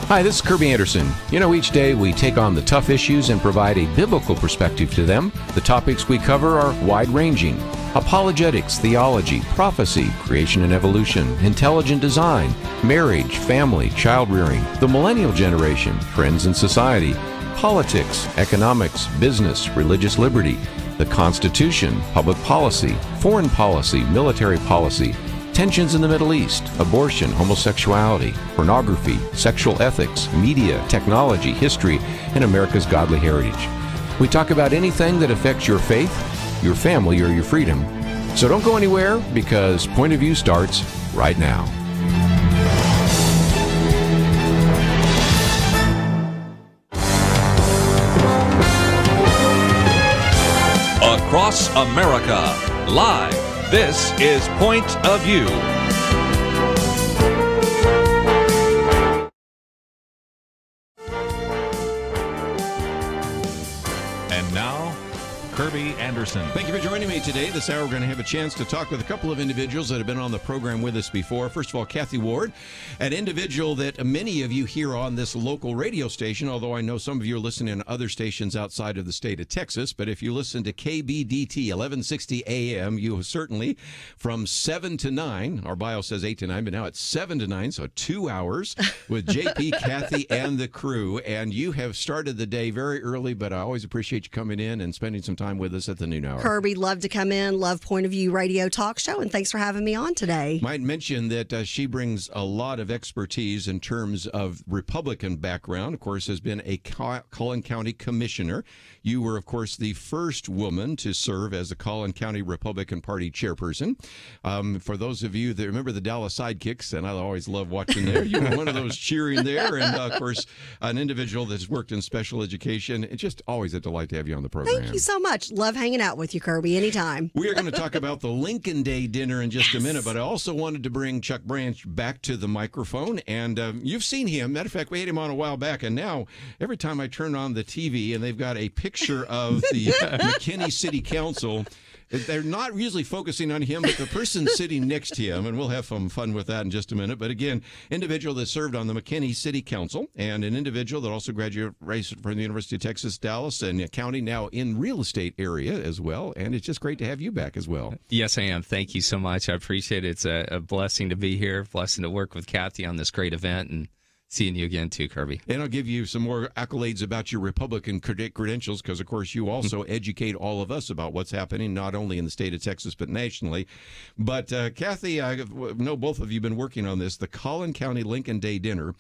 Hi, this is Kerby Anderson. You know, each day we take on the tough issues and provide a biblical perspective to them. The topics we cover are wide-ranging: apologetics, theology, prophecy, creation and evolution, intelligent design, marriage, family, child-rearing, the millennial generation, trends in society, politics, economics, business, religious liberty, the Constitution, public policy, foreign policy, military policy, tensions in the Middle East, abortion, homosexuality, pornography, sexual ethics, media, technology, history, and America's godly heritage. We talk about anything that affects your faith, your family, or your freedom. So don't go anywhere, because Point of View starts right now. Across America, live. This is Point of View. And now, Kerby Anderson. Thank you for joining me today. This hour we're going to have a chance to talk with a couple of individuals that have been on the program with us before. First of all, Kathy Ward, an individual that many of you hear on this local radio station, although I know some of you are listening to other stations outside of the state of Texas. But if you listen to KBDT 1160 AM, you certainly, from 7 to 9, our bio says 8 to 9, but now it's 7 to 9, so 2 hours with JP, Kathy, and the crew. And you have started the day very early, but I always appreciate you coming in and spending some time with us at the noon hour. Kerby, love to come in, love Point of View radio talk show, and thanks for having me on today. Might mention that she brings a lot of expertise in terms of Republican background. Of course, has been a Collin County commissioner. You were, of course, the first woman to serve as the Collin County Republican Party chairperson. For those of you that remember the Dallas Sidekicks, and I always love watching there, you were one of those cheering there. And, of course, an individual that's worked in special education. It's just always a delight to have you on the program. Thank you so much. Love hanging out with you, Kerby, anytime. We are going to talk about the Lincoln Day dinner in just a minute, but I also wanted to bring Chuck Branch back to the microphone. And you've seen him. Matter of fact, we had him on a while back, and now every time I turn on the TV and they've got a picture of the McKinney City Council, they're not usually focusing on him, but the person sitting next to him, and we'll have some fun with that in just a minute. But again, individual that served on the McKinney City Council, and an individual that also graduated from the University of Texas, Dallas, and accounting, now in real estate area as well. And it's just great to have you back as well. Yes, I am. Thank you so much. I appreciate it. It's a blessing to be here, blessing to work with Kathy on this great event, and seeing you again, too, Kerby. And I'll give you some more accolades about your Republican credentials, because, of course, you also educate all of us about what's happening, not only in the state of Texas, but nationally. But, Kathy, I know both of you have been working on this, the Collin County Lincoln Day dinner.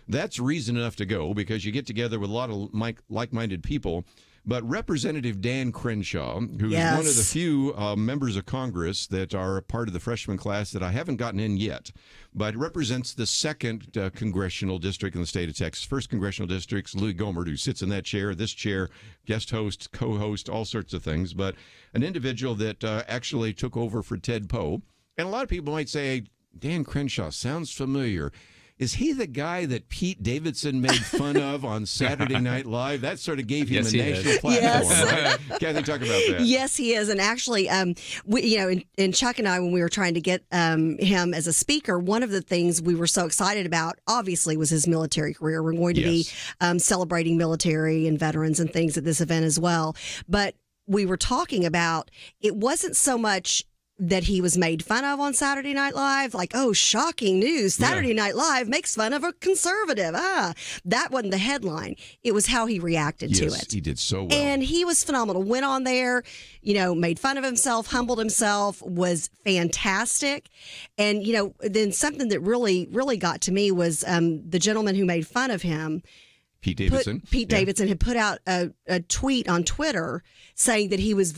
That's reason enough to go, because you get together with a lot of like-minded people. But Representative Dan Crenshaw, who's one of the few members of Congress that are a part of the freshman class that I haven't gotten in yet, but represents the 2nd congressional district in the state of Texas. 1st congressional district's Louis Gohmert, who sits in that chair, this chair, guest host, co-host, all sorts of things. But an individual that actually took over for Ted Poe. And a lot of people might say, Dan Crenshaw sounds familiar. Is he the guy that Pete Davidson made fun of on Saturday Night Live? That sort of gave him a national platform, right? Kathy, talk about that. Yes, he is. And actually, and Chuck and I, when we were trying to get him as a speaker, one of the things we were so excited about, obviously, was his military career. We're going to be celebrating military and veterans and things at this event as well. But we were talking about, it wasn't so much that he was made fun of on Saturday Night Live, like, oh, shocking news, Saturday Night Live makes fun of a conservative. That wasn't the headline. It was how he reacted to it. Yes, he did so well. And he was phenomenal. Went on there, made fun of himself, humbled himself, was fantastic. And, then something that really, really got to me was the gentleman who made fun of him, Pete Davidson. Davidson had put out a tweet on Twitter saying that he was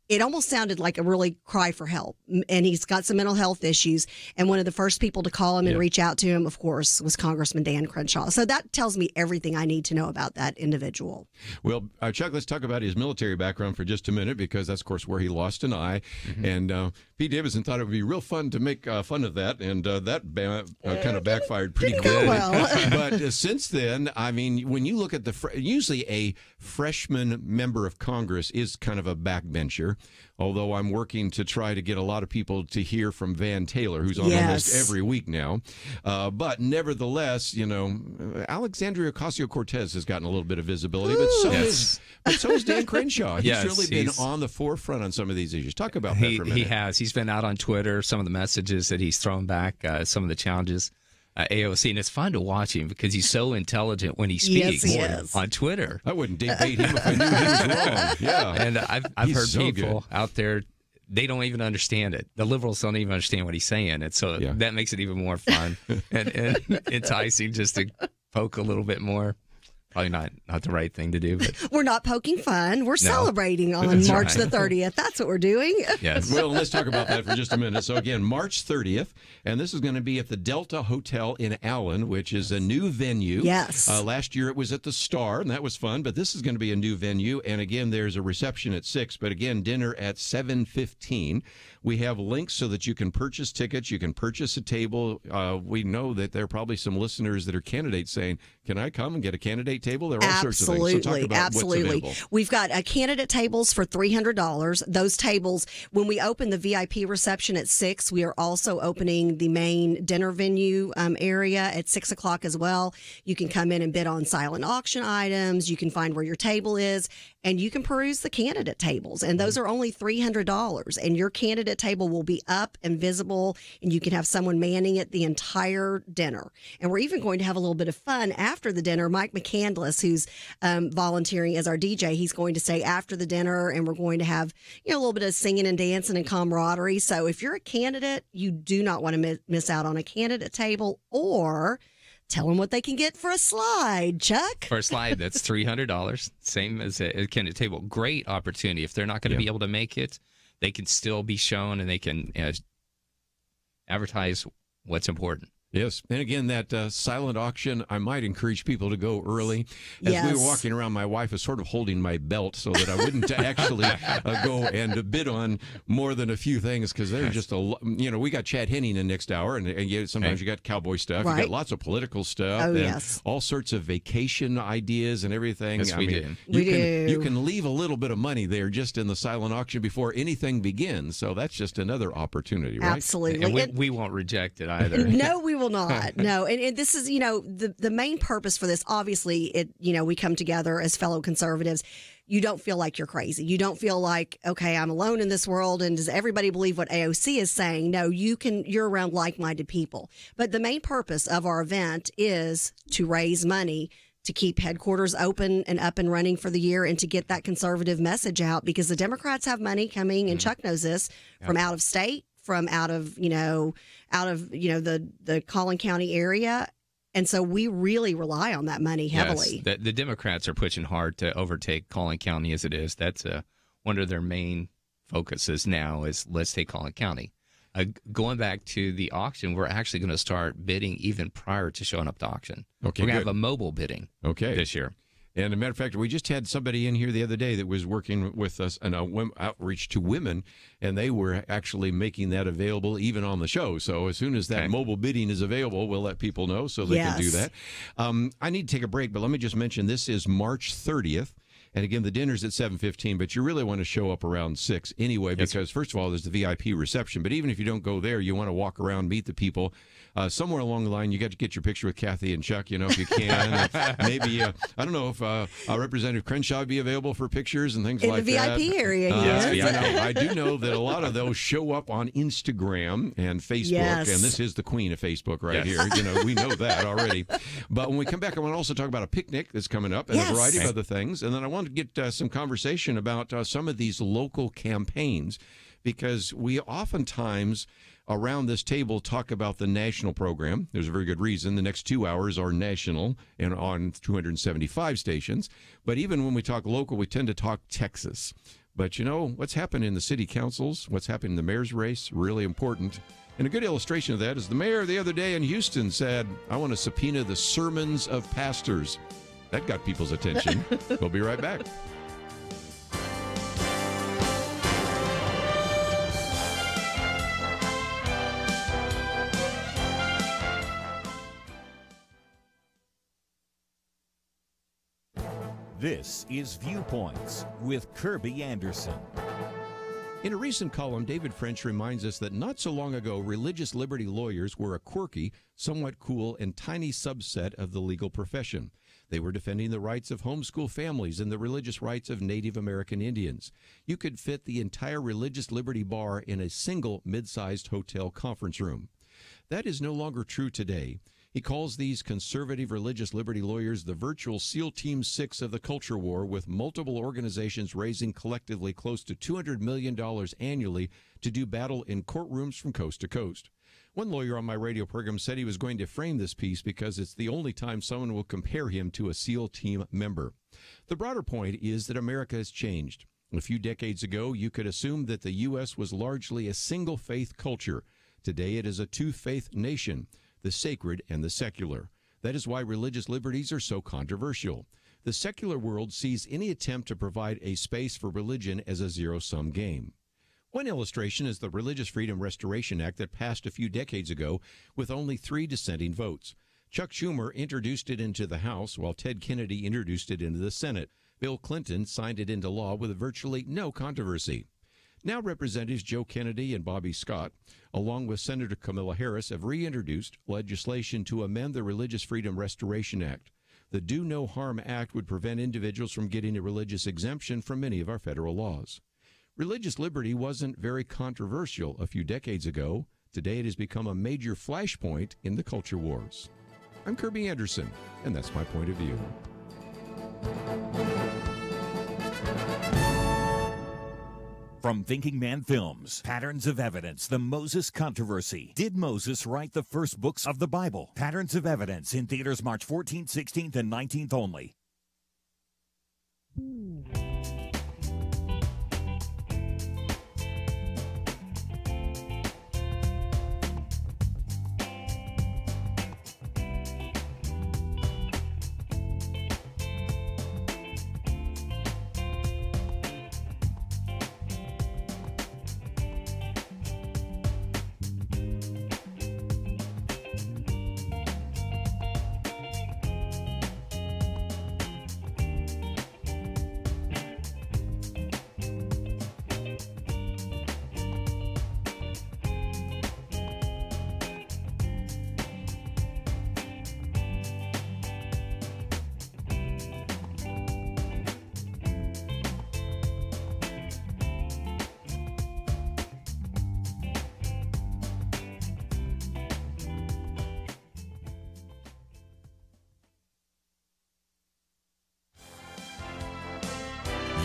it almost sounded like a really cry for help. And he's got some mental health issues. And one of the first people to call him and reach out to him, of course, was Congressman Dan Crenshaw. So that tells me everything I need to know about that individual. Well, Chuck, let's talk about his military background for just a minute, because that's, of course, where he lost an eye. Mm-hmm. And Pete Davidson thought it would be real fun to make fun of that. And that kind of backfired pretty good. Well. But since then, I mean, when you look at usually a freshman member of Congress is kind of a backbencher. dinner, although I'm working to try to get a lot of people to hear from Van Taylor, who's on almost every week now. But nevertheless, Alexandria Ocasio-Cortez has gotten a little bit of visibility, but so is Dan Crenshaw. He's really been on the forefront on some of these issues. Talk about that for a minute. He has. He's been out on Twitter, some of the messages that he's thrown back, some of the challenges. AOC, and it's fun to watch him because he's so intelligent when he speaks on Twitter. I wouldn't debate him if I knew he was wrong. Yeah, and I've heard people out there, they don't even understand it. The liberals don't even understand what he's saying, and so that makes it even more fun and enticing just to poke a little bit more. Probably not the right thing to do, but we're not poking fun. We're celebrating on March the 30th. That's what we're doing. Yes. Well, let's talk about that for just a minute. So again, March 30th, and this is going to be at the Delta Hotel in Allen, which is a new venue. Yes. Last year it was at the Star, and that was fun, but this is going to be a new venue. And again, there's a reception at 6, but again, dinner at 7:15. We have links so that you can purchase tickets. You can purchase a table. We know that there are probably some listeners that are candidates saying, can I come and get a candidate table? There are all sorts of things. So talk about what's available. We've got candidate tables for $300. Those tables, when we open the VIP reception at 6, we are also opening the main dinner venue area at 6 o'clock as well. You can come in and bid on silent auction items. You can find where your table is, and you can peruse the candidate tables. And those are only $300. And your candidate table will be up and visible, and you can have someone manning it the entire dinner. And we're even going to have a little bit of fun after the dinner. Mike McCandless, who's volunteering as our DJ, he's going to stay after the dinner, and we're going to have a little bit of singing and dancing and camaraderie. So if you're a candidate, you do not want to miss out on a candidate table, or tell them what they can get for a slide, Chuck. For a slide, that's $300, same as a candidate table. Great opportunity. If they're not going to be able to make it, they can still be shown, and they can advertise what's important. Yes. And again, that silent auction, I might encourage people to go early. As we were walking around, my wife was sort of holding my belt so that I wouldn't actually go and bid on more than a few things, because they're just we got Chad Hennings in next hour, and sometimes you got cowboy stuff. You got lots of political stuff. And all sorts of vacation ideas and everything. Yes, we do. You can leave a little bit of money there just in the silent auction before anything begins. So that's just another opportunity, right? Absolutely. And we won't reject it either. No, we will not. No. And this is, the main purpose for this, obviously, we come together as fellow conservatives. You don't feel like you're crazy. You don't feel like, okay, I'm alone in this world, and does everybody believe what AOC is saying? No, you're around like-minded people. But the main purpose of our event is to raise money to keep headquarters open and up and running for the year, and to get that conservative message out, because the Democrats have money coming, and Chuck knows this, from out of state, from out of the Collin County area. And so we really rely on that money heavily. Yes, the Democrats are pushing hard to overtake Collin County as it is. That's one of their main focuses now, is let's take Collin County. Going back to the auction, we're actually going to start bidding even prior to showing up to auction. Okay, we're going to have a mobile bidding this year. And as a matter of fact, we just had somebody in here the other day that was working with us in outreach to women, and they were actually making that available even on the show. So as soon as that mobile bidding is available, we'll let people know so they can do that. I need to take a break, but let me just mention this is March 30th. And again, the dinner's at 7:15, but you really want to show up around 6 anyway, because first of all, there's the VIP reception. But even if you don't go there, you want to walk around, meet the people. Somewhere along the line, you got to get your picture with Kathy and Chuck, if you can. Maybe, I don't know if Representative Crenshaw would be available for pictures and things like that. In the VIP area, yes. I do know that a lot of those show up on Instagram and Facebook, and this is the queen of Facebook right here. We know that already. But when we come back, I want to also talk about a picnic that's coming up and a variety of other things. And then I want to get some conversation about some of these local campaigns, because we oftentimes around this table talk about the national program. There's a very good reason. The next 2 hours are national and on 275 stations. But even when we talk local, we tend to talk Texas. But what's happened in the city councils, what's happened in the mayor's race, really important. And a good illustration of that is the mayor the other day in Houston said, I want to subpoena the sermons of pastors. That got people's attention. We'll be right back. This is Viewpoints with Kerby Anderson. In a recent column, David French reminds us that not so long ago, religious liberty lawyers were a quirky, somewhat cool, and tiny subset of the legal profession. They were defending the rights of homeschool families and the religious rights of Native American Indians. You could fit the entire religious liberty bar in a single mid-sized hotel conference room. That is no longer true today. He calls these conservative religious liberty lawyers the virtual SEAL Team 6 of the culture war, with multiple organizations raising collectively close to $200 million annually to do battle in courtrooms from coast to coast. One lawyer on my radio program said he was going to frame this piece because it's the only time someone will compare him to a SEAL Team member. The broader point is that America has changed. A few decades ago, you could assume that the U.S. was largely a single-faith culture. Today, it is a two-faith nation, the sacred and the secular. That is why religious liberties are so controversial. The secular world sees any attempt to provide a space for religion as a zero-sum game. One illustration is the Religious Freedom Restoration Act that passed a few decades ago with only 3 dissenting votes. Chuck Schumer introduced it into the House, while Ted Kennedy introduced it into the Senate. Bill Clinton signed it into law with virtually no controversy. Now Representatives Joe Kennedy and Bobby Scott, along with Senator Kamala Harris, have reintroduced legislation to amend the Religious Freedom Restoration Act. The Do No Harm Act would prevent individuals from getting a religious exemption from many of our federal laws. Religious liberty wasn't very controversial a few decades ago. Today it has become a major flashpoint in the culture wars. I'm Kerby Anderson, and that's my point of view. From Thinking Man Films, Patterns of Evidence, The Moses Controversy. Did Moses write the first books of the Bible? Patterns of Evidence, in theaters March 14th, 16th, and 19th only.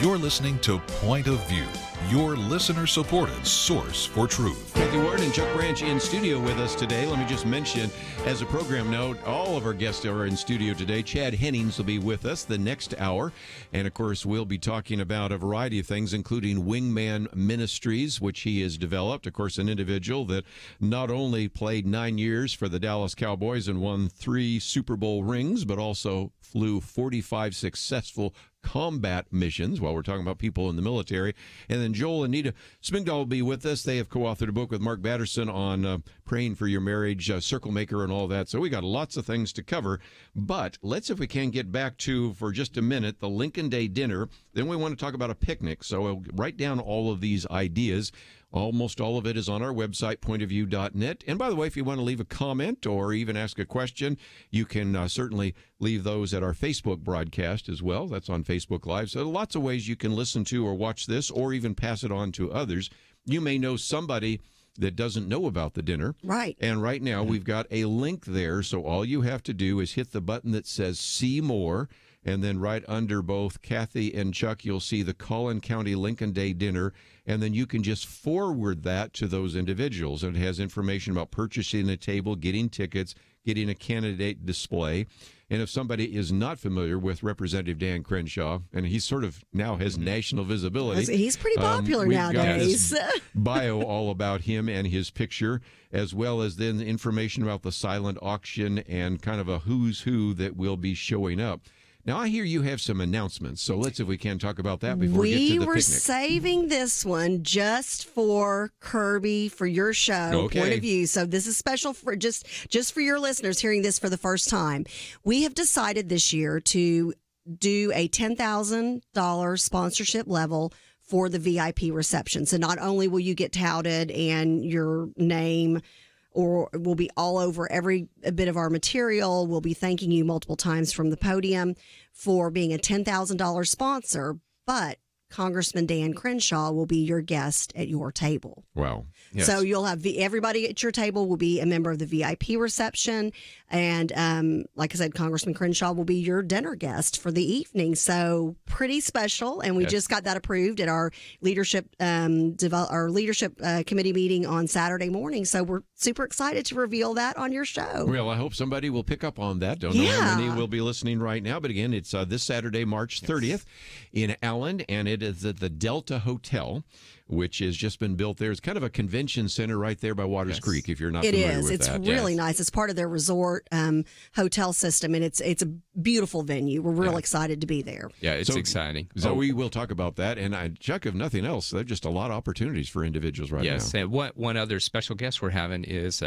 You're listening to Point of View, your listener-supported source for truth. Kathy Ward and Chuck Branch in studio with us today. Let me just mention, as a program note, all of our guests are in studio today. Chad Hennings will be with us the next hour. And, of course, we'll be talking about a variety of things, including Wingman Ministries, which he has developed. Of course, an individual that not only played 9 years for the Dallas Cowboys and won 3 Super Bowl rings, but also flew 45 successful combat missions while we're talking about people in the military. And then Joel and Nina Schmidgall will be with us. They have co-authored a book with Mark Batterson on praying for your marriage, Circle Maker, and all that. So we got lots of things to cover. But let's, if we can, get back to, for just a minute, the Lincoln Day dinner. Then we want to talk about a picnic. So I'll write down all of these ideas. Almost all of it is on our website, pointofview.net. And by the way, if you want to leave a comment or even ask a question, you can certainly leave those at our Facebook broadcast as well. That's on Facebook Live. So lots of ways you can listen to or watch this or even pass it on to others. You may know somebody that doesn't know about the dinner. Right. And right now we've got a link there. So all you have to do is hit the button that says See More. And then right under both Kathy and Chuck, you'll see the Collin County Lincoln Day dinner. And then you can just forward that to those individuals. And it has information about purchasing a table, getting tickets, getting a candidate display. And if somebody is not familiar with Representative Dan Crenshaw, and he sort of now has national visibility. He's pretty popular nowadays. Got this bio all about him and his picture, as well as then information about the silent auction and kind of a who's who that will be showing up. Now, I hear you have some announcements, so let's, if we can, talk about that before we get to the picnic. We were saving this one just for Kerby, for your show, Okay. Point of View. So this is special for just for your listeners hearing this for the first time. We have decided this year to do a $10,000 sponsorship level for the VIP reception. So not only will you get touted and your name or will be all over every bit of our material, we'll be thanking you multiple times from the podium for being a $10,000 sponsor, but Congressman Dan Crenshaw will be your guest at your table. Wow. Yes. So you'll have everybody at your table will be a member of the VIP reception. And like I said, Congressman Crenshaw will be your dinner guest for the evening. So pretty special. And we just got that approved at our leadership committee meeting on Saturday morning. So we're super excited to reveal that on your show. Well, I hope somebody will pick up on that. Don't know how many will be listening right now. But again, it's this Saturday, March 30th in Allen. And it is at the Delta Hotel, which has just been built there. It's kind of a convention center right there by Waters Creek, if you're not familiar with that. It is. It's really nice. It's part of their resort hotel system, and it's a beautiful venue. We're real excited to be there. Yeah, it's exciting. So we will talk about that. And Chuck, if nothing else, there's just a lot of opportunities for individuals right now. Yes, and one other special guest we're having is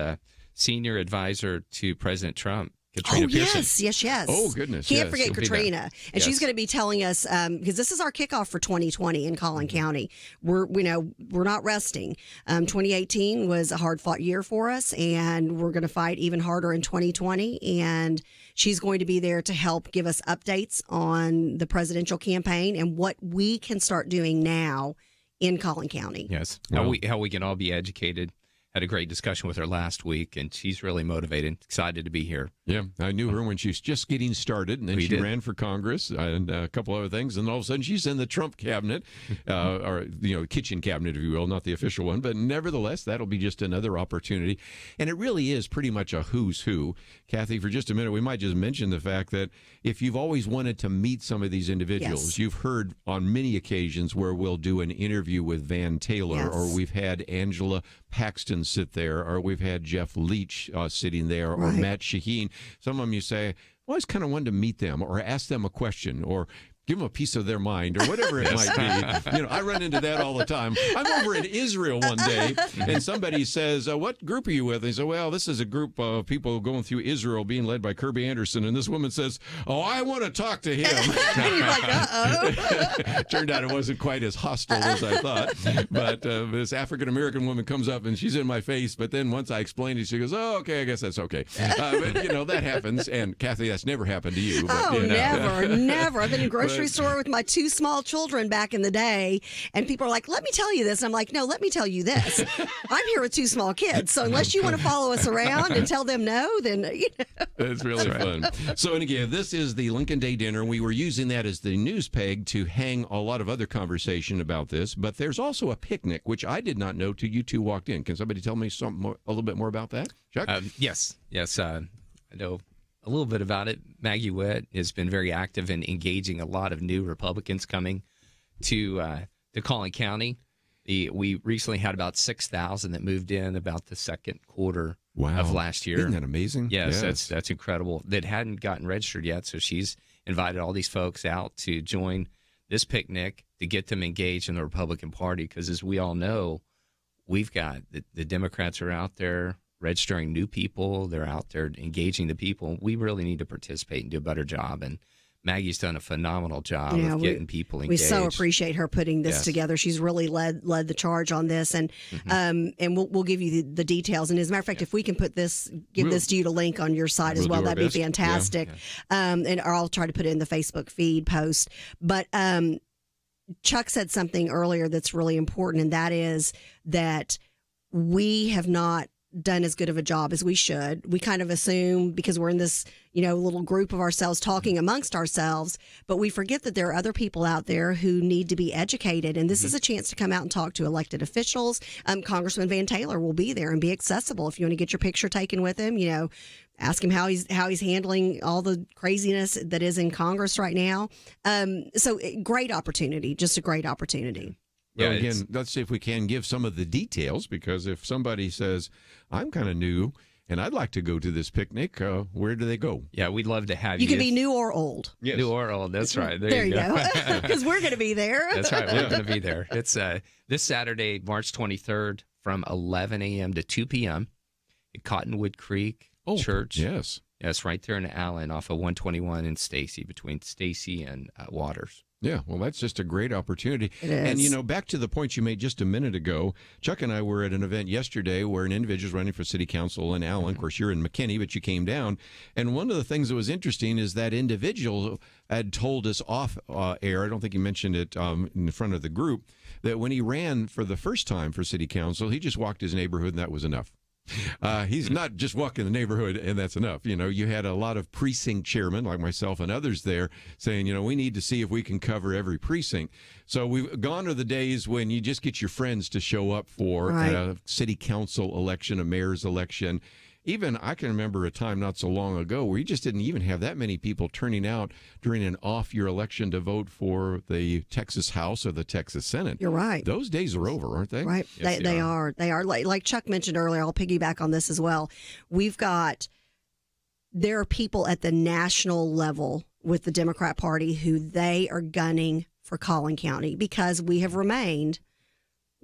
senior advisor to President Trump, Katrina Pearson. Yes. Oh, goodness. Can't forget Katrina. And she's going to be telling us, because this is our kickoff for 2020 in Collin County. We're not resting. 2018 was a hard-fought year for us, and we're going to fight even harder in 2020. And she's going to be there to help give us updates on the presidential campaign and what we can start doing now in Collin County. Yes. How we can all be educated. Had a great discussion with her last week, and she's really motivated, excited to be here. Yeah, I knew her when she was just getting started, and then she ran for Congress and a couple other things, and all of a sudden she's in the Trump cabinet, or kitchen cabinet, if you will, not the official one. But nevertheless, that'll be just another opportunity, and it really is pretty much a who's who. Kathy, for just a minute, we might just mention the fact that if you've always wanted to meet some of these individuals, you've heard on many occasions where we'll do an interview with Van Taylor, or we've had Angela Paxton sit there, or we've had Jeff Leach sitting there, or Matt Shaheen. Some of them you say, well, I always kind of wanted to meet them or ask them a question or give them a piece of their mind or whatever it might be. I run into that all the time. I'm over in Israel one day, and somebody says, what group are you with? And they say, well, this is a group of people going through Israel being led by Kerby Anderson. And this woman says, I want to talk to him. And you're like, uh-oh. Turned out it wasn't quite as hostile as I thought. But this African-American woman comes up, and she's in my face. But then once I explained it, she goes, oh, okay, I guess that's okay. But, that happens. And, Kathy, that's never happened to you. But, never. I've been in grocery store with my two small children back in the day, and people are like, let me tell you this. And I'm like, no, let me tell you this. I'm here with two small kids, so unless you want to follow us around and tell them no, then It's really fun. So, and again, this is the Lincoln Day dinner. We were using that as the news peg to hang a lot of other conversation about this, but there's also a picnic, which I did not know till you two walked in. Can somebody tell me a little bit more about that? Chuck? Yes. I know a little bit about it. Maggie Witt has been very active in engaging a lot of new Republicans coming to Collin County. We recently had about 6,000 that moved in about the second quarter of last year. Isn't that amazing? Yes. That's incredible. That hadn't gotten registered yet, so she's invited all these folks out to join this picnic to get them engaged in the Republican Party, because as we all know, we've got the Democrats are out there registering new people. They're out there engaging the people. We really need to participate and do a better job. And Maggie's done a phenomenal job of getting people engaged. We so appreciate her putting this together. She's really led the charge on this, and we'll give you the details. And as a matter of fact, if we can give this to you to link on your site as well, that'd be fantastic. And I'll try to put it in the Facebook feed post. But Chuck said something earlier that's really important, and that is that we have not done as good of a job as we should. We kind of assume because we're in this, little group of ourselves talking amongst ourselves, but we forget that there are other people out there who need to be educated. And this is a chance to come out and talk to elected officials. Congressman Van Taylor will be there and be accessible. If you want to get your picture taken with him, ask him how he's handling all the craziness that is in Congress right now. So great opportunity, just a great opportunity. Well, again, let's see if we can give some of the details, because if somebody says, I'm kind of new and I'd like to go to this picnic, where do they go? Yeah, we'd love to have you. You can be new or old. Yes. New or old, that's right. There you go. Because we're going to be there. That's right, we're going to be there. It's this Saturday, March 23rd from 11 a.m. to 2 p.m. at Cottonwood Creek Church. Yes. Yes, right there in Allen off of 121 in Stacy, between Stacy and Waters. Yeah, well, that's just a great opportunity. It is. And, back to the point you made just a minute ago, Chuck and I were at an event yesterday where an individual is running for city council in Allen. Of course, you're in McKinney, but you came down. And one of the things that was interesting is that individual had told us off air, I don't think he mentioned it in front of the group, that when he ran for the first time for city council, he just walked his neighborhood and that was enough. He's not just walking the neighborhood and that's enough. You had a lot of precinct chairmen like myself and others there saying, we need to see if we can cover every precinct. So we've gone to the days when you just get your friends to show up for a city council election, a mayor's election. Even I can remember a time not so long ago where you just didn't even have that many people turning out during an off-year election to vote for the Texas House or the Texas Senate. You're right. Those days are over, aren't they? Right. Yes, they are. They are. Like Chuck mentioned earlier, I'll piggyback on this as well. There are people at the national level with the Democrat Party who they are gunning for Collin County because we have remained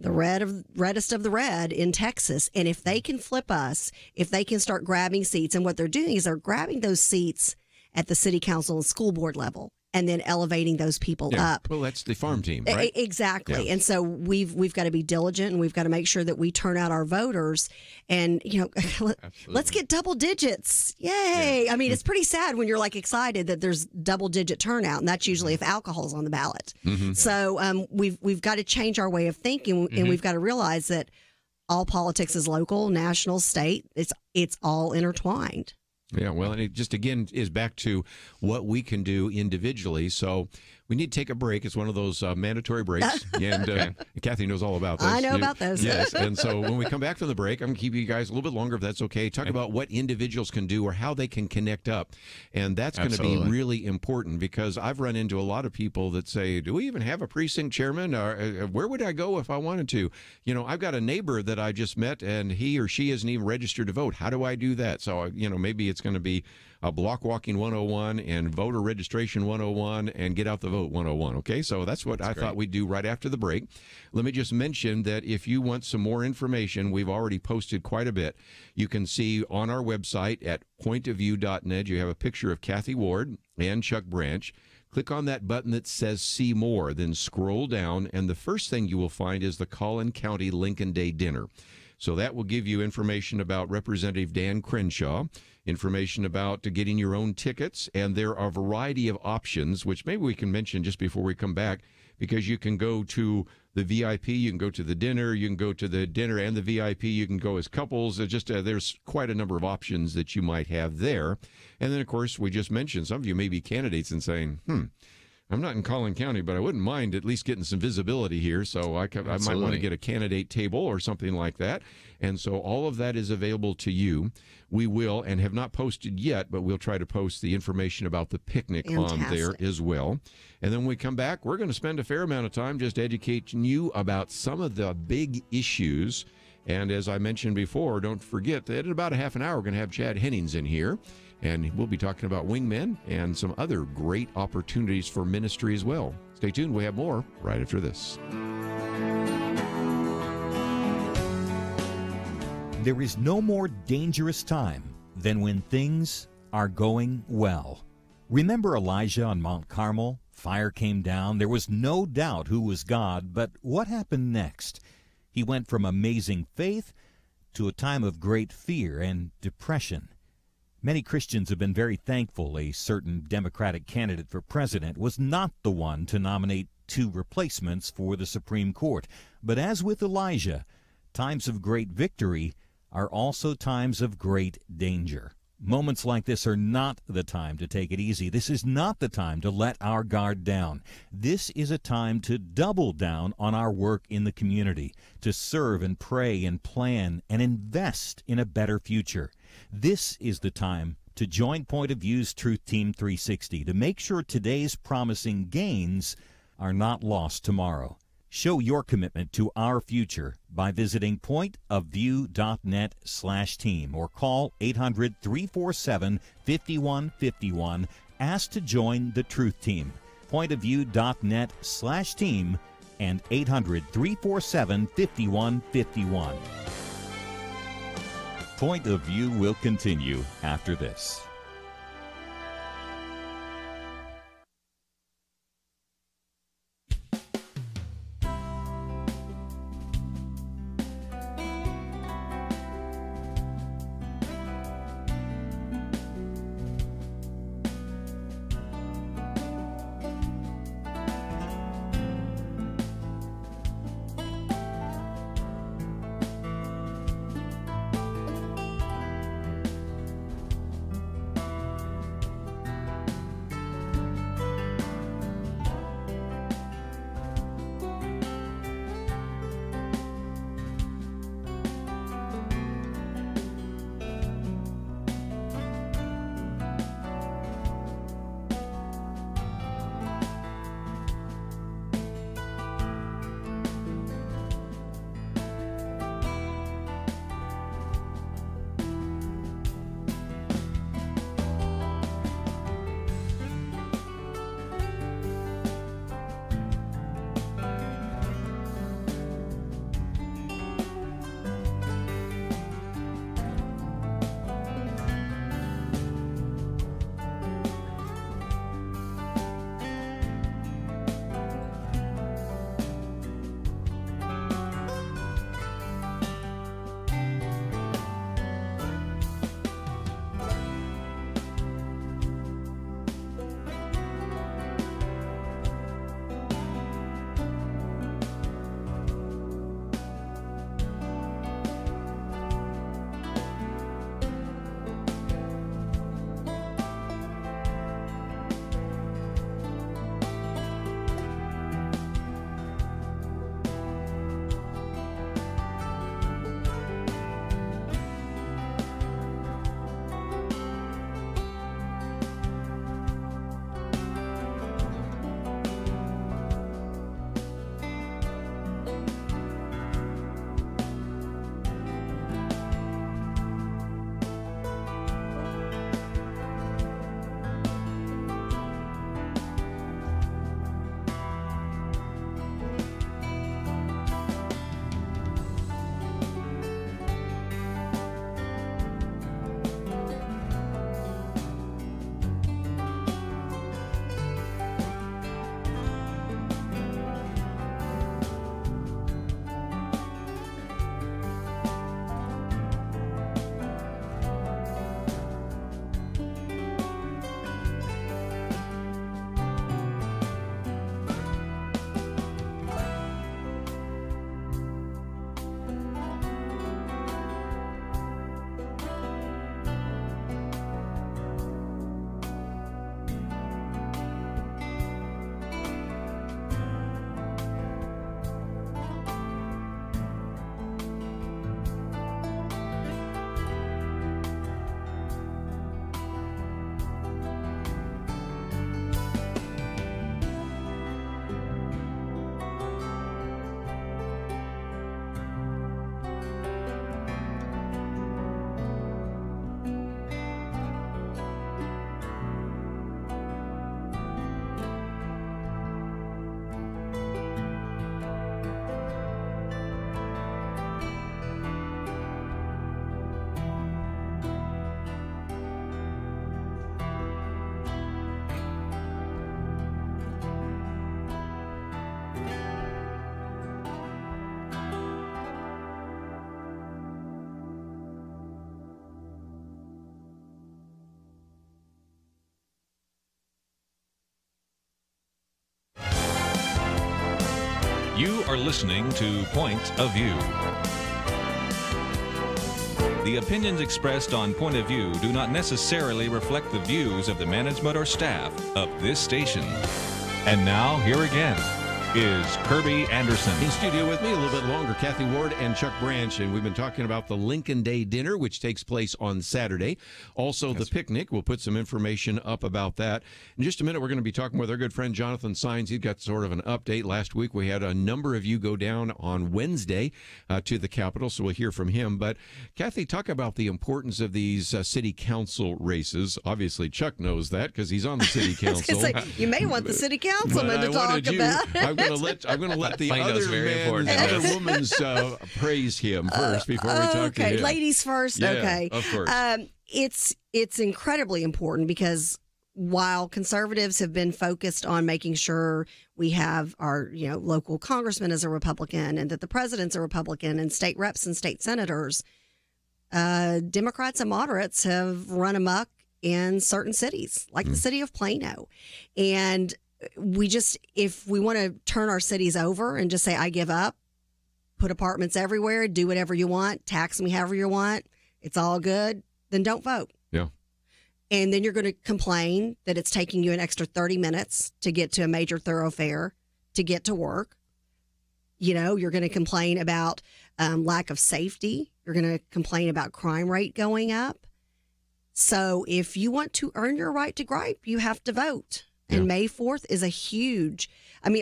the reddest of the red in Texas. And if they can flip us, if they can start grabbing seats, and what they're doing is they're grabbing those seats at the city council and school board level and then elevating those people up. Well, that's the farm team, right? Exactly. Yeah. And so we've got to be diligent and we've got to make sure that we turn out our voters and, let's get double digits. Yay. Yeah. I mean, it's pretty sad when you're excited that there's double digit turnout, and that's usually if alcohol's on the ballot. Mm-hmm. So we've got to change our way of thinking, and we've got to realize that all politics is local, national, state. It's all intertwined. Yeah, well, and it just, again, is back to what we can do individually. So we need to take a break. It's one of those mandatory breaks. And Kathy knows all about this. I know about those. Yes, and so when we come back from the break, I'm going to keep you guys a little bit longer if that's okay. Talk about what individuals can do or how they can connect up. And that's going to be really important because I've run into a lot of people that say, do we even have a precinct chairman? Or where would I go if I wanted to? I've got a neighbor that I just met and he or she isn't even registered to vote. How do I do that? So, maybe it's going to be a block walking 101 and voter registration 101 and get out the vote 101. Okay, so that's what I thought we'd do right after the break. Let me just mention that if you want some more information, we've already posted quite a bit. You can see on our website at pointofview.net, you have a picture of Kathy Ward and Chuck Branch. Click on that button that says See More, then scroll down, and the first thing you will find is the Collin County Lincoln Day Dinner. So that will give you information about Representative Dan Crenshaw, information about getting your own tickets, and there are a variety of options, which maybe we can mention just before we come back, because you can go to the VIP, you can go to the dinner, you can go to the dinner and the VIP, you can go as couples. There's quite a number of options that you might have there. And then, of course, we just mentioned some of you may be candidates and saying, I'm not in Collin County, but I wouldn't mind at least getting some visibility here. So I might want to get a candidate table or something like that. And so all of that is available to you. We will, and have not posted yet, but we'll try to post the information about the picnic on there as well. And then when we come back, we're going to spend a fair amount of time just educating you about some of the big issues. And as I mentioned before, don't forget that in about a half an hour, we're going to have Chad Hennings in here. And we'll be talking about wingmen and some other great opportunities for ministry as well. Stay tuned. We have more right after this. There is no more dangerous time than when things are going well. Remember Elijah on Mount Carmel? Fire came down. There was no doubt who was God. But what happened next? He went from amazing faith to a time of great fear and depression. Many Christians have been very thankful a certain Democratic candidate for president was not the one to nominate two replacements for the Supreme Court. But as with Elijah, times of great victory are also times of great danger. Moments like this are not the time to take it easy. This is not the time to let our guard down. This is a time to double down on our work in the community, to serve and pray and plan and invest in a better future. This is the time to join Point of View's Truth Team 360 to make sure today's promising gains are not lost tomorrow. Show your commitment to our future by visiting pointofview.net/team or call 800-347-5151. Ask to join the Truth Team. Pointofview.net/team and 800-347-5151. Point of View will continue after this. are listening to Point of View. The opinions expressed on Point of View do not necessarily reflect the views of the management or staff of this station. And now, here again is Kerby Anderson. In studio with me a little bit longer, Kathy Ward and Chuck Branch, and we've been talking about the Lincoln Day dinner, which takes place on Saturday. Also, the picnic. We'll put some information up about that. In just a minute, we're going to be talking with our good friend Jonathan Saenz. He's got sort of an update. Last week, we had a number of you go down on Wednesday to the Capitol, so we'll hear from him. But, Kathy, talk about the importance of these city council races. Obviously, Chuck knows that because he's on the city council. Say, you may want the city councilman to talk about it. I'm going to let the other man and other woman's praise him first before we talk to him. Okay, ladies first. Yeah, okay, of course. It's incredibly important because while conservatives have been focused on making sure we have our local congressman as a Republican and that the president's a Republican and state reps and state senators, Democrats and moderates have run amok in certain cities, like the city of Plano, and if we want to turn our cities over and just say, I give up, put apartments everywhere, do whatever you want, tax me however you want, it's all good, then don't vote. Yeah. And then you're going to complain that it's taking you an extra 30 minutes to get to a major thoroughfare to get to work. You're going to complain about lack of safety. You're going to complain about crime rate going up. So if you want to earn your right to gripe, you have to vote. And May 4th is a huge,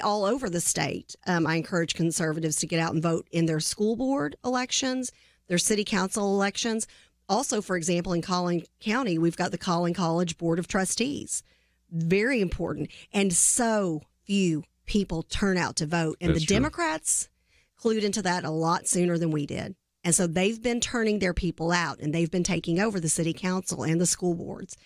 all over the state. I encourage conservatives to get out and vote in their school board elections, their city council elections. Also, for example, in Collin County, we've got the Collin College Board of Trustees. Very important. And so few people turn out to vote. And the Democrats clued into that a lot sooner than we did. And so they've been turning their people out, and they've been taking over the city council and the school boards.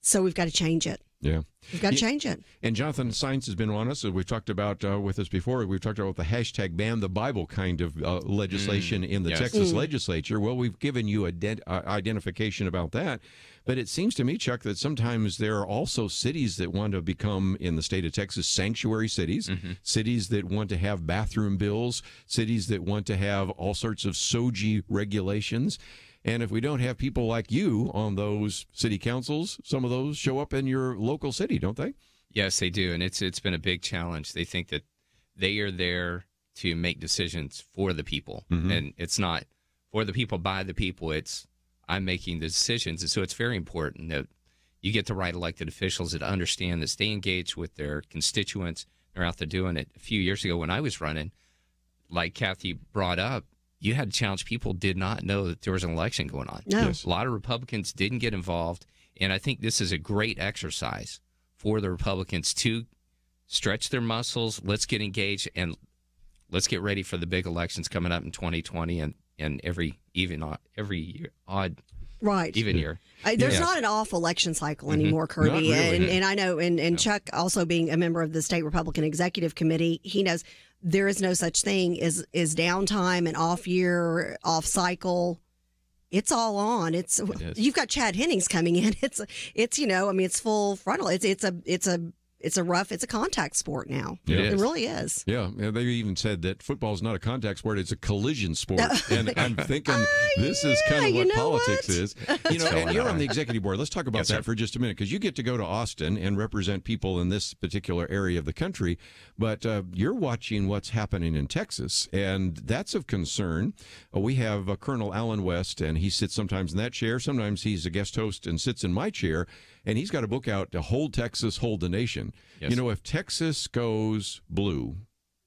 So we've got to change it. Yeah. We've got to change it. And Jonathan Saenz has been on us. We've talked about with us before. We've talked about the hashtag ban the Bible kind of legislation in the Texas legislature. Well, we've given you identification about that. But it seems to me, Chuck, that sometimes there are also cities that want to become, in the state of Texas, sanctuary cities, cities that want to have bathroom bills, cities that want to have all sorts of SOGI regulations. And if we don't have people like you on those city councils, some of those show up in your local city, don't they? Yes, they do. And it's been a big challenge. They think that they are there to make decisions for the people. And it's not for the people, by the people. It's I'm making the decisions. And so it's very important that you get the right elected officials that understand that stay engaged with their constituents. They're out there doing it. A few years ago when I was running, like Kathy brought up, you had to challenge people did not know that there was an election going on. No. Yes. A lot of Republicans didn't get involved, and I think this is a great exercise for the Republicans to stretch their muscles. Let's get engaged, and let's get ready for the big elections coming up in 2020 and every year, odd right even year. There's not an off election cycle anymore, Kirby. Not really. And I know, and Chuck, also being a member of the state Republican Executive Committee, he knows there is no such thing as downtime and off year, off cycle. It's all on. You've got Chad Hennings coming in. It's it's full frontal. It's a contact sport now. Yeah. It really is. Yeah, they even said that football is not a contact sport; it's a collision sport. And I'm thinking this is kind of what politics is. And you're on the executive board. Let's talk about that for just a minute, because you get to go to Austin and represent people in this particular area of the country. But you're watching what's happening in Texas, and that's of concern. We have Colonel Allen West, and he sits sometimes in that chair. Sometimes he's a guest host and sits in my chair. And he's got a book out to Hold Texas, Hold the Nation. Yes. If Texas goes blue,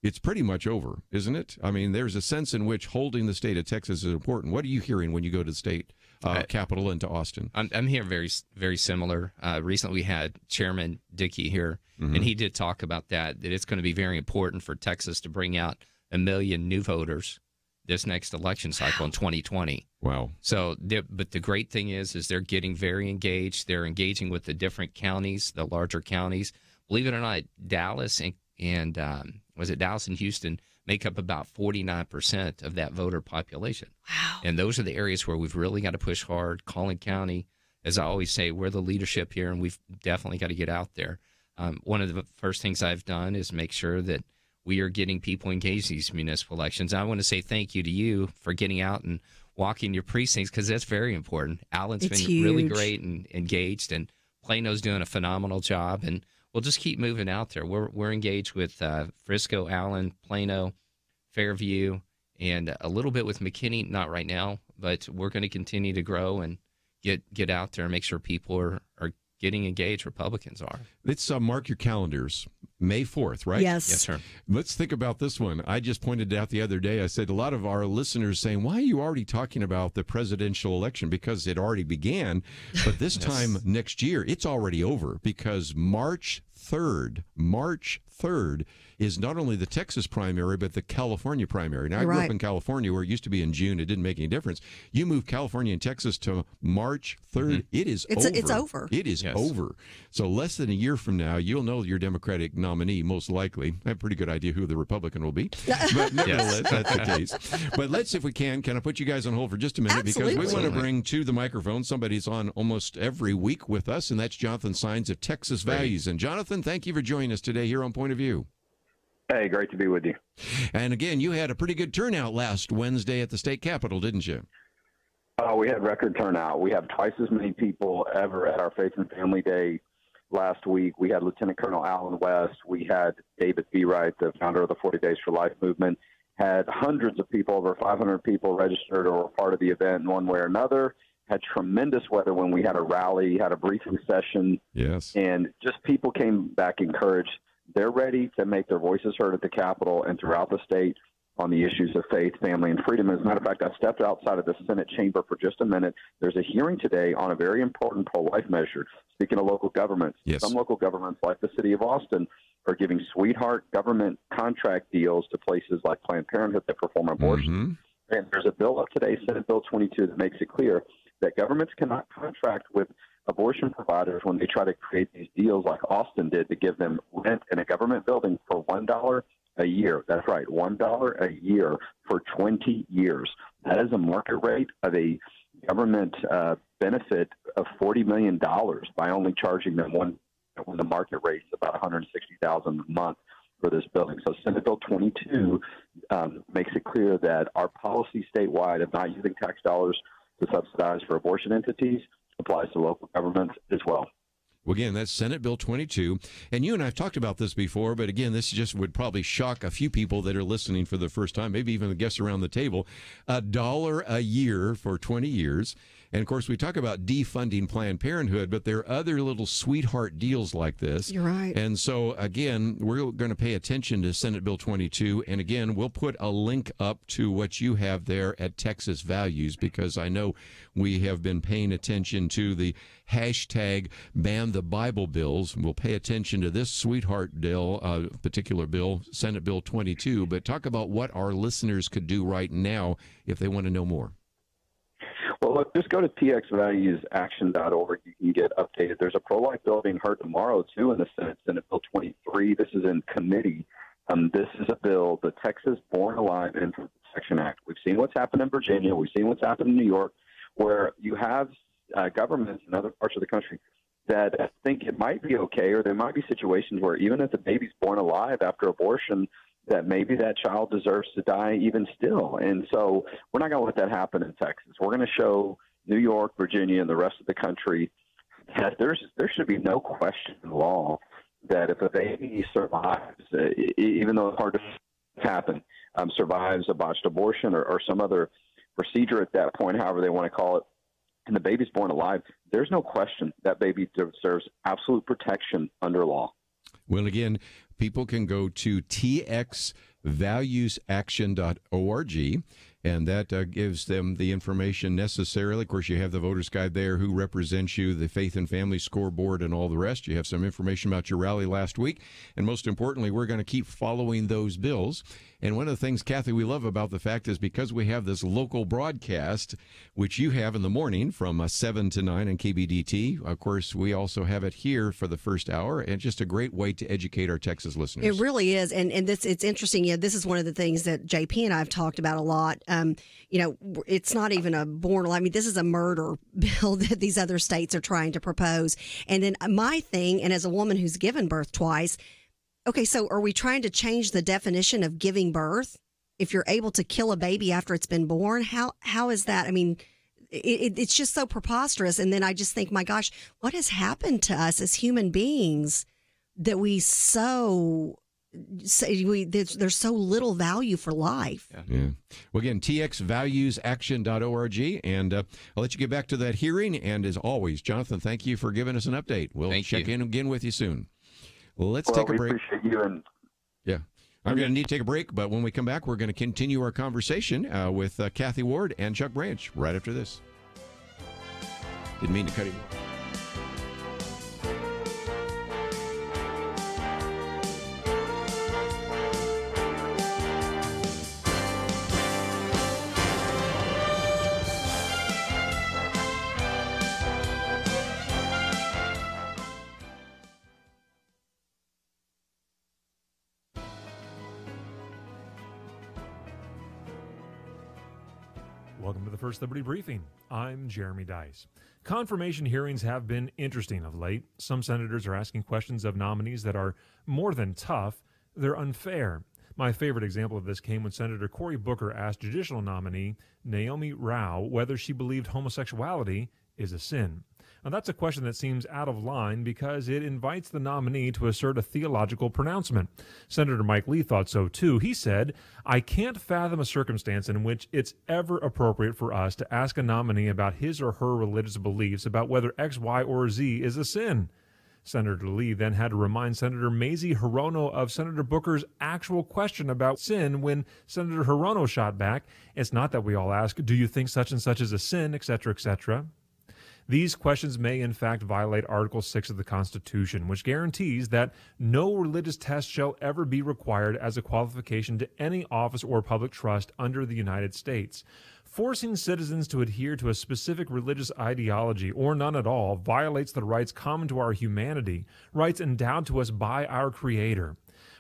it's pretty much over, isn't it? I mean, there's a sense in which holding the state of Texas is important. What are you hearing when you go to the state capital into Austin? I'm hearing very, very similar. Recently, we had Chairman Dickey here, and he did talk about that it's going to be very important for Texas to bring out 1 million new voters this next election cycle in 2020. Wow. So, but the great thing is they're getting very engaged. They're engaging with the different counties, the larger counties. Believe it or not, Dallas and Dallas and Houston make up about 49% of that voter population. Wow. And those are the areas where we've really got to push hard. Collin County, as I always say, we're the leadership here, and we've definitely got to get out there. One of the first things I've done is make sure that we are getting people engaged in these municipal elections. I want to say thank you to you for getting out and walking your precincts, because that's very important. Allen's It's been really huge. great and engaged, and Plano's doing a phenomenal job, and we'll just keep moving out there. We're engaged with Frisco, Allen, Plano, Fairview, and a little bit with McKinney. Not right now, but we're going to continue to grow and get out there and make sure people are getting engaged. Republicans are. Let's mark your calendars. May 4th, right? Yes. Yes, sir. Let's think about this one. I just pointed out the other day, I said a lot of our listeners saying, why are you already talking about the presidential election? Because it already began. But this time next year, it's already over, because March 3rd is not only the Texas primary, but the California primary. Now, I grew up in California where it used to be in June. It didn't make any difference. You move California and Texas to March 3rd, it is over. It's over. It is over. So less than a year from now, you'll know your Democratic nominee, most likely. I have a pretty good idea who the Republican will be. But nevertheless, that's the case. But let's, if we can I put you guys on hold for just a minute? Absolutely. Because we want to bring to the microphone somebody's on almost every week with us, and that's Jonathan Saenz of Texas Values. And Jonathan, thank you for joining us today here on Point of View. Hey, great to be with you. And again, you had a pretty good turnout last Wednesday at the state capitol, didn't you? We had record turnout. We have twice as many people ever at our Faith and Family Day last week. We had Lieutenant Colonel Alan West. We had David B. Wright, the founder of the 40 Days for Life movement. Had hundreds of people, over 500 people registered or were part of the event in one way or another. Had tremendous weather when we had a rally, had a briefing session. Yes. And just people came back encouraged. They're ready to make their voices heard at the Capitol and throughout the state on the issues of faith, family, and freedom. As a matter of fact, I stepped outside of the Senate chamber for just a minute. There's a hearing today on a very important pro-life measure. Speaking of local governments, some local governments, like the city of Austin, are giving sweetheart government contract deals to places like Planned Parenthood that perform abortions. And there's a bill up today, Senate Bill 22, that makes it clear that governments cannot contract with abortion providers when they try to create these deals like Austin did to give them rent in a government building for $1 a year. That's right, $1 a year for 20 years. That is a market rate of a government benefit of $40 million by only charging them one, when the market rate is about $160,000 a month for this building. So Senate Bill 22 makes it clear that our policy statewide of not using tax dollars to subsidize for abortion entities applies to local governments as well. Well, again, that's Senate Bill 22. And you and I have talked about this before, but again, this just would probably shock a few people that are listening for the first time, maybe even the guests around the table. $1 a year for 20 years. And, of course, we talk about defunding Planned Parenthood, but there are other little sweetheart deals like this. You're right. And so, again, we're going to pay attention to Senate Bill 22. And, again, we'll put a link up to what you have there at Texas Values, because I know we have been paying attention to the hashtag ban the Bible bills. We'll pay attention to this sweetheart bill, particular bill, Senate Bill 22. But talk about what our listeners could do right now if they want to know more. Well, look, just go to txvaluesaction.org. You can get updated. There's a pro-life bill being heard tomorrow, too, in the Senate, Senate Bill 23. This is in committee. This is a bill, the Texas Born Alive Infant Protection Act. We've seen what's happened in Virginia. We've seen what's happened in New York, where you have governments in other parts of the country that think it might be okay, or there might be situations where even if the baby's born alive after abortion, that maybe that child deserves to die even still. And so we're not going to let that happen in Texas. We're going to show New York, Virginia, and the rest of the country that there should be no question in law that if a baby survives, even though it's hard to happen, survives a botched abortion or some other procedure at that point, however they want to call it, and the baby's born alive, there's no question that baby deserves absolute protection under law. Well, again, people can go to txvaluesaction.org, and that gives them the information necessarily. Of course, you have the voter's guide there, who represents you, the Faith and Family Scoreboard, and all the rest. You have some information about your rally last week, and most importantly, we're going to keep following those bills. And one of the things, Kathy, we love about the fact is because we have this local broadcast, which you have in the morning from 7 to 9 on KBDT. Of course, we also have it here for the first hour, and just a great way to educate our Texas listeners. It really is. And this, it's interesting. You know, this is one of the things that JP and I have talked about a lot. You know, it's not even a I mean, this is a murder bill that these other states are trying to propose. And then my thing, and as a woman who's given birth twice, Okay, so are we trying to change the definition of giving birth? If you're able to kill a baby after it's been born, how is that? I mean, it's just so preposterous. And then I just think, my gosh, what has happened to us as human beings that there's so little value for life. Yeah. Well, again, txvaluesaction.org. And I'll let you get back to that hearing. And as always, Jonathan, thank you for giving us an update. We'll check in again with you soon. Let's take a break. Appreciate you. And yeah. I'm going to need to take a break, but when we come back, we're going to continue our conversation with Kathy Ward and Chuck Branch right after this. Didn't mean to cut him off. Welcome to the First Liberty Briefing. I'm Jeremy Dice. Confirmation hearings have been interesting of late. Some senators are asking questions of nominees that are more than tough, they're unfair. My favorite example of this came when Senator Cory Booker asked judicial nominee Naomi Rao whether she believed homosexuality is a sin. Now, that's a question that seems out of line because it invites the nominee to assert a theological pronouncement. Senator Mike Lee thought so too. He said, "I can't fathom a circumstance in which it's ever appropriate for us to ask a nominee about his or her religious beliefs about whether X, Y, or Z is a sin." Senator Lee then had to remind Senator Mazie Hirono of Senator Booker's actual question about sin when Senator Hirono shot back, "It's not that we all ask, do you think such and such is a sin, etc., etc." These questions may in fact violate Article 6 of the Constitution, which guarantees that no religious test shall ever be required as a qualification to any office or public trust under the United States. Forcing citizens to adhere to a specific religious ideology, or none at all, violates the rights common to our humanity, rights endowed to us by our Creator.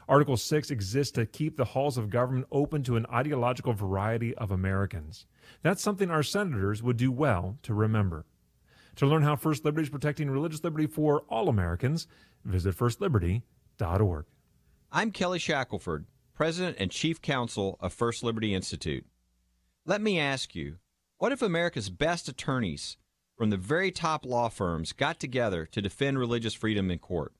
Article 6 exists to keep the halls of government open to an ideological variety of Americans. That's something our senators would do well to remember. To learn how First Liberty is protecting religious liberty for all Americans, visit firstliberty.org. I'm Kelly Shackelford, President and Chief Counsel of First Liberty Institute. Let me ask you, what if America's best attorneys from the very top law firms got together to defend religious freedom in court?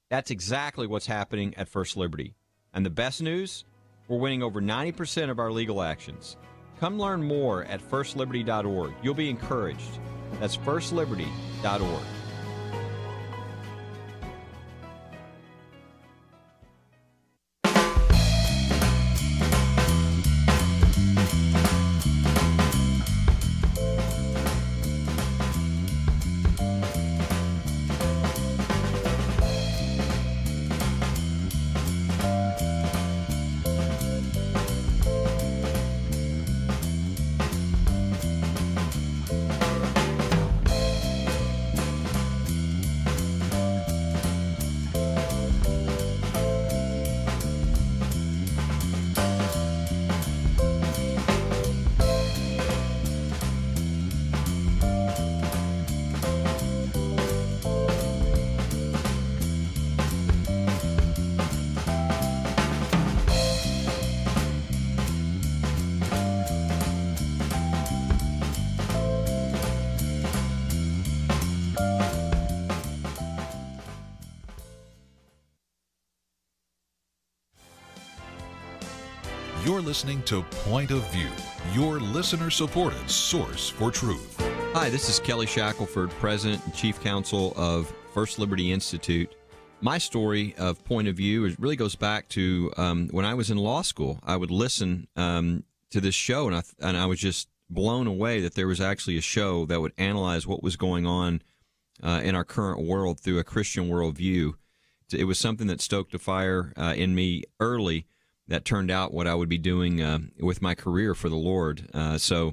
That's exactly what's happening at First Liberty. And the best news? We're winning over 90% of our legal actions. Come learn more at firstliberty.org. You'll be encouraged. That's firstliberty.org. You're listening to Point of View, your listener-supported source for truth. Hi, this is Kelly Shackelford, President and Chief Counsel of First Liberty Institute. My story of Point of View really goes back to when I was in law school. I would listen to this show, and I was just blown away that there was actually a show that would analyze what was going on in our current world through a Christian worldview. It was something that stoked a fire in me early that turned out what I would be doing with my career for the Lord. So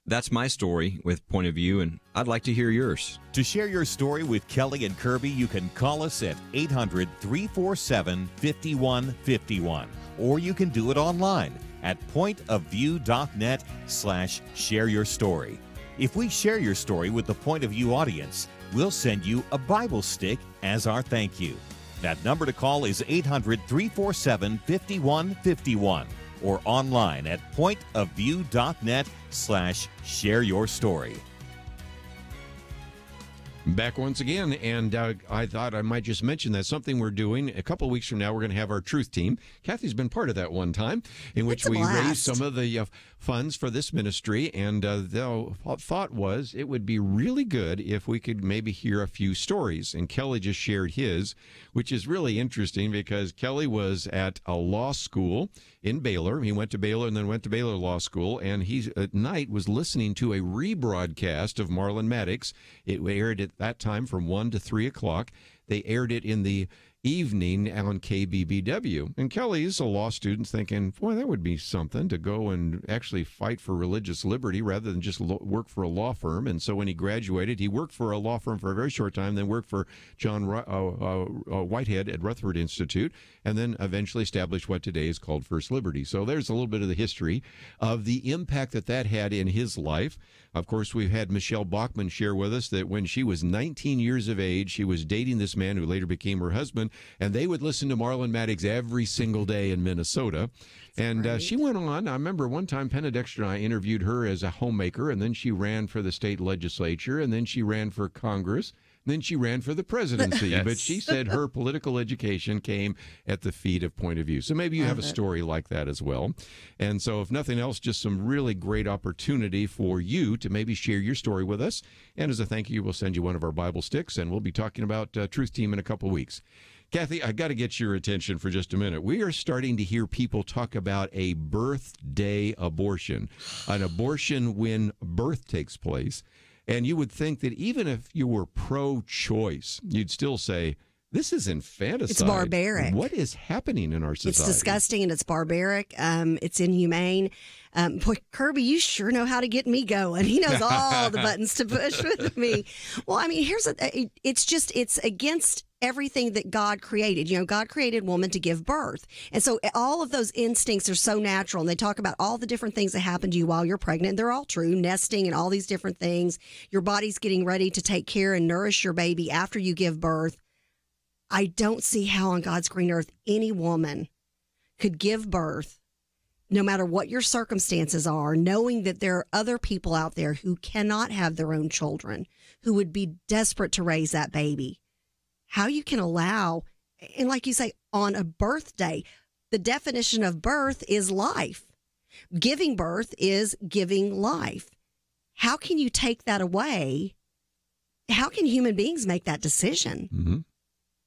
that's my story with Point of View, and I'd like to hear yours. To share your story with Kelly and Kerby, you can call us at 800-347-5151, or you can do it online at pointofview.net/share-your-story. If we share your story with the Point of View audience, we'll send you a Bible stick as our thank you. That number to call is 800-347-5151 or online at pointofview.net/share-your-story. Back once again, and I thought I might just mention that something we're doing a couple of weeks from now. We're going to have our Truth Team. Kathy's been part of that one time, in which we raised some of the funds for this ministry. And the thought was it would be really good if we could maybe hear a few stories. And Kelly just shared his, which is really interesting because Kelly was at a law school in Baylor. He went to Baylor and then went to Baylor Law School, and he at night was listening to a rebroadcast of Marlon Maddox. It aired at that time from 1 to 3 o'clock. They aired it in the evening on KBBW. And Kelly's a law student thinking, boy, that would be something to go and actually fight for religious liberty rather than just work for a law firm. And so when he graduated, he worked for a law firm for a very short time, then worked for John Whitehead at Rutherford Institute, and then eventually established what today is called First Liberty. So there's a little bit of the history of the impact that that had in his life. Of course, we've had Michelle Bachman share with us that when she was 19 years of age, she was dating this man who later became her husband, and they would listen to Marlon Maddox every single day in Minnesota. And she went on. I remember one time Penna Dexter and I interviewed her as a homemaker, and then she ran for the state legislature, and then she ran for Congress. Then she ran for the presidency, yes. But she said her political education came at the feet of Point of View. So maybe you have a story like that as well. And so if nothing else, just some really great opportunity for you to maybe share your story with us. And as a thank you, we'll send you one of our Bible sticks, and we'll be talking about Truth Team in a couple weeks. Kathy, I got to get your attention for just a minute. We are starting to hear people talk about a birthday abortion, an abortion when birth takes place. And you would think that even if you were pro-choice, you'd still say, this is infanticide. It's barbaric. What is happening in our society? It's disgusting and it's barbaric. It's inhumane. Boy, Kerby, you sure know how to get me going. He knows all the buttons to push with me. Well, I mean, it's against everything that God created. You know, God created woman to give birth. And so all of those instincts are so natural. And they talk about all the different things that happen to you while you're pregnant. They're all true. Nesting and all these different things. Your body's getting ready to take care and nourish your baby after you give birth. I don't see how on God's green earth any woman could give birth, no matter what your circumstances are, knowing that there are other people out there who cannot have their own children, who would be desperate to raise that baby. How you can allow, and like you say, on a birthday, the definition of birth is life. Giving birth is giving life. How can you take that away? How can human beings make that decision? Mm-hmm.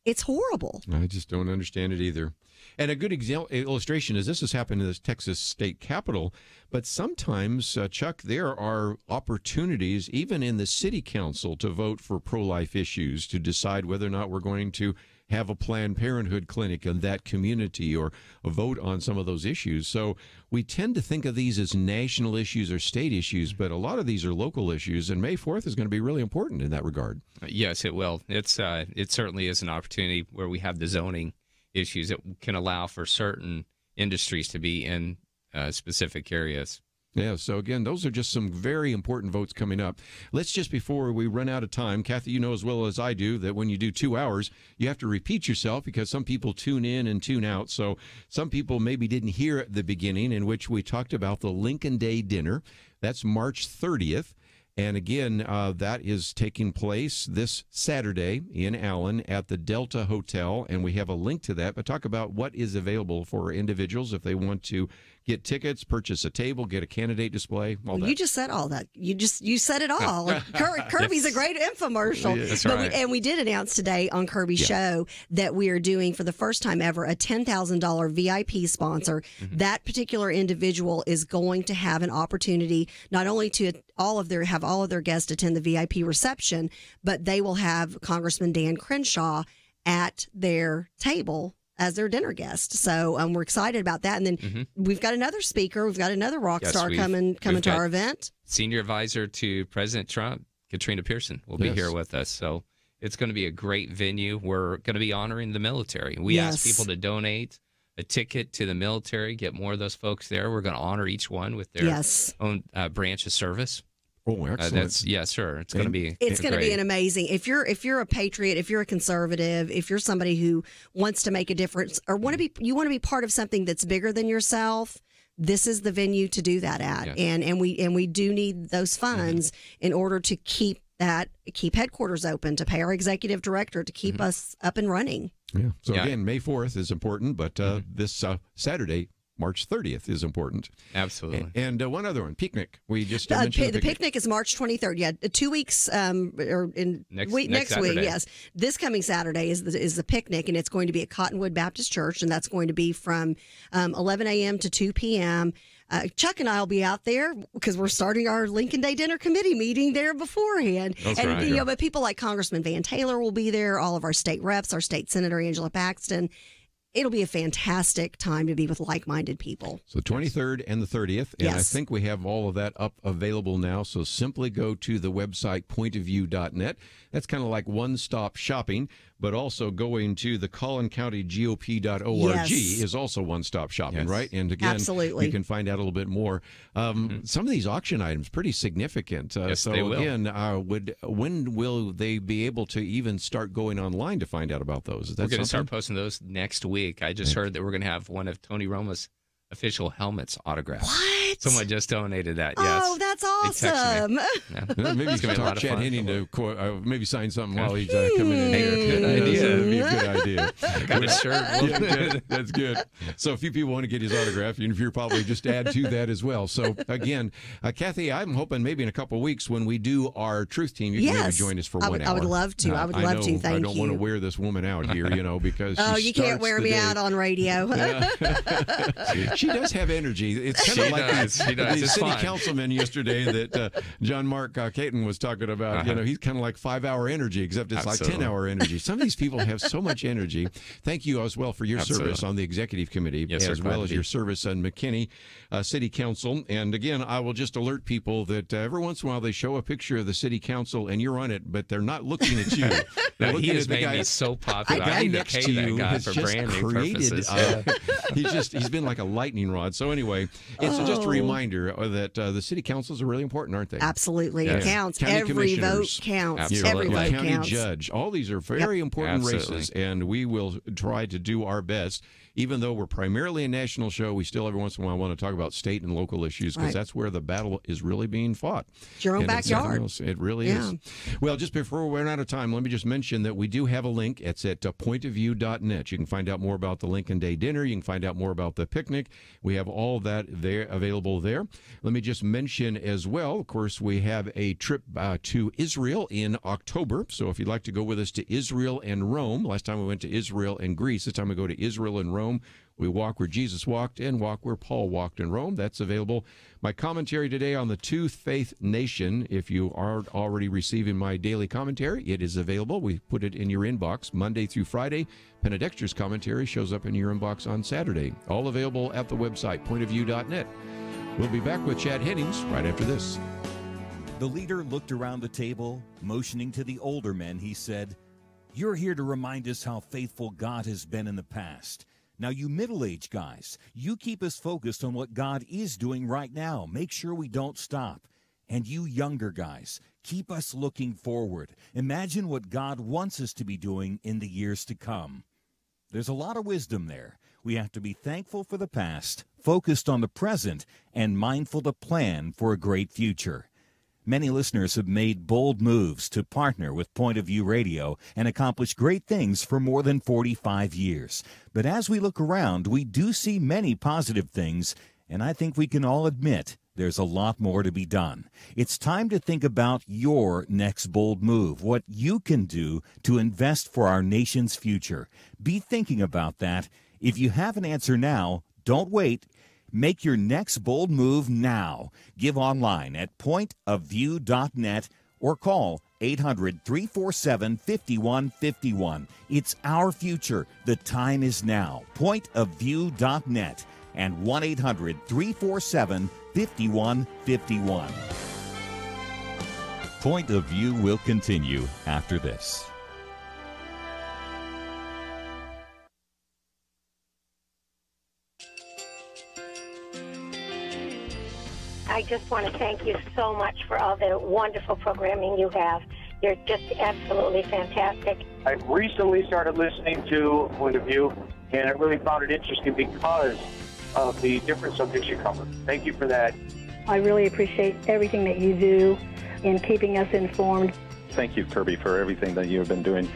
It's horrible. I just don't understand it either. And a good illustration is this has happened in the Texas state capitol, but sometimes, Chuck, there are opportunities, even in the city council, to vote for pro-life issues, to decide whether or not we're going to have a Planned Parenthood clinic in that community or a vote on some of those issues. So we tend to think of these as national issues or state issues, but a lot of these are local issues, and May 4th is going to be really important in that regard. Yes, it will. It certainly is an opportunity where we have the zoning issues that can allow for certain industries to be in specific areas. Yeah, so again, those are just some very important votes coming up. Let's just, before we run out of time, Kathy, you know as well as I do that when you do 2 hours, you have to repeat yourself because some people tune in and tune out. So some people maybe didn't hear at the beginning, in which we talked about the Lincoln Day dinner. That's March 30th. And again, that is taking place this Saturday in Allen at the Delta Hotel, and we have a link to that. But talk about what is available for individuals if they want to get tickets, purchase a table, get a candidate display, all that. You just said all that. You said it all. Kirby's a great infomercial. Yeah, that's right. And we did announce today on Kirby's show that we are doing, for the first time ever, a $10,000 VIP sponsor. That particular individual is going to have an opportunity not only to have all of their guests attend the VIP reception, but they will have Congressman Dan Crenshaw at their table as their dinner guest. So we're excited about that. And then we've got another speaker. We've got another rock star coming to our event. Senior advisor to President Trump, Katrina Pearson, will be here with us. So it's going to be a great venue. We're going to be honoring the military. We ask people to donate a ticket to the military, get more of those folks there. We're going to honor each one with their own branch of service. Oh, excellent. Yes, sir. It's going to be. It's going to be an amazing. If you're a patriot, if you're a conservative, if you're somebody who wants to make a difference or you want to be part of something that's bigger than yourself, this is the venue to do that at. Yes. And we do need those funds in order to keep headquarters open, to pay our executive director, to keep us up and running. Yeah. So again, May 4th is important, but this Saturday, March 30th is important. Absolutely. And one other one, picnic. We just mentioned the picnic is March 23rd. Yeah, 2 weeks next week. Yes, this coming Saturday is the picnic, and it's going to be at Cottonwood Baptist Church, and that's going to be from 11 a.m. to 2 p.m. Chuck and I will be out there because we're starting our Lincoln Day Dinner Committee meeting there beforehand. That's right. But people like Congressman Van Taylor will be there. All of our state reps, our state senator Angela Paxton. It'll be a fantastic time to be with like-minded people. So 23rd and the 30th. And I think we have all of that up available now. So simply go to the website pointofview.net. That's kind of like one-stop shopping, but also going to the collincountyGOP.org is also one-stop shopping, right? And again, you can find out a little bit more. Some of these auction items, pretty significant. Yes, they will. Again, when will they be able to even start going online to find out about those? Is that we're going to start posting those next week. I just heard that we're going to have one of Tony Roma's official helmets autographed. What? Someone just donated that. Yes. Oh, that's awesome. Maybe you can talk Chad Hennings to maybe sign something while he's coming in here. Good idea. That would be a good idea. Got a shirt. That's good. So a few people want to get his autograph, and if you're probably just add to that as well. So again, Kathy, I'm hoping maybe in a couple of weeks when we do our Truth Team, you can maybe join us for 1 hour. I would love to. I would love to. Thank you. I don't want to wear this woman out here, because you can't wear me out on radio. She does have energy. It's kind of like the city councilman yesterday that John Mark Caton was talking about. He's kind of like 5-hour energy, except it's like 10-hour energy. Some of these people have so much energy. Thank you as well for your service on the executive committee, as well as your service on McKinney City Council. And again, I will just alert people that every once in a while they show a picture of the city council and you're on it, but they're not looking at you. He has made me so popular. I need to pay that guy for branding purposes. He's been like a lightning rod. So anyway, it's just a reminder that the city councils are really important, aren't they? Absolutely. It counts. Every vote counts. Absolutely. Every vote county counts. Judge. All these are very important races, and we will try to do our best. Even though we're primarily a national show, we still every once in a while want to talk about state and local issues because that's where the battle is really being fought. It's your own backyard. It really is. Well, just before we run out of time, let me just mention that we do have a link. It's at pointofview.net. You can find out more about the Lincoln Day Dinner. You can find out more about the picnic. We have all that there available there. Let me just mention as well, of course, we have a trip to Israel in October. So if you'd like to go with us to Israel and Rome, last time we went to Israel and Greece. This time we go to Israel and Rome. We walk where Jesus walked and walk where Paul walked in Rome. That's available. My commentary today on the two-faith nation. If you aren't already receiving my daily commentary, it is available. We put it in your inbox Monday through Friday. Penedexter's commentary shows up in your inbox on Saturday. All available at the website, pointofview.net. We'll be back with Chad Hennings right after this. The leader looked around the table, motioning to the older men. He said, "You're here to remind us how faithful God has been in the past. Now, you middle-aged guys, you keep us focused on what God is doing right now. Make sure we don't stop. And you younger guys, keep us looking forward. Imagine what God wants us to be doing in the years to come." There's a lot of wisdom there. We have to be thankful for the past, focused on the present, and mindful to plan for a great future. Many listeners have made bold moves to partner with Point of View Radio and accomplish great things for more than 45 years. But as we look around, we do see many positive things, and I think we can all admit there's a lot more to be done. It's time to think about your next bold move, what you can do to invest for our nation's future. Be thinking about that. If you have an answer now, don't wait. Make your next bold move now. Give online at pointofview.net or call 800-347-5151. It's our future. The time is now. Pointofview.net and 1-800-347-5151. Point of View will continue after this. I just want to thank you so much for all the wonderful programming you have. You're just absolutely fantastic. I recently started listening to Point of View, and I really found it interesting because of the different subjects you cover. Thank you for that. I really appreciate everything that you do in keeping us informed. Thank you, Kerby, for everything that you have been doing.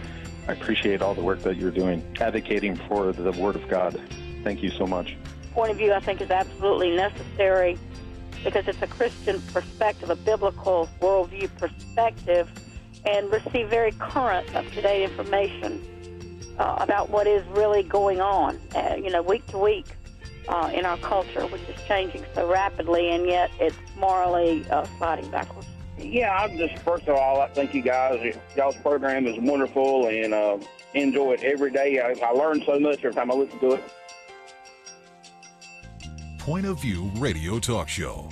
I appreciate all the work that you're doing, advocating for the Word of God. Thank you so much. Point of View, I think, is absolutely necessary because it's a Christian perspective, a biblical worldview perspective, and receive very current, up-to-date information about what is really going on, week to week in our culture, which is changing so rapidly, and yet it's morally sliding backwards. Yeah, I'm just, first of all, I thank you guys. Y'all's program is wonderful, and enjoy it every day. I learn so much every time I listen to it. Point of View Radio Talk Show.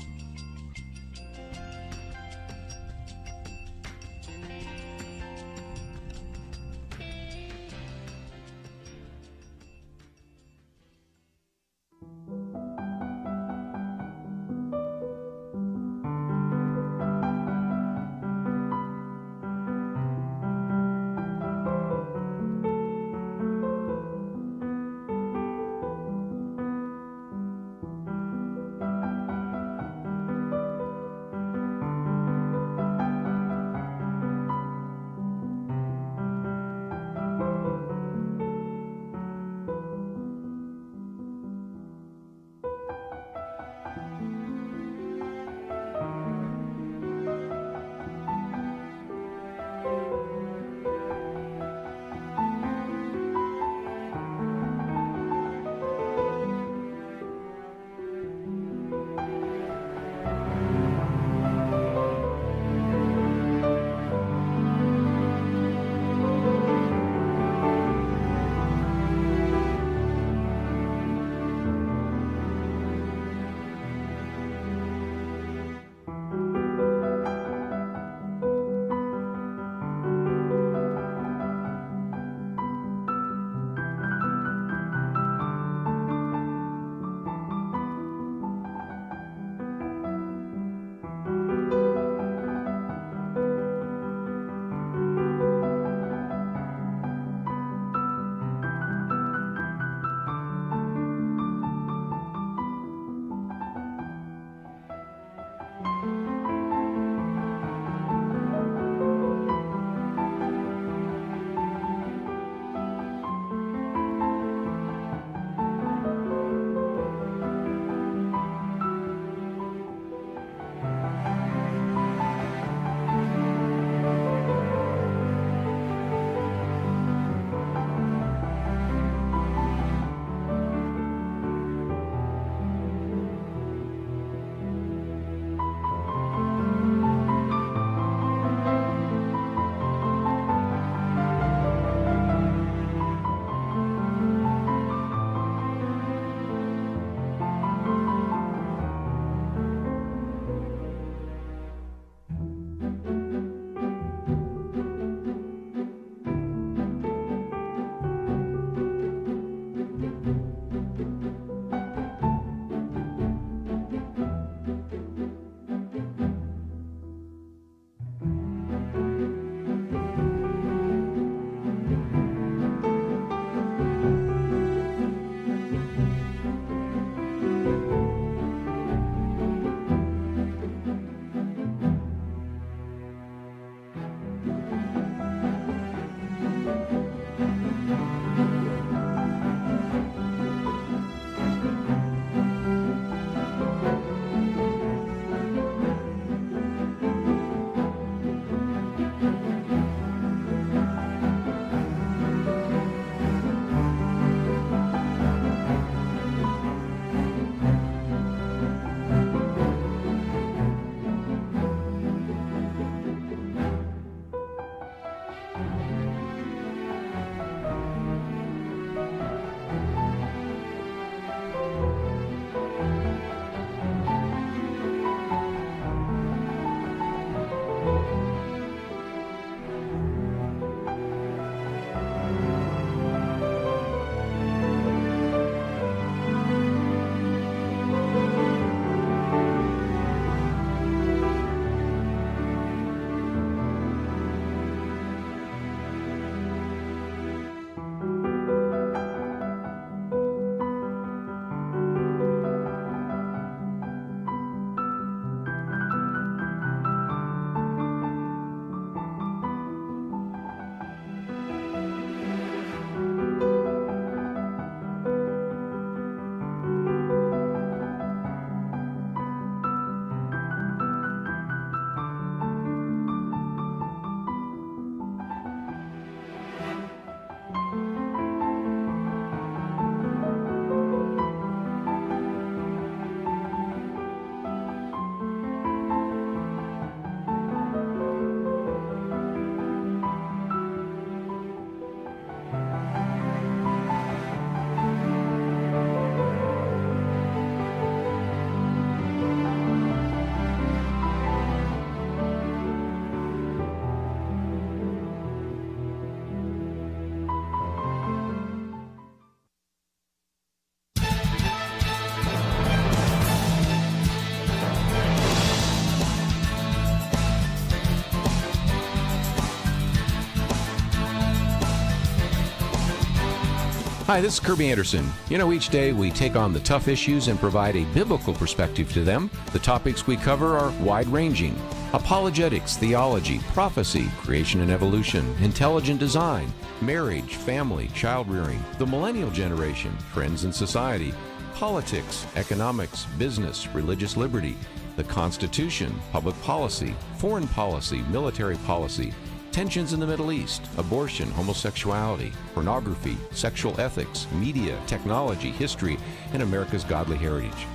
Hi, this is Kerby Anderson. You know, each day we take on the tough issues and provide a biblical perspective to them. The topics we cover are wide-ranging: apologetics, theology, prophecy, creation and evolution, intelligent design, marriage, family, child-rearing, the millennial generation, trends in society, politics, economics, business, religious liberty, the Constitution, public policy, foreign policy, military policy, tensions in the Middle East, abortion, homosexuality, pornography, sexual ethics, media, technology, history, and America's godly heritage.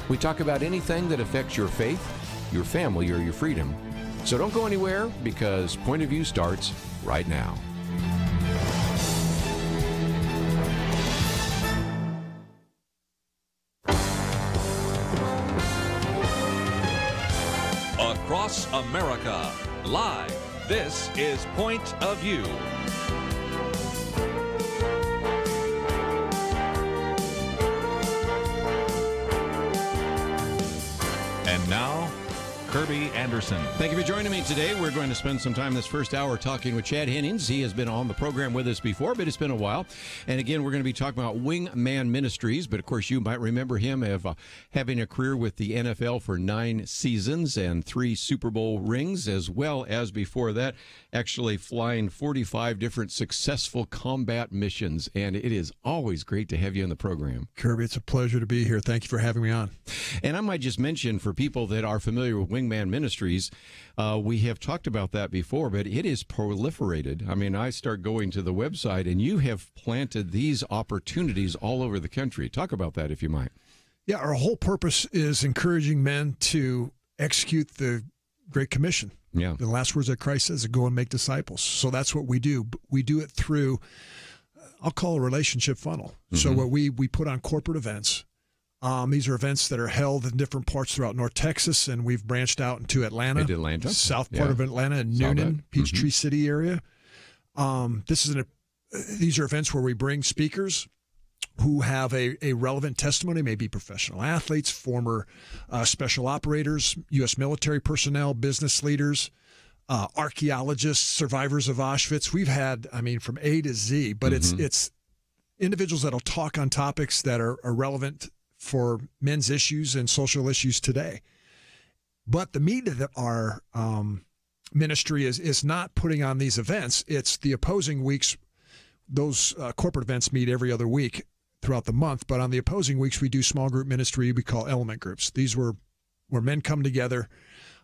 We talk about anything that affects your faith, your family, or your freedom. So don't go anywhere, because Point of View starts right now. Across America, live. This is Point of View. And now, Kerby Anderson. Thank you for joining me today. We're going to spend some time this first hour talking with Chad Hennings. He has been on the program with us before, but it's been a while. And again, we're going to be talking about Wingman Ministries. But of course, you might remember him of having a career with the NFL for 9 seasons and 3 Super Bowl rings, as well as before that, actually flying 45 different successful combat missions. And it is always great to have you on the program. Kerby, it's a pleasure to be here. Thank you for having me on. And I might just mention, for people that are familiar with Wingman Ministries, we have talked about that before, but it is proliferated. I mean, I start going to the website, and you have planted these opportunities all over the country. Talk about that, if you might. Yeah, our whole purpose is encouraging men to execute the Great Commission. Yeah. The last words that Christ says are go and make disciples. So that's what we do. We do it through, I'll call a relationship funnel. Mm-hmm. So what we put on corporate events. These are events that are held in different parts throughout North Texas, and we've branched out into Atlanta, south part of Atlanta, and Noonan, Peachtree City area. These are events where we bring speakers who have a relevant testimony, maybe professional athletes, former special operators, U.S. military personnel, business leaders, archaeologists, survivors of Auschwitz. We've had, from A to Z, but it's individuals that'll talk on topics that are relevant for men's issues and social issues today. But the meat of our ministry is not putting on these events. It's the opposing weeks. Those corporate events meet every other week throughout the month. But on the opposing weeks, we do small group ministry we call element groups. These were where men come together.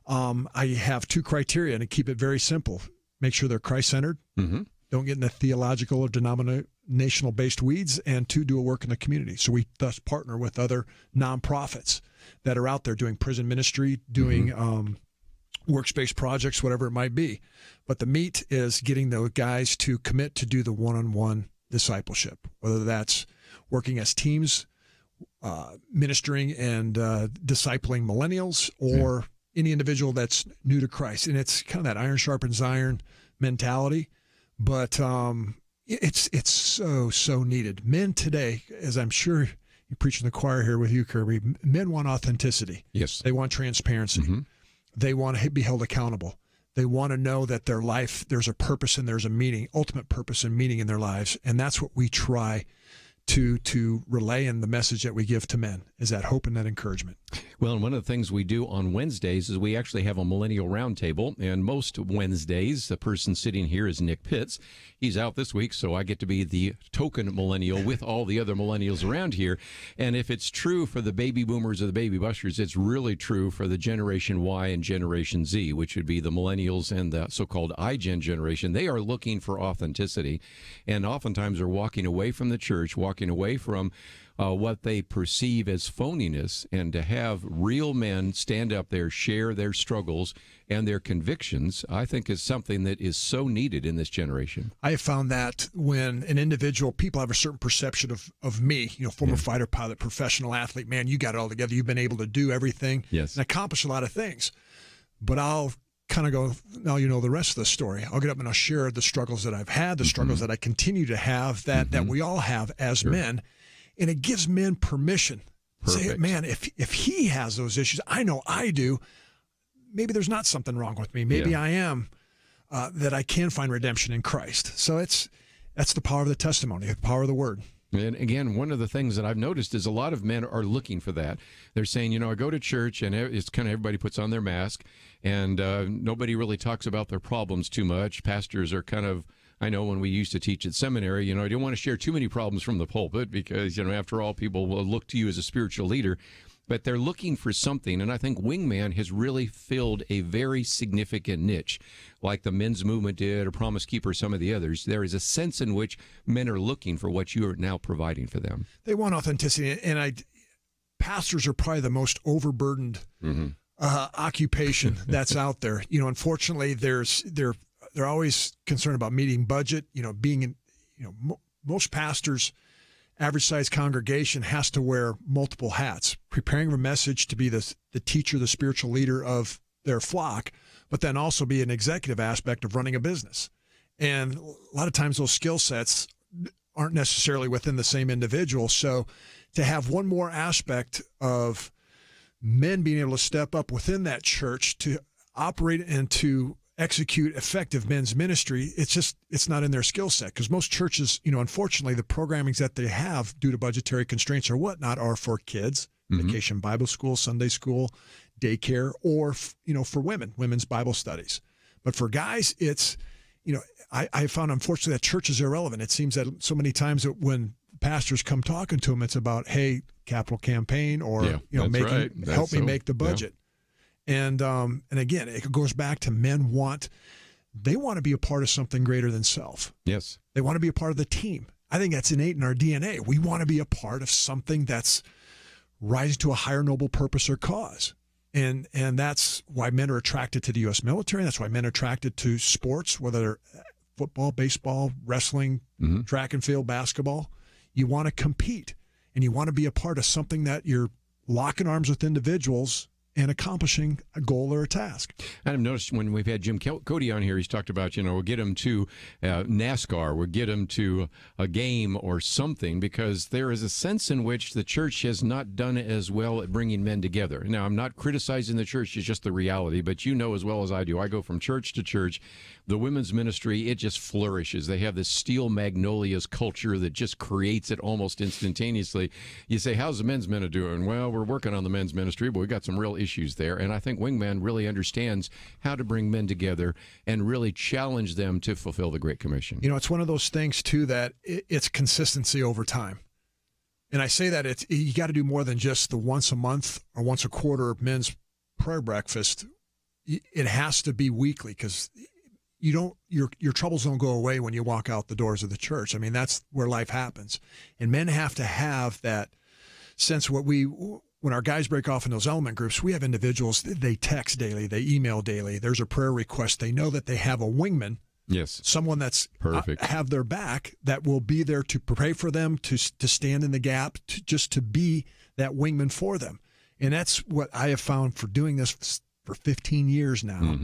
I have 2 criteria, and I keep it very simple. Make sure they're Christ-centered. Mm-hmm. Don't get in the theological or denominational-based weeds, and 2, do a work in the community. So we thus partner with other nonprofits that are out there doing prison ministry, doing workspace projects, whatever it might be. But the meat is getting the guys to commit to do the one-on-one discipleship, whether that's working as teams, ministering and discipling millennials, or any individual that's new to Christ. And it's kind of that iron sharpens iron mentality. But it's so needed. Men today, as I'm sure you're preaching the choir here with you, Kerby, men want authenticity. Yes. They want transparency. Mm-hmm. They want to be held accountable. They want to know that their life, there's a purpose and there's a meaning, ultimate purpose and meaning in their lives. And that's what we try to relay in the message that we give to men, is that hope and that encouragement. Well, and one of the things we do on Wednesdays is we actually have a millennial roundtable, and most Wednesdays, the person sitting here is Nick Pitts. He's out this week, so I get to be the token millennial with all the other millennials around here. And if it's true for the baby boomers or the baby busters, it's really true for the Generation Y and Generation Z, which would be the millennials and the so-called iGen generation. They are looking for authenticity, and oftentimes are walking away from the church, walking away from what they perceive as phoniness, and to have real men stand up there, share their struggles and their convictions, I think is something that is so needed in this generation. I have found that when an individual, people have a certain perception of me, former fighter pilot, professional athlete, man, you got it all together. You've been able to do everything and accomplish a lot of things. But I'll kind of go, now you know the rest of the story. I'll get up and I'll share the struggles that I've had, the struggles that I continue to have, that we all have as men. And it gives men permission. Say, man, if he has those issues, I know I do. Maybe there's not something wrong with me. Maybe I am, that I can find redemption in Christ. So that's the power of the testimony, the power of the word. And again, one of the things that I've noticed is a lot of men are looking for that. They're saying, I go to church and it's kind of everybody puts on their mask and nobody really talks about their problems too much. Pastors are kind of, I know when we used to teach at seminary, I don't want to share too many problems from the pulpit because, after all, people will look to you as a spiritual leader. But they're looking for something, and I think Wingman has really filled a very significant niche, like the men's movement did, or Promise Keeper, some of the others. There is a sense in which men are looking for what you are now providing for them. They want authenticity, and pastors are probably the most overburdened occupation that's out there. Unfortunately, they're always concerned about meeting budget. Most pastors, average size congregation, has to wear multiple hats, preparing a message to be the teacher, the spiritual leader of their flock, but then also be an executive aspect of running a business. And a lot of times those skill sets aren't necessarily within the same individual. So to have one more aspect of men being able to step up within that church to operate and to execute effective men's ministry, it's not in their skill set, because most churches, unfortunately, the programmings that they have due to budgetary constraints or whatnot are for kids, vacation Bible school, Sunday school, daycare, or for women's Bible studies. But for guys, it's I found, unfortunately, that church is irrelevant. It seems that so many times that when pastors come talking to them, it's about, hey, capital campaign, or help me make the budget. And again, it goes back to men want to be a part of something greater than self. Yes. They want to be a part of the team. I think that's innate in our DNA. We want to be a part of something that's rising to a higher noble purpose or cause. And that's why men are attracted to the U.S. military. That's why men are attracted to sports, whether they're football, baseball, wrestling, track and field, basketball. You want to compete, and you want to be a part of something that you're locking arms with individuals and accomplishing a goal or a task. And I've noticed when we've had Jim Cody on here, he's talked about, we'll get him to NASCAR, we'll get him to a game or something, because there is a sense in which the church has not done as well at bringing men together. Now, I'm not criticizing the church, it's just the reality, but as well as I do, I go from church to church. The women's ministry, it just flourishes. They have this steel magnolias culture that just creates it almost instantaneously. You say, how's the men's ministry doing? Well, we're working on the men's ministry, but we've got some real issues there. And I think Wingman really understands how to bring men together and really challenge them to fulfill the Great Commission. It's one of those things, too, that it's consistency over time. And I say that you got to do more than just the once a month or once a quarter men's prayer breakfast. It has to be weekly, because your troubles don't go away when you walk out the doors of the church. I mean, that's where life happens. And men have to have that sense. When our guys break off in those element groups, we have individuals, they text daily, they email daily. There's a prayer request. They know that they have a wingman. Yes. Someone that's perfect, have their back, that will be there to pray for them, to stand in the gap, just to be that wingman for them. And that's what I have found for doing this for 15 years now,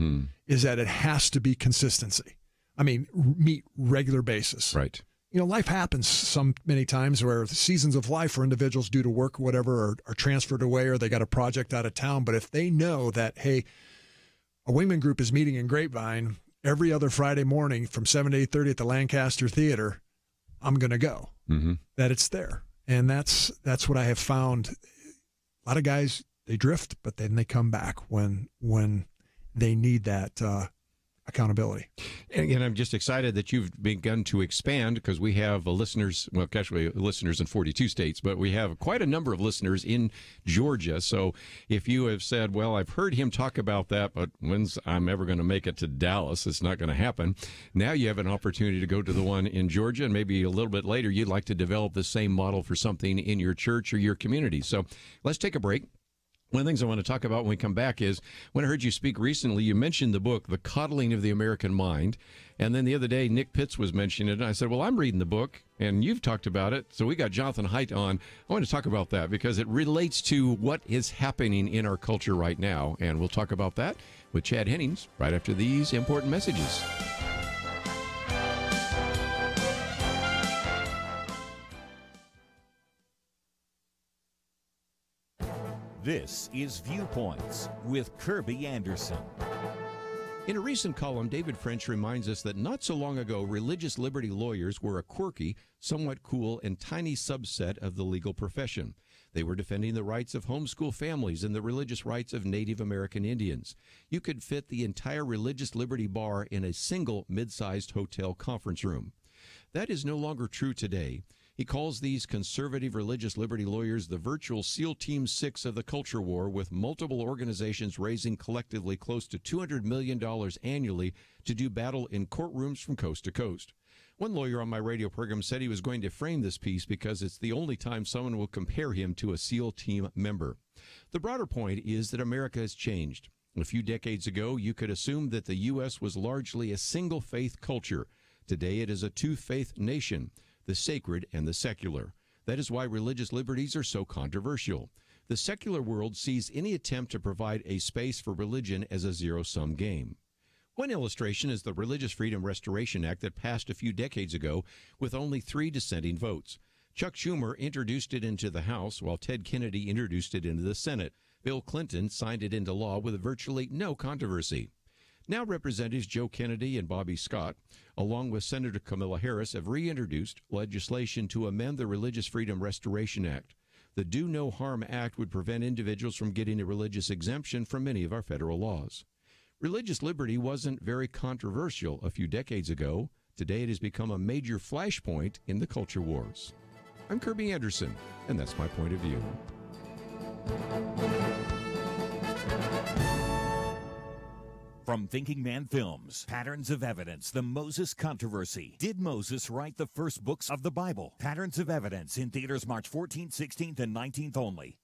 is that it has to be consistency. I mean, meet regular basis. Right. Life happens many times where the seasons of life for individuals due to work or whatever are transferred away, or they got a project out of town. But if they know that, hey, a wingman group is meeting in Grapevine every other Friday morning from 7 to 8:30 at the Lancaster Theater, I'm going to go. That it's there. And that's what I have found. A lot of guys, they drift, but then they come back when they need that accountability. And again, I'm just excited that you've begun to expand, because we have listeners, well, actually listeners in 42 states, but we have quite a number of listeners in Georgia. So if you have said, well, I've heard him talk about that, but when's I'm ever going to make it to Dallas? It's not going to happen. Now you have an opportunity to go to the one in Georgia, and maybe a little bit later you'd like to develop the same model for something in your church or your community. So let's take a break. One of the things I want to talk about when we come back is, when I heard you speak recently, you mentioned the book, The Coddling of the American Mind. And then the other day, Nick Pitts was mentioning it. And I said, well, I'm reading the book, and you've talked about it. So we got Jonathan Haidt on. I want to talk about that, because it relates to what is happening in our culture right now. And we'll talk about that with Chad Hennings right after these important messages. This is Viewpoints with Kerby Anderson. In a recent column, David French reminds us that not so long ago, religious liberty lawyers were a quirky, somewhat cool, and tiny subset of the legal profession. They were defending the rights of homeschool families and the religious rights of Native American Indians. You could fit the entire religious liberty bar in a single mid-sized hotel conference room. That is no longer true today. He calls these conservative religious liberty lawyers the virtual SEAL Team 6 of the culture war, with multiple organizations raising collectively close to $200 million annually to do battle in courtrooms from coast to coast. One lawyer on my radio program said he was going to frame this piece because it's the only time someone will compare him to a SEAL Team member. The broader point is that America has changed. A few decades ago, you could assume that the U.S. was largely a single-faith culture. Today, it is a two-faith nation, the sacred and the secular. That is why religious liberties are so controversial. The secular world sees any attempt to provide a space for religion as a zero-sum game. One illustration is the Religious Freedom Restoration Act that passed a few decades ago with only 3 dissenting votes. Chuck Schumer introduced it into the House, while Ted Kennedy introduced it into the Senate. Bill Clinton signed it into law with virtually no controversy. Now Representatives Joe Kennedy and Bobby Scott, along with Senator Kamala Harris, have reintroduced legislation to amend the Religious Freedom Restoration Act. The Do No Harm Act would prevent individuals from getting a religious exemption from many of our federal laws. Religious liberty wasn't very controversial a few decades ago. Today it has become a major flashpoint in the culture wars. I'm Kerby Anderson, and that's my point of view. From Thinking Man Films, Patterns of Evidence, The Moses Controversy. Did Moses write the first books of the Bible? Patterns of Evidence in theaters March 14th, 16th, and 19th only.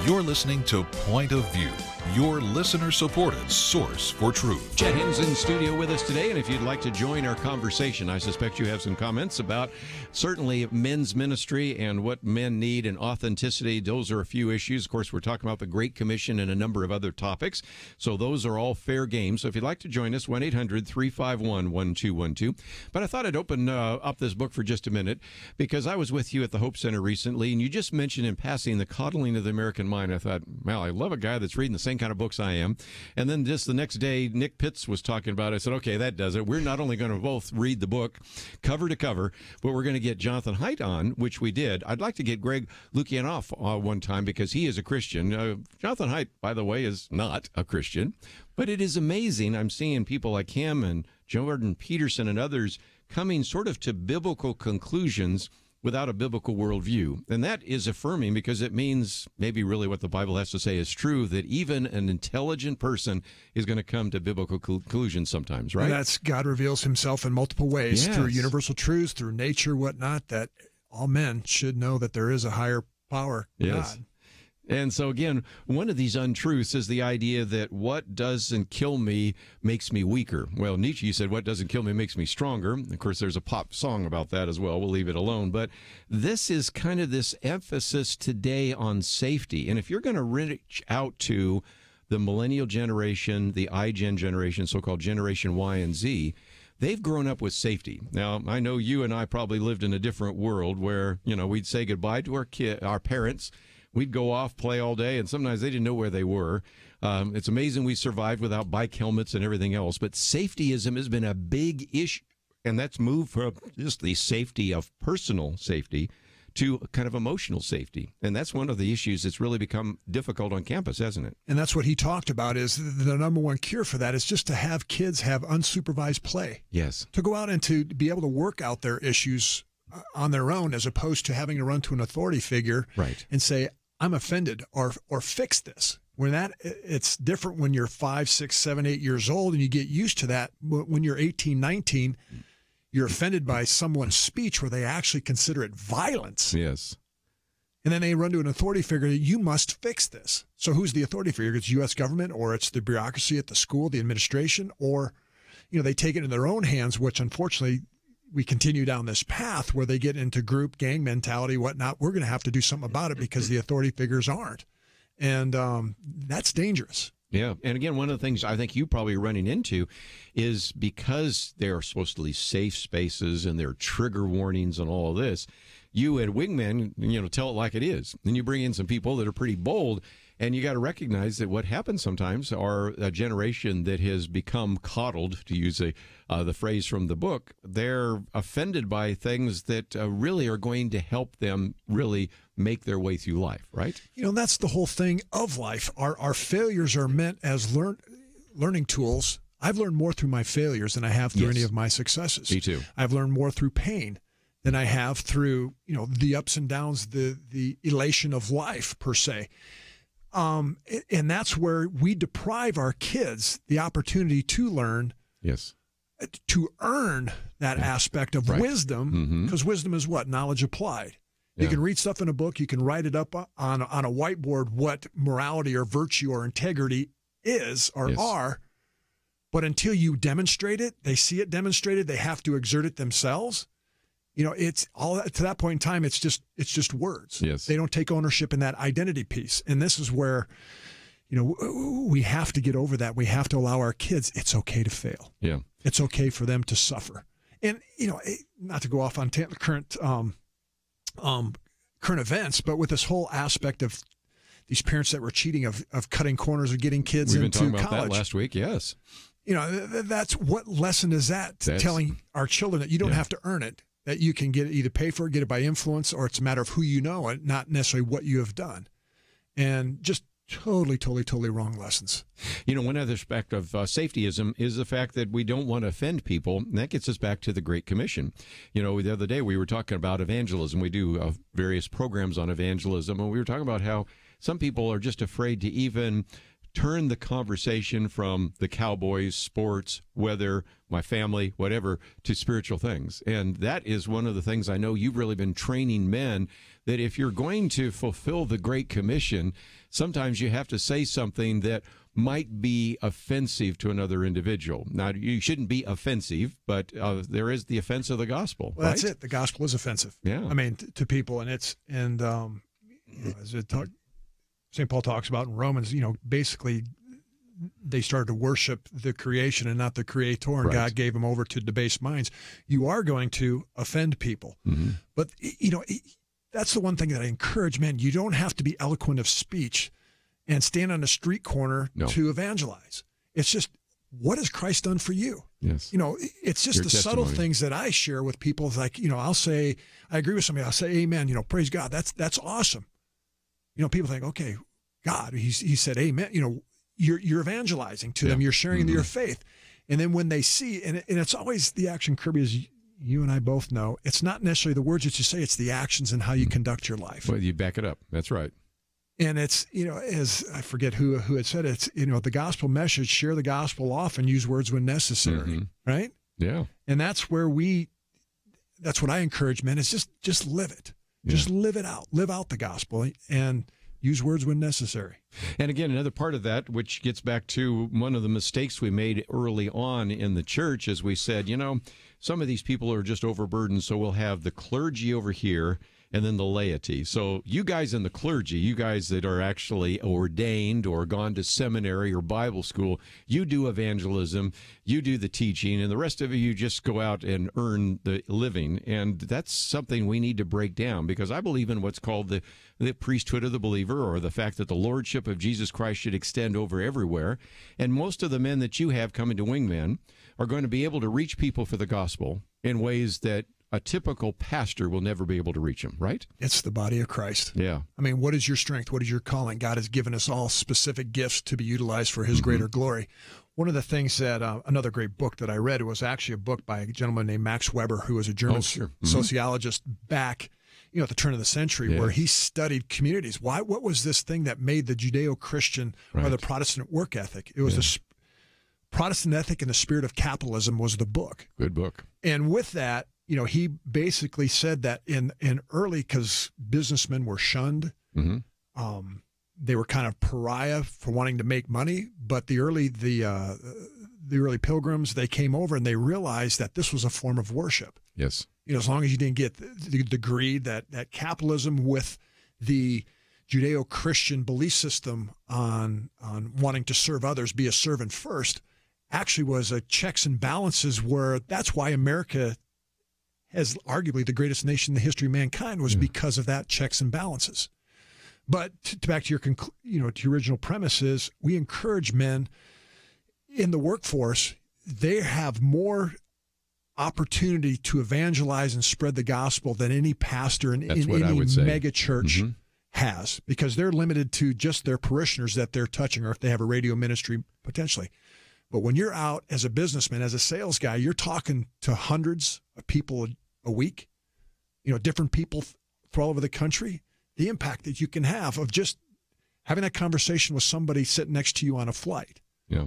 You're listening to Point of View, your listener-supported source for truth. Chad Hennings in studio with us today, and if you'd like to join our conversation, I suspect you have some comments about certainly men's ministry and what men need and authenticity. Those are a few issues. Of course, we're talking about the Great Commission and a number of other topics, so those are all fair game. So if you'd like to join us, 1-800-351-1212. But I thought I'd open up this book for just a minute, because I was with you at the Hope Center recently, and you just mentioned in passing the coddling of the American mind. I thought, well, I love a guy that's reading the same kind of books I am. And then just the next day, Nick Pitts was talking about it. I said, okay, that does it. We're not only going to both read the book cover to cover, but we're going to get Jonathan Haidt on, which we did. I'd like to get Greg Lukianoff one time because he is a Christian. Jonathan Haidt, by the way, is not a Christian. But it is amazing. I'm seeing people like him and Jordan Peterson and others coming sort of to biblical conclusions without a biblical worldview. And that is affirming, because it means maybe really what the Bible has to say is true, that even an intelligent person is going to come to biblical conclusions sometimes, right? And that's God reveals himself in multiple ways, Yes. through universal truths, through nature, whatnot, that all men should know that there is a higher power, Yes. God. And so, again, one of these untruths is the idea that what doesn't kill me makes me weaker. Well, Nietzsche said, what doesn't kill me makes me stronger. Of course, there's a pop song about that as well. We'll leave it alone. But this is kind of this emphasis today on safety. And if you're going to reach out to the millennial generation, the iGen generation, so-called Generation Y and Z, they've grown up with safety. Now, I know you and I probably lived in a different world where, we'd say goodbye to our parents. We'd go off, play all day, and sometimes they didn't know where they were. It's amazing we survived without bike helmets and everything else. But safetyism has been a big issue, and that's moved from just the safety of personal safety to kind of emotional safety. And that's one of the issues that's really become difficult on campus, hasn't it? And that's what he talked about, is the number one cure for that is just to have kids have unsupervised play. Yes. To go out and to be able to work out their issues on their own, as opposed to having to run to an authority figure and say, I'm offended, or fix this. When it's different when you're 5, 6, 7, 8 years old and you get used to that. When you're 18, 19, you're offended by someone's speech where they actually consider it violence. Yes. And then they run to an authority figure, you must fix this. So who's the authority figure? It's U.S. government, or it's the bureaucracy at the school, the administration, or, they take it in their own hands, which unfortunately we continue down this path where they get into group gang mentality, whatnot. We're going to have to do something about it because the authority figures aren't. And that's dangerous. Yeah. And again, one of the things I think you probably are running into is because they're supposedly safe spaces and there are trigger warnings and all of this, you at Wingman, tell it like it is. Then you bring in some people that are pretty bold, and you got to recognize that what happens sometimes are a generation that has become coddled, to use the phrase from the book. They're offended by things that really are going to help them really make their way through life, right? That's the whole thing of life. Our failures are meant as learning tools. I've learned more through my failures than I have through any of my successes. Me too. I've learned more through pain than I have through, the ups and downs, the elation of life per se. And that's where we deprive our kids the opportunity to learn, to earn that aspect of wisdom, because wisdom is what? Knowledge applied. You can read stuff in a book, you can write it up on a whiteboard what morality or virtue or integrity is or are, but until you demonstrate it, they see it demonstrated, they have to exert it themselves. It's all to that point in time. It's just words. Yes. They don't take ownership in that identity piece. And this is where, we have to get over that. We have to allow our kids, it's okay to fail. Yeah. It's okay for them to suffer. And, not to go off on current events, but with this whole aspect of these parents that were cheating of cutting corners of getting kids into college. We've been talking about that last week. Yes. That's what lesson is that? Telling our children that you don't have to earn it. That you can get it, either pay for it, get it by influence, or it's a matter of who you know and not necessarily what you have done. And just totally wrong lessons. One other aspect of safetyism is the fact that we don't want to offend people. And that gets us back to the Great Commission. The other day we were talking about evangelism. We do various programs on evangelism, and we were talking about how some people are just afraid to even turn the conversation from the Cowboys, sports, weather, my family, whatever, to spiritual things. And that is one of the things I know you've really been training men, that if you're going to fulfill the Great Commission, sometimes you have to say something that might be offensive to another individual. Now, you shouldn't be offensive, but there is the offense of the gospel. Well, that's it. The gospel is offensive. Yeah. I mean, to people, and as St. Paul talks about in Romans, basically they started to worship the creation and not the creator, and God gave them over to debased minds. You are going to offend people. But, that's the one thing that I encourage men. You don't have to be eloquent of speech and stand on a street corner to evangelize. It's just, what has Christ done for you? Yes. It's just the subtle things that I share with people. It's like, I'll say, I agree with somebody. I'll say, amen, praise God. That's awesome. People think, okay, God, he said, amen. You're evangelizing to them. You're sharing your faith. And then when they see, and it's always the action, Kerby, as you and I both know, it's not necessarily the words that you say, it's the actions and how you conduct your life. Well, you back it up. That's right. And it's, as I forget who had said it, it's, the gospel message, share the gospel often, use words when necessary. Right? Yeah. And that's where that's what I encourage men, is just live it. Just live it out. Live out the gospel and use words when necessary. And again, another part of that, which gets back to one of the mistakes we made early on in the church, is we said, some of these people are just overburdened, so we'll have the clergy over here and then the laity. So you guys in the clergy, you guys that are actually ordained or gone to seminary or Bible school, you do evangelism, you do the teaching, and the rest of you just go out and earn the living. And that's something we need to break down, because I believe in what's called the priesthood of the believer, or the fact that the lordship of Jesus Christ should extend over everywhere. And most of the men that you have coming to Wingmen are going to be able to reach people for the gospel in ways that a typical pastor will never be able to reach them, right? It's the body of Christ. Yeah. I mean, what is your strength? What is your calling? God has given us all specific gifts to be utilized for his greater glory. One of the things that another great book that I read, it was actually a book by a gentleman named Max Weber, who was a German sociologist back at the turn of the century, where he studied communities. What was this thing that made the Judeo-Christian or the Protestant work ethic? It was the Protestant ethic and the spirit of capitalism was the book. Good book. And with that, he basically said that in early, because businessmen were shunned, they were kind of pariah for wanting to make money. But the early pilgrims, they came over and they realized that this was a form of worship. Yes. As long as you didn't get the greed, that capitalism with the Judeo-Christian belief system on wanting to serve others, be a servant first, actually was a checks and balances, where that's why America as arguably the greatest nation in the history of mankind was because of that checks and balances. But back to your to your original premise is, we encourage men in the workforce. They have more opportunity to evangelize and spread the gospel than any pastor in any mega church has, because they're limited to just their parishioners that they're touching, or if they have a radio ministry potentially. But when you're out as a businessman, as a sales guy, you're talking to hundreds of people a week, different people from all over the country. The impact that you can have of just having that conversation with somebody sitting next to you on a flight. Yeah.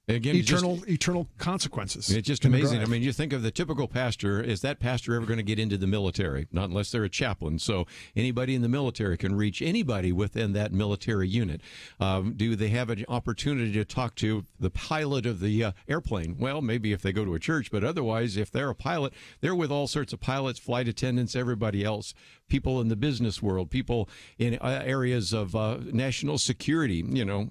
Again, eternal consequences. It's just amazing. I mean, you think of the typical pastor. Is that pastor ever going to get into the military? Not unless they're a chaplain. So anybody in the military can reach anybody within that military unit. Do they have an opportunity to talk to the pilot of the airplane? Well, maybe if they go to a church, but otherwise, if they're a pilot, they're with all sorts of pilots, flight attendants, everybody else, people in the business world, people in areas of national security.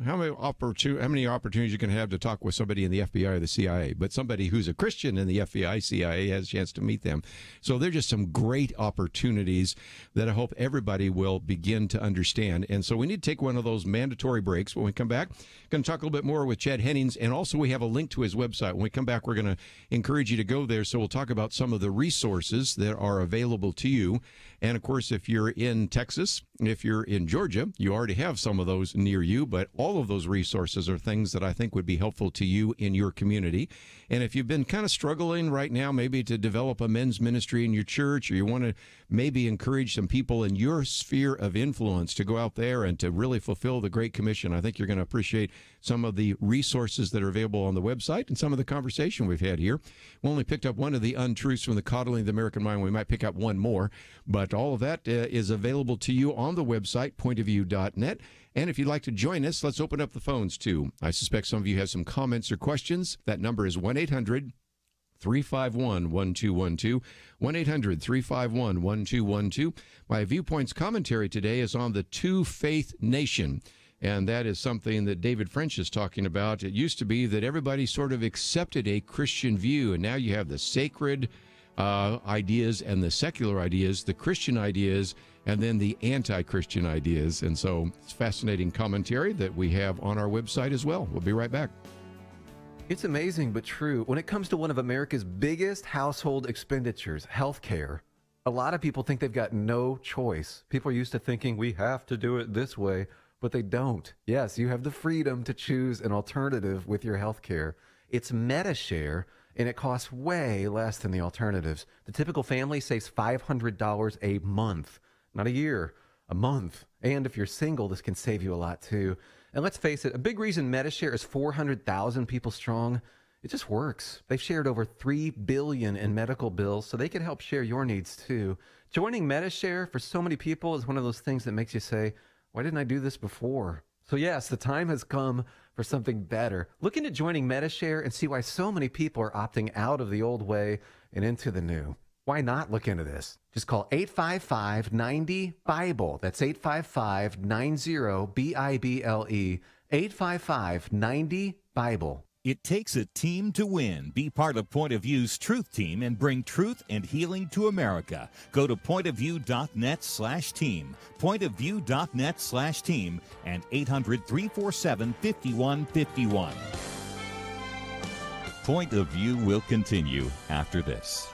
How many opportunities you can have to talk with somebody in the FBI or the CIA, but somebody who's a Christian in the FBI, CIA has a chance to meet them. So they're just some great opportunities that I hope everybody will begin to understand. And so we need to take one of those mandatory breaks. When we come back, going to talk a little bit more with Chad Hennings, and also we have a link to his website. When we come back, we're going to encourage you to go there. So we'll talk about some of the resources that are available to you. And of course, if you're in Texas, if you're in Georgia, you already have some of those near you, but all of those resources are things that I think would be helpful to you in your community. And if you've been kind of struggling right now, maybe to develop a men's ministry in your church, or you want to maybe encourage some people in your sphere of influence to go out there and to really fulfill the Great Commission, I think you're going to appreciate some of the resources that are available on the website and some of the conversation we've had here. We only picked up one of the untruths from the coddling of the American mind. We might pick up one more, but all of that is available to you on the website, pointofview.net. And if you'd like to join us, let's open up the phones too. I suspect some of you have some comments or questions. That number is 1-800-351-1212, 1-800-351-1212. My Viewpoints commentary today is on the two-faith nation. And that is something that David French is talking about. It used to be that everybody sort of accepted a Christian view, and now you have the sacred ideas and the secular ideas, the Christian ideas, and then the anti-Christian ideas. And so it's fascinating commentary that we have on our website as well. We'll be right back. It's amazing but true. When it comes to one of America's biggest household expenditures, healthcare, a lot of people think they've got no choice. People are used to thinking we have to do it this way, but they don't. Yes, you have the freedom to choose an alternative with your healthcare. It's MediShare, and it costs way less than the alternatives. The typical family saves $500 a month. Not a year, a month. And if you're single, this can save you a lot too. And let's face it, a big reason MediShare is 400,000 people strong, it just works. They've shared over $3 billion in medical bills, so they can help share your needs too. Joining MediShare for so many people is one of those things that makes you say, why didn't I do this before? So yes, the time has come for something better. Look into joining MediShare and see why so many people are opting out of the old way and into the new. Why not look into this? Just call 855-90-BIBLE. That's 855-90-BIBLE. 855-90-BIBLE. It takes a team to win. Be part of Point of View's Truth Team and bring truth and healing to America. Go to pointofview.net/team, pointofview.net/team, and 800-347-5151. Point of View will continue after this.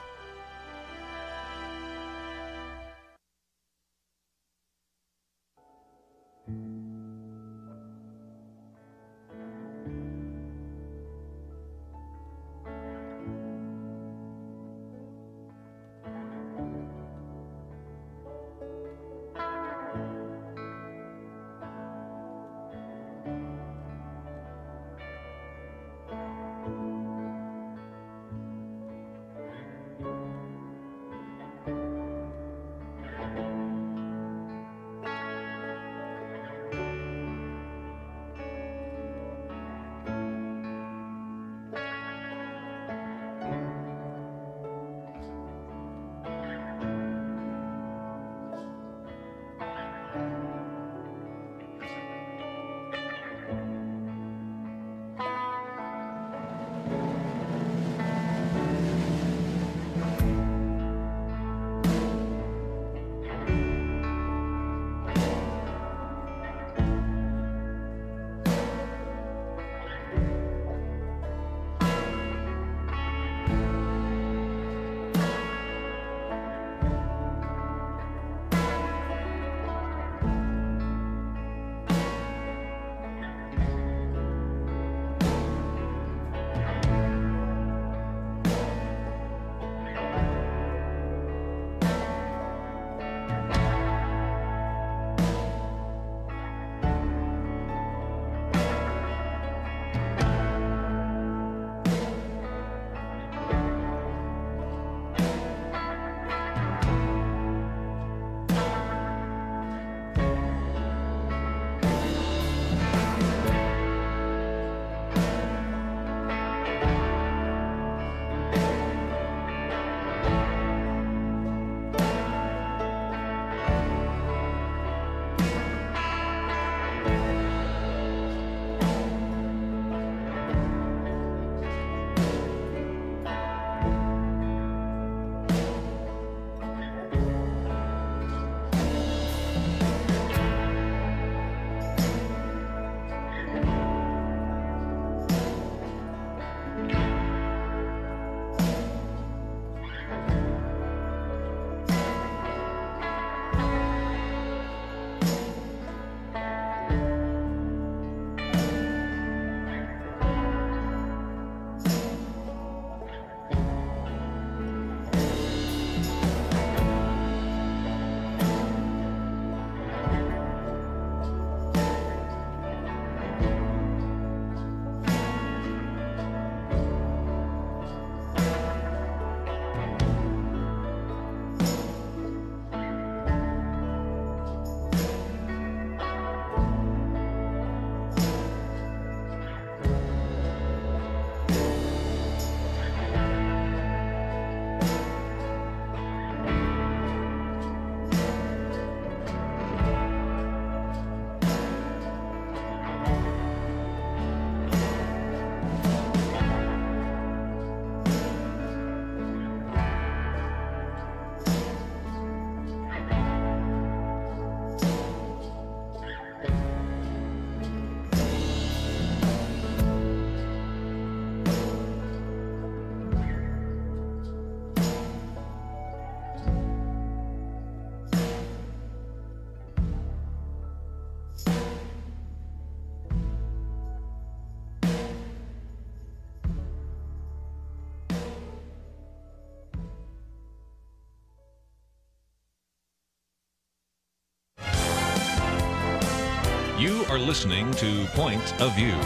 You are listening to Point of View.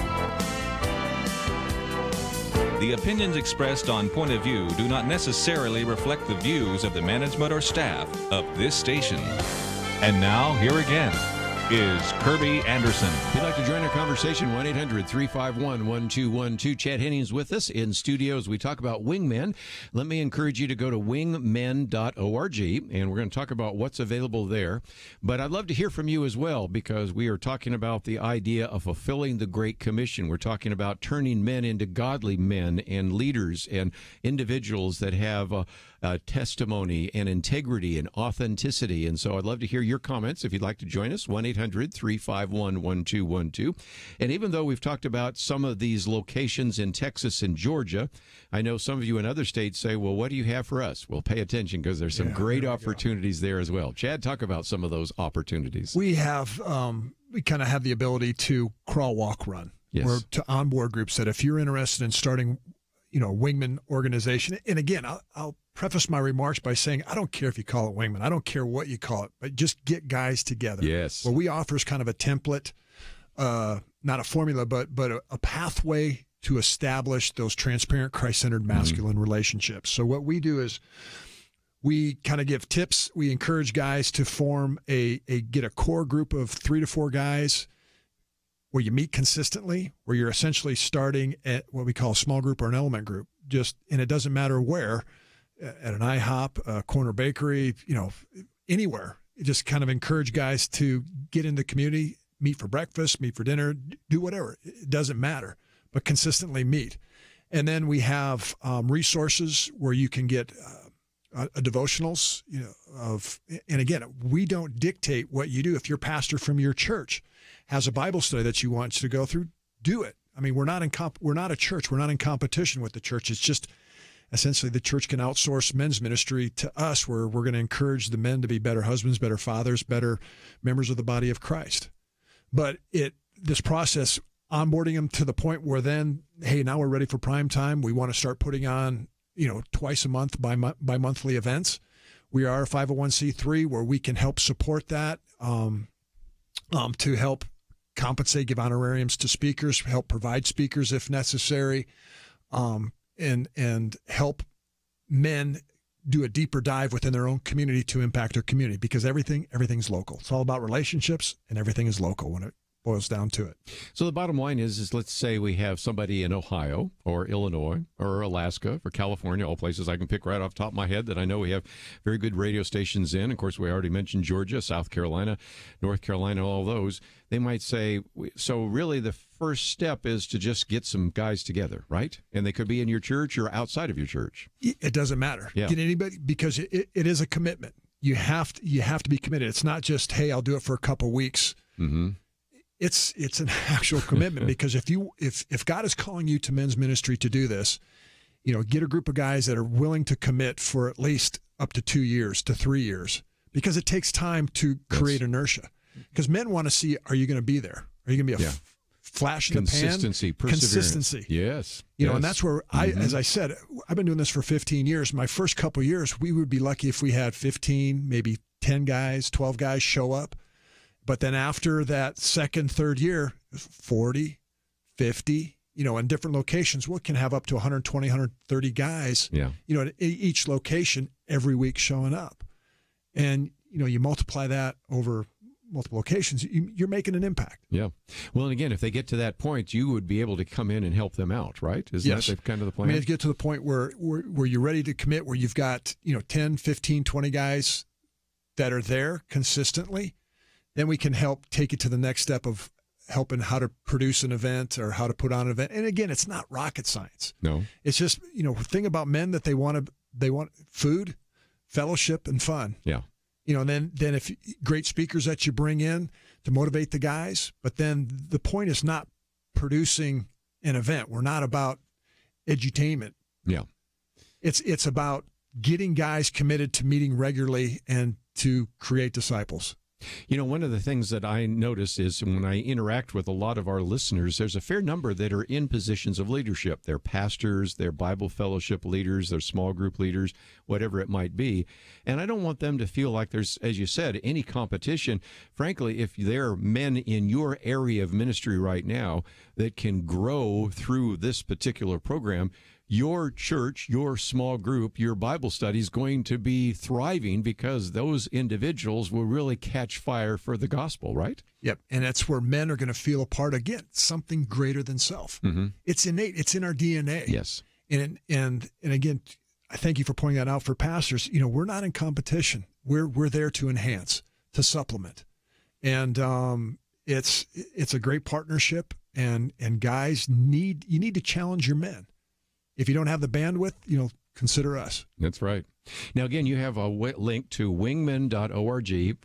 The opinions expressed on Point of View do not necessarily reflect the views of the management or staff of this station. And now, here again is Kerby Anderson. If you'd like to join our conversation, 1-800-351-1212. Chad Hennings with us in studio as we talk about wingmen. Let me encourage you to go to wingmen.org, and we're going to talk about what's available there. But I'd love to hear from you as well, because we are talking about the idea of fulfilling the Great Commission. We're talking about turning men into godly men and leaders and individuals that have testimony and integrity and authenticity. And so I'd love to hear your comments if you'd like to join us, 1-800-351-1212. And even though we've talked about some of these locations in Texas and Georgia, I know some of you in other states say, well, what do you have for us? Well, pay attention, because there's some great opportunities there as well. Chad, talk about some of those opportunities. We have, we kind of have the ability to crawl, walk, run. Yes. Or to onboard groups that if you're interested in starting, a wingman organization, and again, I'll preface my remarks by saying I don't care if you call it wingman. I don't care what you call it, but just get guys together. Yes. What we offer is kind of a template, not a formula, but a pathway to establish those transparent, Christ-centered, masculine relationships. So what we do is we kind of give tips. We encourage guys to form get a core group of 3 to 4 guys where you meet consistently, where you're essentially starting at what we call a small group or an element group. And it doesn't matter where, at an IHOP, a corner bakery, anywhere. You just kind of encourage guys to get in the community, meet for breakfast, meet for dinner, do whatever. It doesn't matter, but consistently meet. And then we have resources where you can get devotionals, and again, we don't dictate what you do. If your pastor from your church has a Bible study that you want to go through, do it. I mean, we're not a church. We're not in competition with the church. It's just essentially the church can outsource men's ministry to us, where we're going to encourage the men to be better husbands, better fathers, better members of the body of Christ. But this process, onboarding them to the point where then, hey, now we're ready for prime time. We want to start putting on, twice a month bi-monthly events. We are a 501c3 where we can help support that, to help compensate, give honorariums to speakers, help provide speakers if necessary, and help men do a deeper dive within their own community to impact their community, because everything's local. It's all about relationships, and everything is local when it boils down to it. So the bottom line is let's say we have somebody in Ohio or Illinois or Alaska or California, all places I can pick right off the top of my head that I know we have very good radio stations in. Of course, we already mentioned Georgia, South Carolina, North Carolina, all those. They might say, so really the first step is to just get some guys together, right? And they could be in your church or outside of your church. It doesn't matter. Yeah. Get anybody, because it is a commitment. You have to be committed. It's not just, hey, I'll do it for a couple weeks. Mm-hmm. It's an actual commitment, because if God is calling you to men's ministry to do this, get a group of guys that are willing to commit for at least up to 2 years to 3 years, because it takes time to create inertia. Because men want to see, are you going to be there? Are you going to be a flash in the pan? Consistency, perseverance. Consistency. Yes. And that's where as I said, I've been doing this for 15 years. My first couple of years, we would be lucky if we had 15, maybe 10 guys, 12 guys show up. But then after that second, third year, 40, 50, in different locations, we can have up to 120, 130 guys, at each location every week showing up. And, you multiply that over multiple locations, you're making an impact. Yeah. Well, and again, if they get to that point, you would be able to come in and help them out, right? Isn't that kind of the plan? I mean, to get to the point where you're ready to commit, where you've got, 10, 15, 20 guys that are there consistently, then we can help take it to the next step of helping how to produce an event or how to put on an event. And again, it's not rocket science. No. It's just, thing about men that they want food, fellowship, and fun. Yeah. And then if great speakers that you bring in to motivate the guys, but then the point is not producing an event. We're not about edutainment. Yeah. It's about getting guys committed to meeting regularly and to create disciples. You know, one of the things that I notice is when I interact with a lot of our listeners, there's a fair number that are in positions of leadership. They're pastors, they're Bible fellowship leaders, they're small group leaders, whatever it might be. And I don't want them to feel like there's, as you said, any competition. Frankly, if there are men in your area of ministry right now that can grow through this particular program, your church, your small group, your Bible study is going to be thriving because those individuals will really catch fire for the gospel, right? Yep. And that's where men are going to feel a part, again, something greater than self. Mm-hmm. It's innate. It's in our DNA. Yes. And again, I thank you for pointing that out for pastors. You know, we're not in competition. We're there to enhance, to supplement. And it's a great partnership, and guys you need to challenge your men. If you don't have the bandwidth, consider us. That's right. Now, again, you have a link to wingman.org,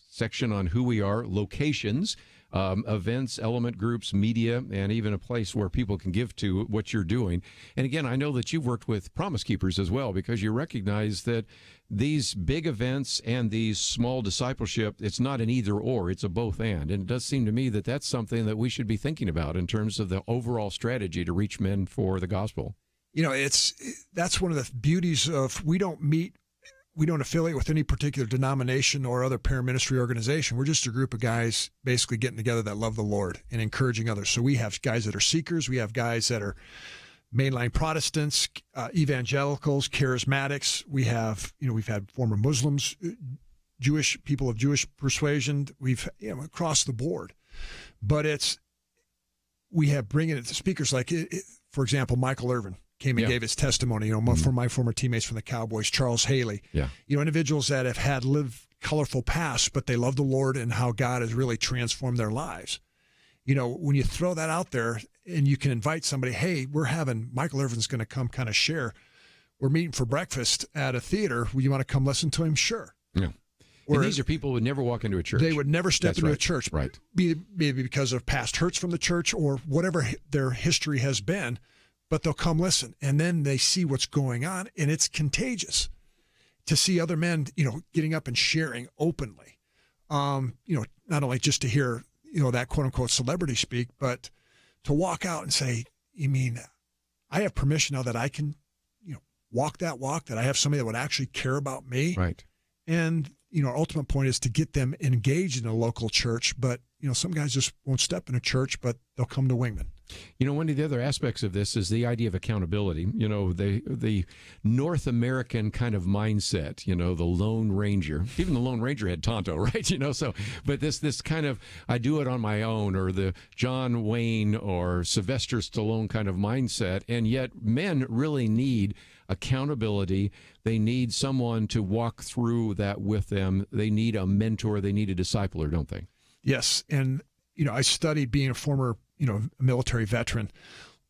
section on who we are, locations, events, element groups, media, and even a place where people can give to what you're doing. And again, I know that you've worked with Promise Keepers as well, because you recognize that these big events and these small discipleship, it's not an either or, it's a both and. And it does seem to me that that's something that we should be thinking about in terms of the overall strategy to reach men for the gospel. That's one of the beauties of we don't affiliate with any particular denomination or other paraministry organization. We're just a group of guys basically getting together that love the Lord and encouraging others. So we have guys that are seekers. We have guys that are mainline Protestants, evangelicals, charismatics. We have, we've had former Muslims, Jewish people of Jewish persuasion. We've, across the board. But we have bringing it to speakers like, for example, Michael Irvin came and gave his testimony, for my former teammates from the Cowboys, Charles Haley, individuals that have lived colorful pasts, but they love the Lord and how God has really transformed their lives. When you throw that out there and you can invite somebody, hey, Michael Irvin's going to come kind of share. We're meeting for breakfast at a theater. Will you want to come listen to him? Sure. Yeah. And these are people who would never walk into a church. They would never step into a church. Right. Maybe because of past hurts from the church or whatever their history has been. But they'll come listen, and then they see what's going on, and it's contagious to see other men, getting up and sharing openly. Not only just to hear, that quote unquote celebrity speak, but to walk out and say, you mean I have permission now that I can, walk that walk, that I have somebody that would actually care about me. Right. And, our ultimate point is to get them engaged in a local church, but, some guys just won't step in a church, but they'll come to Wingman. One of the other aspects of this is the idea of accountability. The North American kind of mindset, the Lone Ranger. Even the Lone Ranger had Tonto, right? But this kind of, I do it on my own, or the John Wayne or Sylvester Stallone kind of mindset. And yet men really need accountability. They need someone to walk through that with them. They need a mentor. They need a discipler, don't they? Yes. And, I studied being a former military veteran.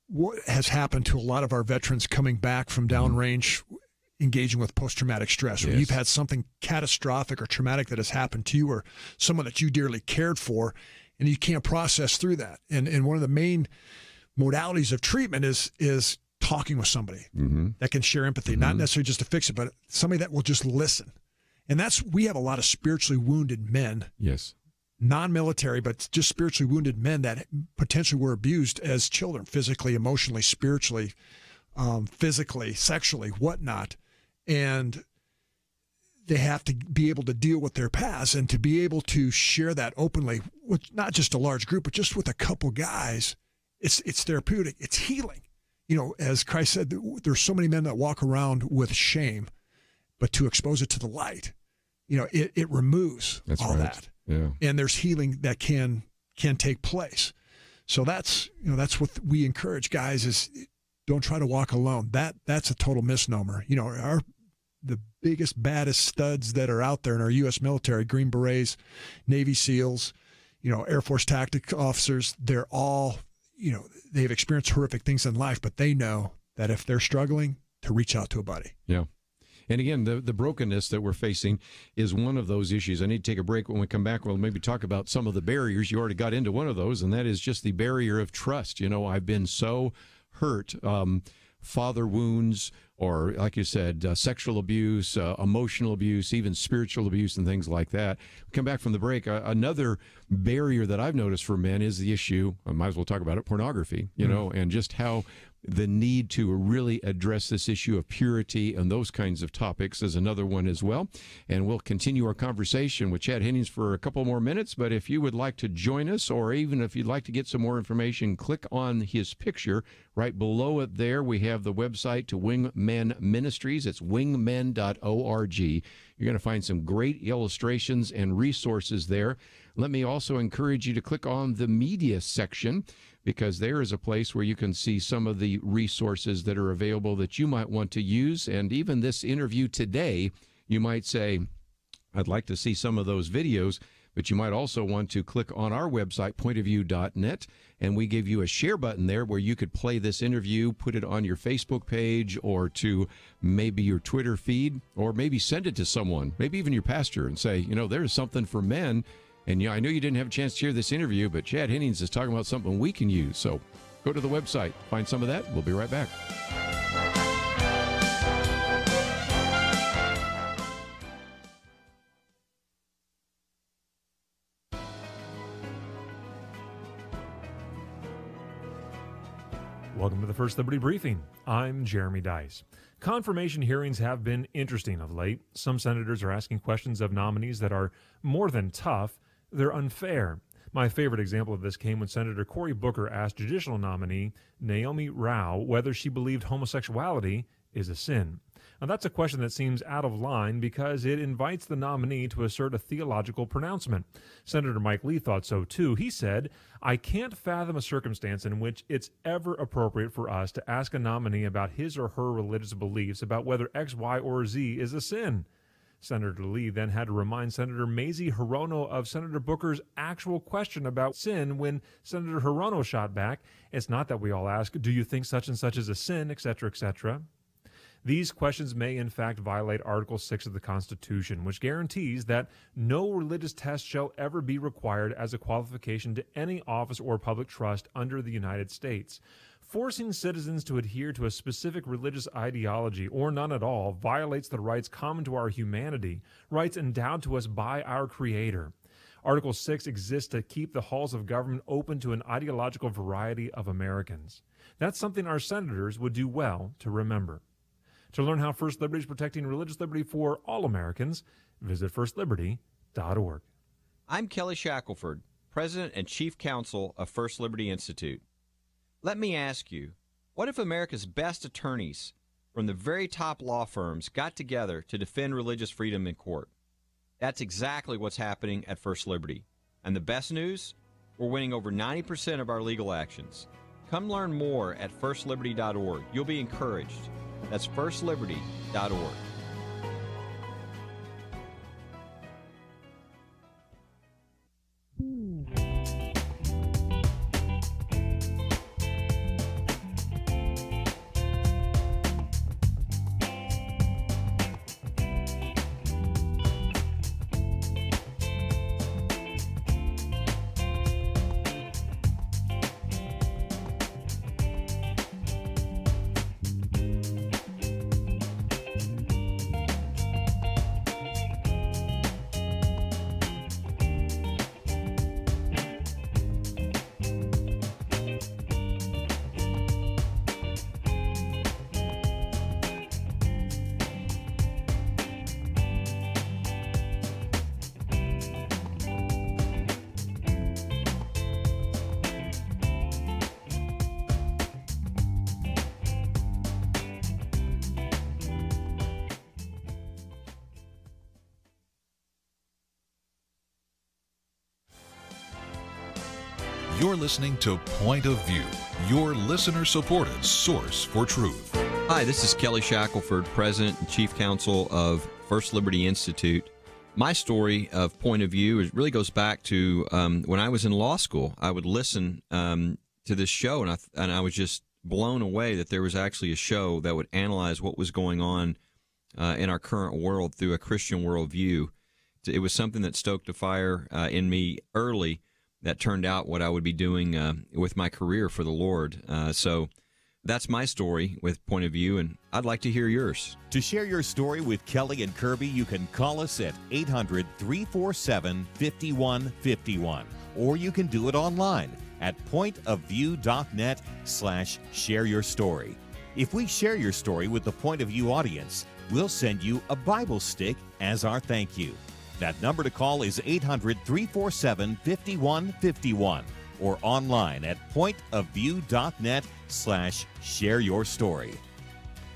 What has happened to a lot of our veterans coming back from downrange, engaging with post-traumatic stress, where you've had something catastrophic or traumatic that has happened to you or someone that you dearly cared for, and you can't process through that. And one of the main modalities of treatment is talking with somebody that can share empathy, not necessarily just to fix it, but somebody that will just listen. And we have a lot of spiritually wounded men. Yes. Non-military, but just spiritually wounded men that potentially were abused as children, physically, emotionally, spiritually, physically, sexually, whatnot. And they have to be able to deal with their past and to be able to share that openly with not just a large group, but just with a couple guys. It's therapeutic. It's healing. As Christ said, there's so many men that walk around with shame, but to expose it to the light, it removes all that. Yeah. And there's healing that can take place. So that's what we encourage guys is don't try to walk alone. That's a total misnomer. The biggest, baddest studs that are out there in our U.S. military, Green Berets, Navy SEALs, Air Force tactic officers, they're all, they've experienced horrific things in life, but they know that if they're struggling, to reach out to a buddy. Yeah. And again, the brokenness that we're facing is one of those issues. I need to take a break. When we come back, we'll maybe talk about some of the barriers. You already got into one of those, and that is just the barrier of trust. I've been so hurt, father wounds or like you said, sexual abuse, emotional abuse, even spiritual abuse and things like that. We come back from the break. Another barrier that I've noticed for men is the issue, I might as well talk about it, pornography, and just how the need to really address this issue of purity and those kinds of topics is another one as well. And we'll continue our conversation with Chad Hennings for a couple more minutes. But if you would like to join us, or even if you'd like to get some more information, click on his picture. Right below it there, we have the website to Wingmen Ministries. It's wingmen.org. You're going to find some great illustrations and resources there. Let me also encourage you to click on the media section, because there is a place where you can see some of the resources that are available that you might want to use. And even this interview today, you might say, I'd like to see some of those videos, but you might also want to click on our website, pointofview.net, and we give you a share button there where you could play this interview, put it on your Facebook page or to maybe your Twitter feed, or maybe send it to someone, maybe even your pastor, and say, there's something for men. And I know you didn't have a chance to hear this interview, but Chad Hennings is talking about something we can use. So go to the website, find some of that. We'll be right back. Welcome to the First Liberty Briefing. I'm Jeremy Dice. Confirmation hearings have been interesting of late. Some senators are asking questions of nominees that are more than tough, they're unfair. My favorite example of this came when Senator Cory Booker asked judicial nominee Naomi Rao whether she believed homosexuality is a sin. Now, that's a question that seems out of line because it invites the nominee to assert a theological pronouncement. Senator Mike Lee thought so too. He said, "I can't fathom a circumstance in which it's ever appropriate for us to ask a nominee about his or her religious beliefs about whether X, Y, or Z is a sin." Senator Lee then had to remind Senator Mazie Hirono of Senator Booker's actual question about sin when Senator Hirono shot back, "It's not that we all ask, do you think such and such is a sin, etc., etc." These questions may in fact violate Article 6 of the Constitution, which guarantees that no religious test shall ever be required as a qualification to any office or public trust under the United States. Forcing citizens to adhere to a specific religious ideology, or none at all, violates the rights common to our humanity, rights endowed to us by our Creator. Article 6 exists to keep the halls of government open to an ideological variety of Americans. That's something our senators would do well to remember. To learn how First Liberty is protecting religious liberty for all Americans, visit firstliberty.org. I'm Kelly Shackelford, President and Chief Counsel of First Liberty Institute. Let me ask you, what if America's best attorneys from the very top law firms got together to defend religious freedom in court? That's exactly what's happening at First Liberty. And the best news? We're winning over 90% of our legal actions. Come learn more at firstliberty.org. You'll be encouraged. That's firstliberty.org. You're listening to Point of View, your listener-supported source for truth. Hi, this is Kelly Shackelford, President and Chief Counsel of First Liberty Institute. My story of Point of View really goes back to when I was in law school. I would listen to this show, and I was just blown away that there was actually a show that would analyze what was going on in our current world through a Christian worldview. It was something that stoked a fire in me early that turned out what I would be doing with my career for the Lord. So That's my story with Point of View, and I'd like to hear yours. To share your story with Kelly and Kerby, you can call us at 800-347-5151, or you can do it online at pointofview.net/share-your-story. If we share your story with the Point of View audience, we'll send you a Bible stick as our thank you. That number to call is 800-347-5151, or online at pointofview.net/share-your-story.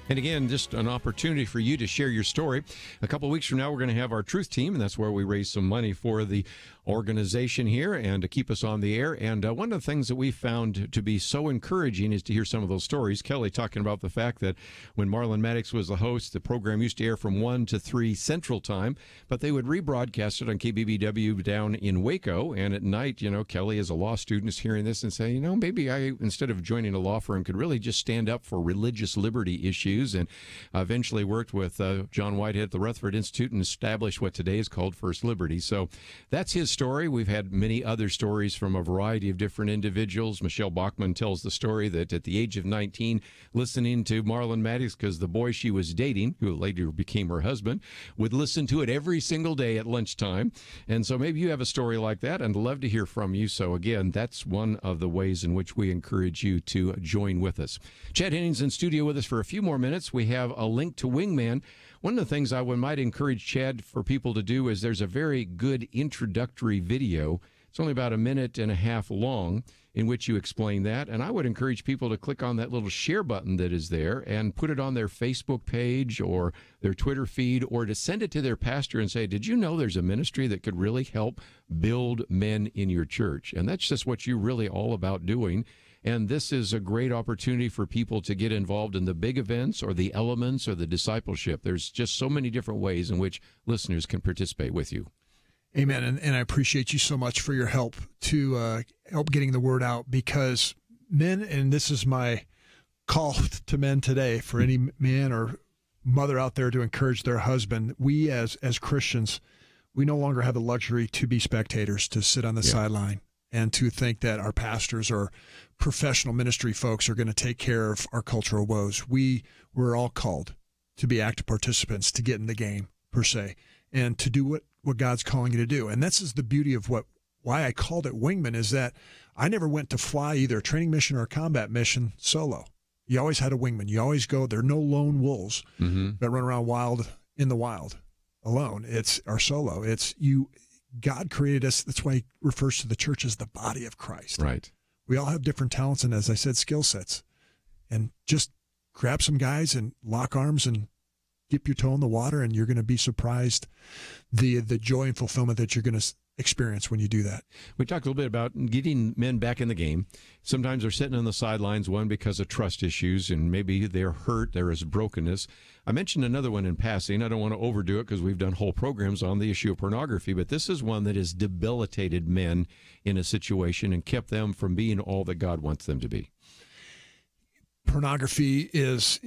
And again, just an opportunity for you to share your story. A couple of weeks from now, we're going to have our Truth Team, and that's where we raise some money for the organization here and to keep us on the air. And one of the things that we found to be so encouraging is to hear some of those stories. Kelly talking about the fact that when Marlon Maddox was the host, the program used to air from 1 to 3 Central Time, but they would rebroadcast it on KBBW down in Waco. And at night, Kelly as a law student is hearing this and saying, maybe I, instead of joining a law firm, could really just stand up for religious liberty issues. And eventually worked with John Whitehead at the Rutherford Institute and established what today is called First Liberty. So that's his story. We've had many other stories from a variety of different individuals. Michelle Bachman tells the story that at the age of 19, listening to Marlon Maddox, because the boy she was dating, who later became her husband, would listen to it every single day at lunchtime. And so maybe you have a story like that, and I'd love to hear from you. So again, that's one of the ways in which we encourage you to join with us. Chad Hennings in studio with us for a few more minutes. We have a link to Wingman. One of the things I might encourage Chad for people to do is there's a very good introductory video. It's only about 1.5 minutes long in which you explain that. And I would encourage people to click on that little share button that is there and put it on their Facebook page or their Twitter feed, or to send it to their pastor and say, did you know there's a ministry that could really help build men in your church? And that's just what you're really all about doing. And this is a great opportunity for people to get involved in the big events or the elements or the discipleship. There's just so many different ways in which listeners can participate with you. Amen. And I appreciate you so much for your help to help getting the word out, because men, and this is my call to men today, for any man or mother out there to encourage their husband, we as Christians, we no longer have the luxury to be spectators, to sit on the sideline and to think that our pastors or professional ministry folks are going to take care of our cultural woes. We're all called to be active participants, to get in the game, per se, and to do what God's calling you to do. And this is the beauty of why I called it Wingman, is that I never went to fly either a training mission or a combat mission solo. You always had a wingman. You always go. There are no lone wolves that run around in the wild alone. It's our solo. It's you. God created us. That's why he refers to the church as the body of Christ. Right. We all have different talents and, as I said, skill sets. And just grab some guys and lock arms and dip your toe in the water, and you're going to be surprised the joy and fulfillment that you're going to experience when you do that. We talked a little bit about getting men back in the game. Sometimes they're sitting on the sidelines, one because of trust issues, and maybe they're hurt, there is brokenness. I mentioned another one in passing. I don't want to overdo it because we've done whole programs on the issue of pornography, but this is one that has debilitated men in a situation and kept them from being all that God wants them to be. Pornography is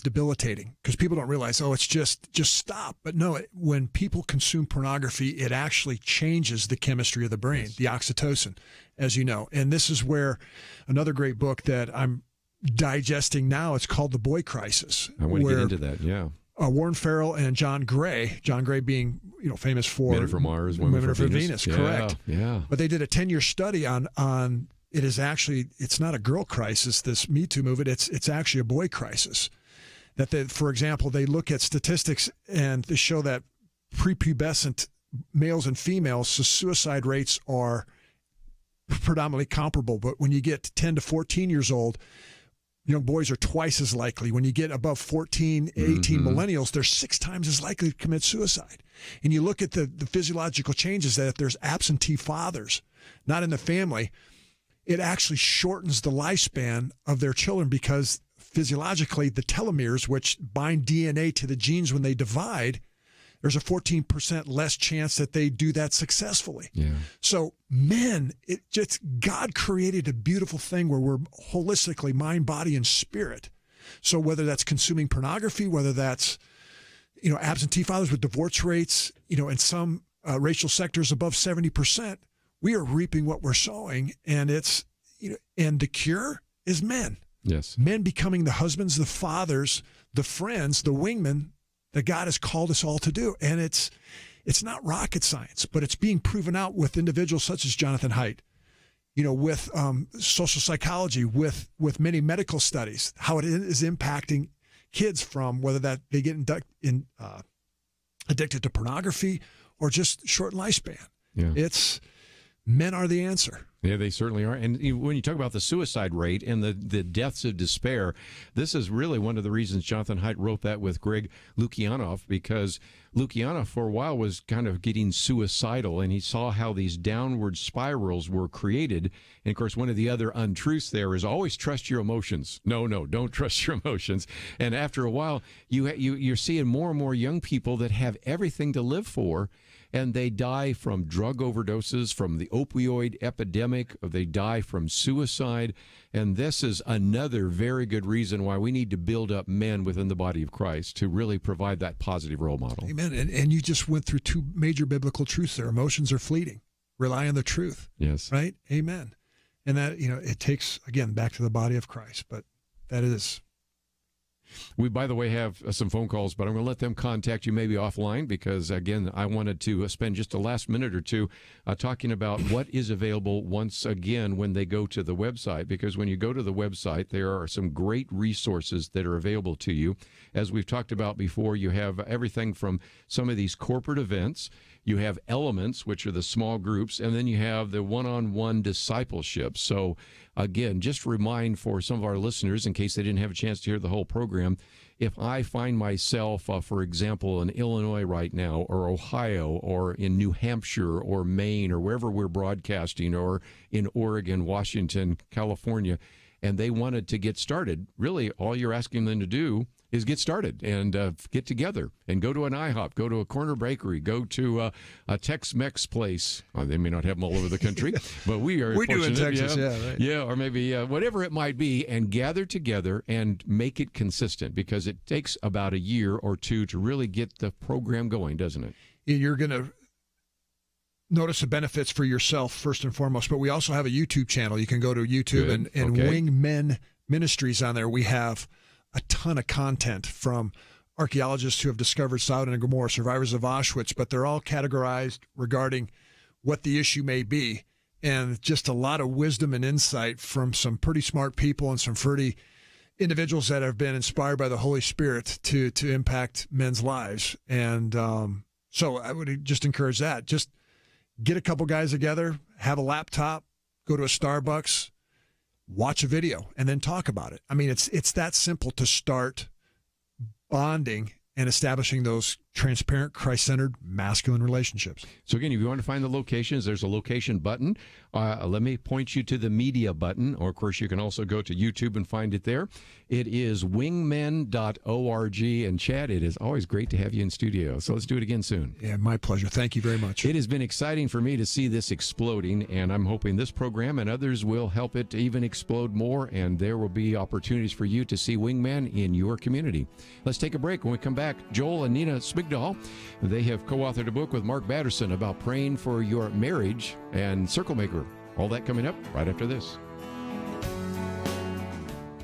debilitating, because people don't realize, it's just stop. But no, when people consume pornography, it actually changes the chemistry of the brain, the oxytocin, as you know. And this is where another great book that I'm digesting now, it's called The Boy Crisis. I want to get into that, yeah. Warren Farrell and John Gray being famous for Men Are From Mars, Women Are From Venus, correct. Yeah. But they did a 10-year study on it is actually, it's not a girl crisis, this Me Too movement, it's actually a boy crisis. That for example, they look at statistics and they show that prepubescent males and females, so suicide rates are predominantly comparable. But when you get 10 to 14 years old, young boys are twice as likely. When you get above 14, 18 millennials, they're 6 times as likely to commit suicide. And you look at the physiological changes, that if there's absentee fathers, not in the family, it actually shortens the lifespan of their children, because physiologically the telomeres, which bind DNA to the genes when they divide, there's a 14% less chance that they do that successfully. Yeah. So men, God created a beautiful thing where we're holistically mind, body, and spirit. So whether that's consuming pornography, whether that's, absentee fathers with divorce rates, in some racial sectors above 70%, we are reaping what we're sowing, and it's, and the cure is men. Yes. Men becoming the husbands, the fathers, the friends, the wingmen that God has called us all to do. And it's not rocket science, but it's being proven out with individuals such as Jonathan Haidt, with social psychology, with many medical studies, how it is impacting kids from whether that they get addicted to pornography or just short lifespan. Yeah. Men are the answer. Yeah, they certainly are. And when you talk about the suicide rate and the deaths of despair, this is really one of the reasons Jonathan Haidt wrote that with Greg Lukianoff, because Lukianoff for a while was kind of getting suicidal, and he saw how these downward spirals were created. And, of course, one of the other untruths there is always trust your emotions. No, don't trust your emotions. And after a while, you're seeing more and more young people that have everything to live for, and they die from drug overdoses, from the opioid epidemic, or they die from suicide. And this is another very good reason why we need to build up men within the body of Christ to really provide that positive role model. Amen. And you just went through two major biblical truths there. Emotions are fleeting. Rely on the truth. Yes. Right? Amen. And that, it takes, again, back to the body of Christ. But that is... We, by the way, have some phone calls, but I'm going to let them contact you maybe offline because, again, I wanted to spend just a last minute or two talking about what is available once again when they go to the website, because when you go to the website, there are some great resources that are available to you. As we've talked about before, you have everything from some of these corporate events. You have elements, which are the small groups, and then you have the one-on-one discipleship. So, again, just remind for some of our listeners, in case they didn't have a chance to hear the whole program, if I find myself, for example, in Illinois right now, or Ohio, or in New Hampshire, or Maine, or wherever we're broadcasting, or in Oregon, Washington, California, and they wanted to get started, really all you're asking them to do is get started and get together and go to an IHOP, go to a corner bakery, go to a Tex-Mex place. They may not have them all over the country, but we are we do in Texas, right. Yeah, or maybe whatever it might be, and gather together and make it consistent, because it takes about a year or two to really get the program going, doesn't it? You're going to notice the benefits for yourself first and foremost, but we also have a YouTube channel. You can go to YouTube and Okay. Wingmen Ministries on there. We have a ton of content from archaeologists who have discovered Sodom and Gomorrah, survivors of Auschwitz, but they're all categorized regarding what the issue may be, and just a lot of wisdom and insight from some pretty smart people and some pretty individuals that have been inspired by the Holy Spirit to impact men's lives. And so I would just encourage that. Just get a couple guys together, have a laptop, go to a Starbucks, watch a video, and then talk about it. I mean, it's that simple to start bonding and establishing those transparent, Christ-centered, masculine relationships. So again, if you want to find the locations, there's a location button. Let me point you to the media button, or of course you can also go to YouTube and find it there. It is wingmen.org. And Chad, it is always great to have you in studio. So let's do it again soon. Yeah, my pleasure. Thank you very much. It has been exciting for me to see this exploding, and I'm hoping this program and others will help it to even explode more, and there will be opportunities for you to see Wingman in your community. Let's take a break. When we come back, Joel and Nina Schmidgall, they have co-authored a book with Mark Batterson about praying for your marriage and Circle Maker. All that coming up right after this.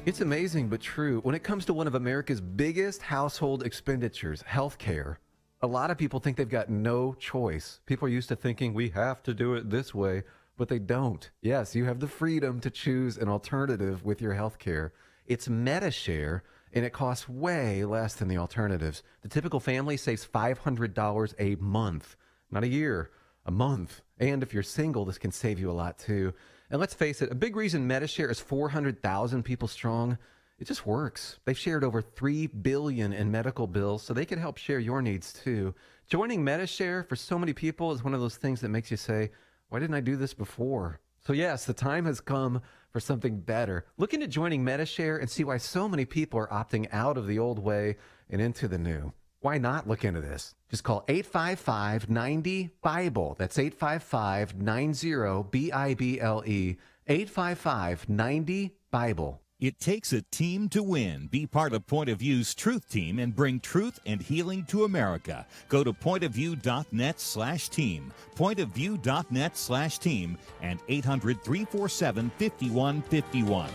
It's amazing but true. When it comes to one of America's biggest household expenditures, healthcare, a lot of people think they've got no choice. People are used to thinking we have to do it this way, but they don't. Yes, you have the freedom to choose an alternative with your healthcare. It's MediShare, and it costs way less than the alternatives. The typical family saves $500 a month, not a year, a month. And if you're single, this can save you a lot too. And let's face it, a big reason MediShare is 400,000 people strong, it just works. They've shared over $3 billion in medical bills, so they can help share your needs too. Joining MediShare for so many people is one of those things that makes you say, why didn't I do this before? So yes, the time has come for something better. Look into joining MediShare and see why so many people are opting out of the old way and into the new. Why not look into this? Just call 855-90-BIBLE. That's 855-90-BIBLE. 855-90-BIBLE. It takes a team to win. Be part of Point of View's Truth Team and bring truth and healing to America. Go to pointofview.net/team, pointofview.net/team, and 800-347-5151.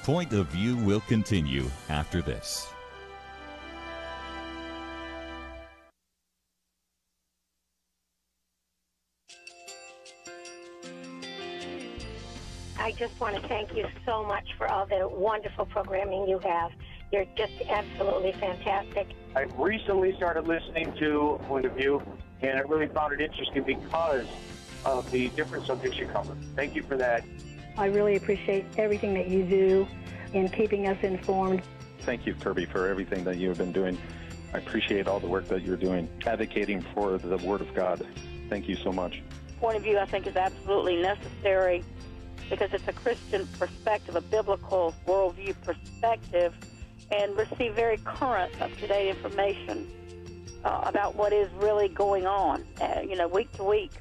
Point of View will continue after this. I just want to thank you so much for all the wonderful programming you have. You're just absolutely fantastic. I recently started listening to Point of View, and I really found it interesting because of the different subjects you cover. Thank you for that. I really appreciate everything that you do in keeping us informed. Thank you, Kerby, for everything that you have been doing. I appreciate all the work that you're doing, advocating for the Word of God. Thank you so much. Point of View, I think, is absolutely necessary because it's a Christian perspective, a biblical worldview perspective, and receive very current, up-to-date information about what is really going on, week to week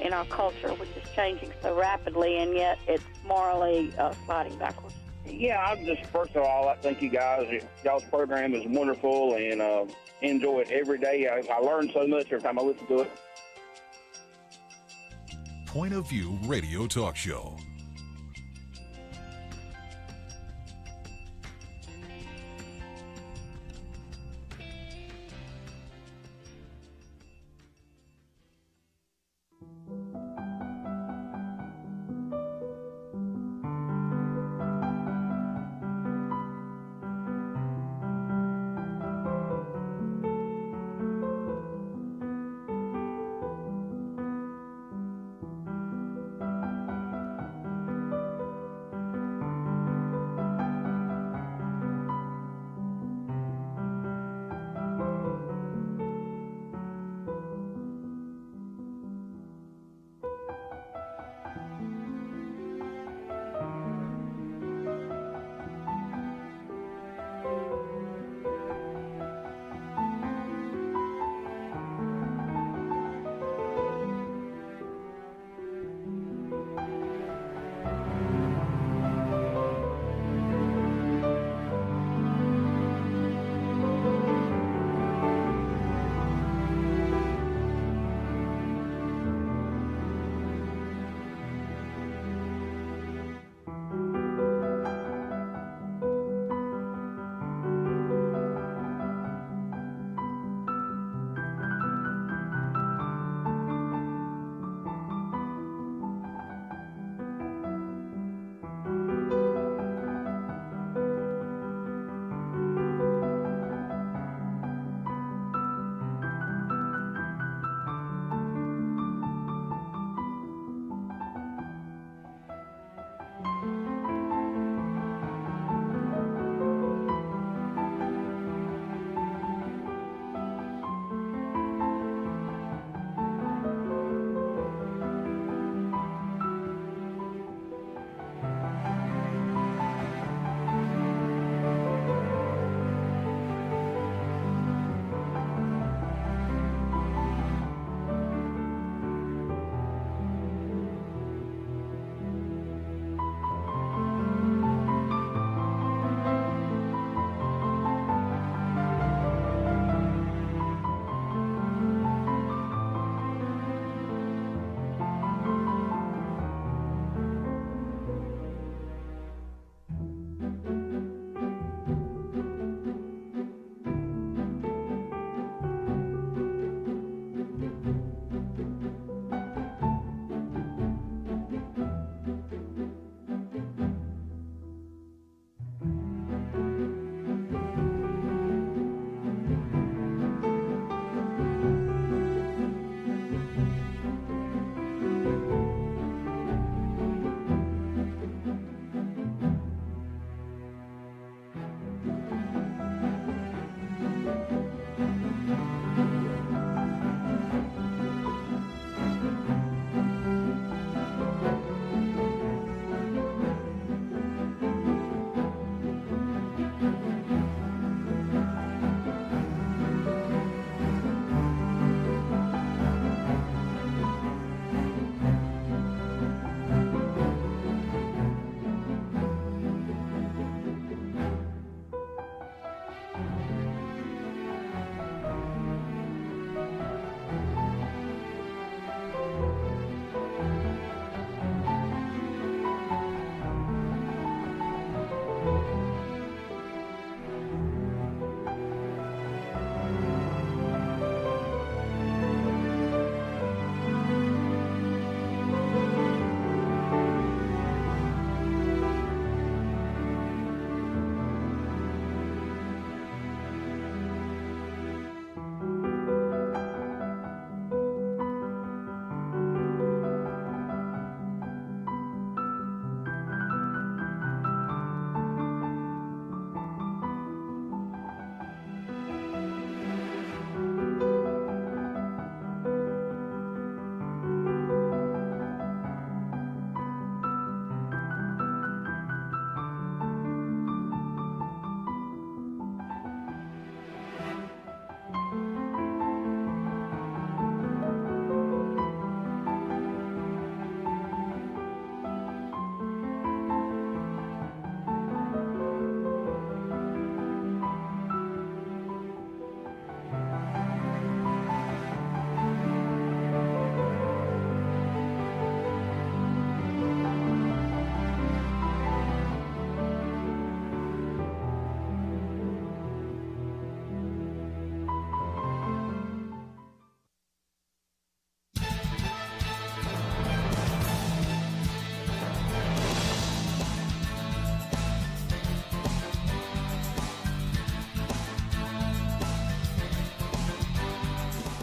in our culture, which is changing so rapidly, and yet it's morally sliding backwards. Yeah, I just, first of all, I thank you guys. Y'all's program is wonderful, and enjoy it every day. I learn so much every time I listen to it. Point of View Radio Talk Show.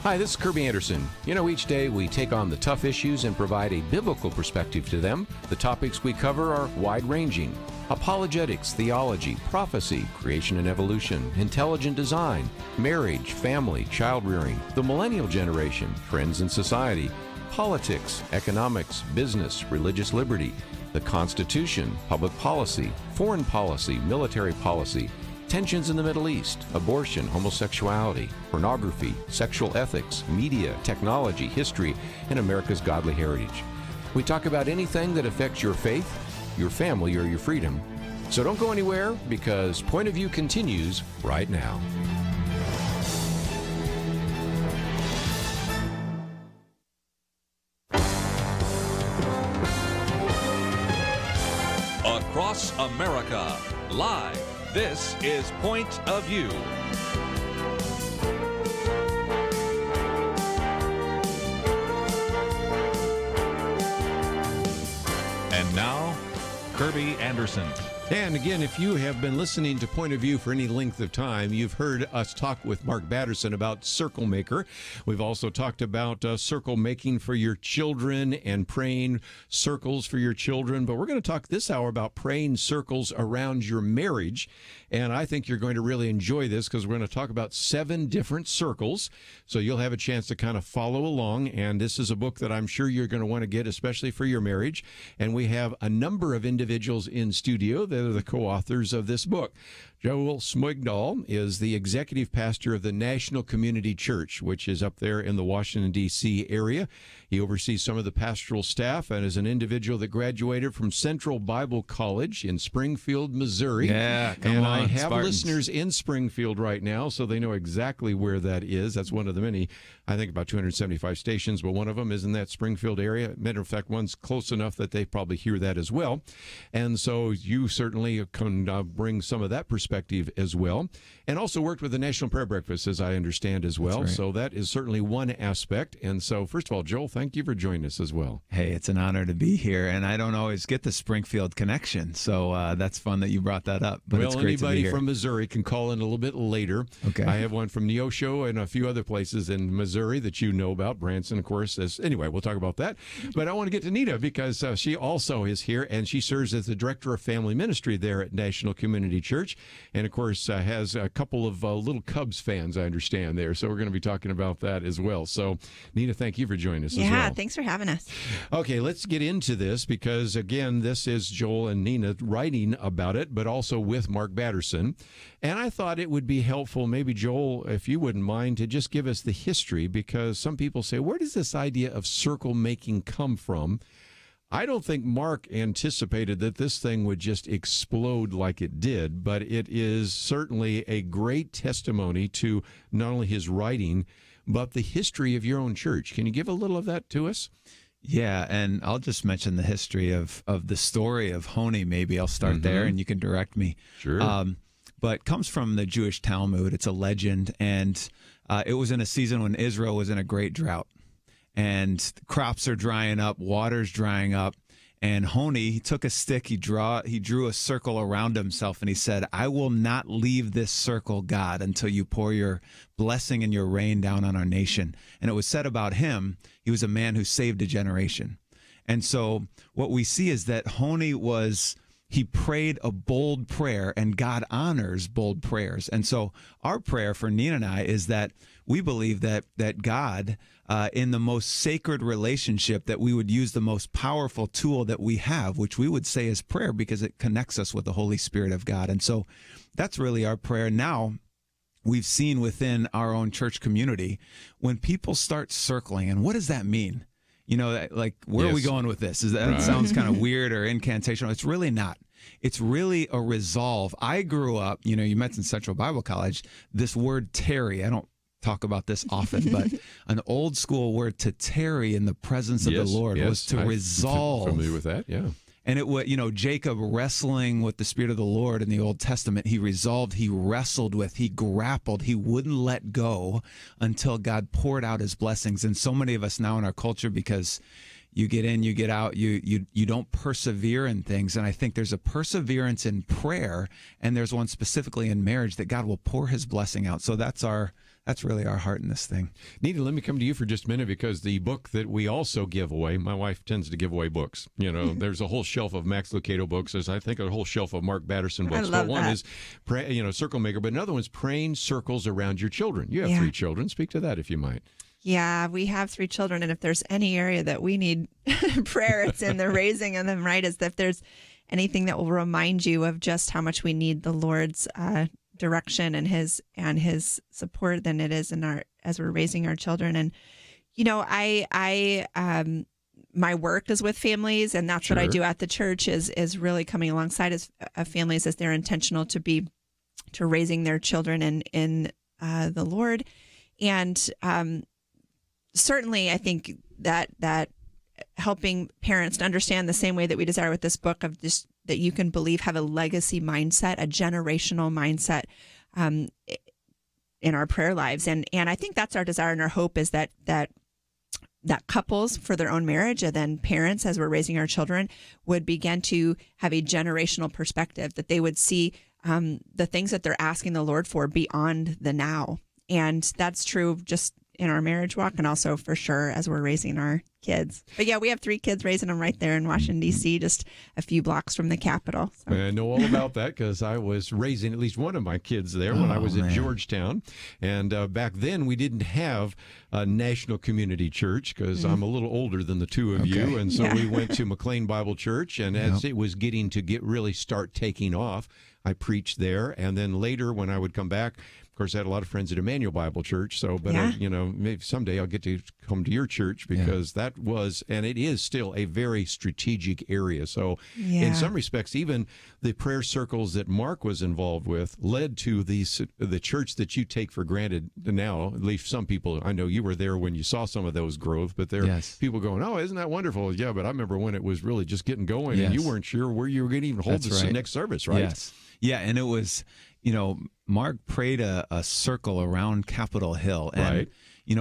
Hi, this is Kerby Anderson. You know, each day we take on the tough issues and provide a biblical perspective to them. The topics we cover are wide-ranging. Apologetics, theology, prophecy, creation and evolution, intelligent design, marriage, family, child-rearing, the millennial generation, trends in society, politics, economics, business, religious liberty, the Constitution, public policy, foreign policy, military policy, tensions in the Middle East, abortion, homosexuality, pornography, sexual ethics, media, technology, history, and America's godly heritage. We talk about anything that affects your faith, your family, or your freedom. So don't go anywhere, because Point of View continues right now. Across America, live. This is Point of View. And now, Kerby Anderson. And again, if you have been listening to Point of View for any length of time, you've heard us talk with Mark Batterson about Circle Maker. We've also talked about circle making for your children and praying circles for your children. But we're going to talk this hour about praying circles around your marriage. And I think you're going to really enjoy this, because we're going to talk about 7 different circles. So you'll have a chance to kind of follow along. And this is a book that I'm sure you're going to want to get, especially for your marriage. And we have a number of individuals in studio that are the co-authors of this book. Joel Schmidgall is the executive pastor of the National Community Church, which is up there in the Washington, D.C. area. He oversees some of the pastoral staff and is an individual that graduated from Central Bible College in Springfield, Missouri. Yeah, come and on, I have Spartans. listeners in Springfield right now, so they know exactly where that is. That's one of the many, I think about 275 stations, but one of them is in that Springfield area. Matter of fact, one's close enough that they probably hear that as well. And so you certainly can bring some of that perspective as well. And also worked with the National Prayer Breakfast, as I understand, as well. Right. So that is certainly one aspect. And so, first of all, Joel, thank you for joining us as well. Hey, it's an honor to be here, and I don't always get the Springfield connection, so that's fun that you brought that up. But Well, it's great to be anybody here. from Missouri can call in a little bit later. Okay. I have one from Neosho and a few other places in Missouri that you know about. Branson, of course. Anyway, we'll talk about that. But I want to get to Nina, because she also is here, and she serves as the Director of Family Ministry there at National Community Church. And, of course, has a couple of little Cubs fans, I understand, there. So we're going to be talking about that as well. So, Nina, thank you for joining us as well. Yeah, thanks for having us. Okay, let's get into this, because, again, this is Joel and Nina writing about it, but also with Mark Batterson. And I thought it would be helpful, maybe, Joel, if you wouldn't mind, to just give us the history, because some people say, where does this idea of circle making come from? I don't think Mark anticipated that this thing would just explode like it did, but it is certainly a great testimony to not only his writing, but the history of your own church. Can you give a little of that to us? Yeah, and I'll just mention the history of the story of Honi. Maybe I'll start there, and you can direct me. Sure. But it comes from the Jewish Talmud. It's a legend, and it was in a season when Israel was in a great drought. And crops are drying up, water's drying up. And Honi took a stick, he drew a circle around himself, and he said, I will not leave this circle, God, until you pour your blessing and your rain down on our nation. And it was said about him, he was a man who saved a generation. And so what we see is that Honi he prayed a bold prayer, and God honors bold prayers. And so our prayer for Nina and I is that we believe that God, in the most sacred relationship, that we would use the most powerful tool that we have, which we would say is prayer, because it connects us with the Holy Spirit of God. And so that's really our prayer. Now, we've seen within our own church community, when people start circling, and what does that mean? You know, like, where are we going with this? That sounds kind of weird or incantational. It's really not. It's really a resolve. I grew up, you mentioned Central Bible College, this word tarry. I don't talk about this often, but an old school word to tarry in the presence of the Lord was to resolve. Familiar with that, yeah. And it was, Jacob wrestling with the Spirit of the Lord in the Old Testament. He resolved, he wrestled with, he grappled, he wouldn't let go until God poured out his blessings. And so many of us now in our culture, because You get in, you get out, you don't persevere in things. And I think there's a perseverance in prayer, and there's one specifically in marriage that God will pour his blessing out. So that's really our heart in this thing. Nina, let me come to you for just a minute, because the book that we also give away, my wife tends to give away books. You know, there's a whole shelf of Max Lucado books. There's, I think, a whole shelf of Mark Batterson books. I love but one that. is, Circle Maker, but another one's Praying Circles Around Your Children. You have 3 children. Speak to that if you might. Yeah, we have 3 children, and if there's any area that we need prayer, it's in the raising of them, right? Is that if there's anything that will remind you of just how much we need the Lord's direction and his support, than it is as we're raising our children. And I my work is with families, and that's what I do at the church is really coming alongside of families as they're intentional to raising their children in the Lord. And certainly I think that helping parents to understand the same way that we desire with this book, of just that you can have a legacy mindset, a generational mindset in our prayer lives. And I think that's our desire and our hope, is that couples for their own marriage, and then parents, as we're raising our children, would begin to have a generational perspective, that they would see the things that they're asking the Lord for beyond the now. And that's true just in our marriage walk, and also for sure as we're raising our kids. But yeah, we have 3 kids, raising them right there in Washington, D.C., just a few blocks from the Capitol. So. I know all about that, because I was raising at least one of my kids there when I was at Georgetown. And back then we didn't have a national community church, because I'm a little older than the 2 of you. And so we went to McLean Bible Church. And as it was getting to really start taking off, I preached there. And then later, when I would come back, of course, I had a lot of friends at Emmanuel Bible Church. So, but maybe someday I'll get to come to your church, because that was, and it is still, a very strategic area. So, in some respects, even the prayer circles that Mark was involved with led to the church that you take for granted now. At least some people, I know you were there when you saw some of those growth, but there are people going, "Oh, isn't that wonderful?" Yeah, but I remember when it was really just getting going, and you weren't sure where you were going to even hold the next service, right? Yes. Yeah, and it was, Mark prayed a circle around Capitol Hill. And,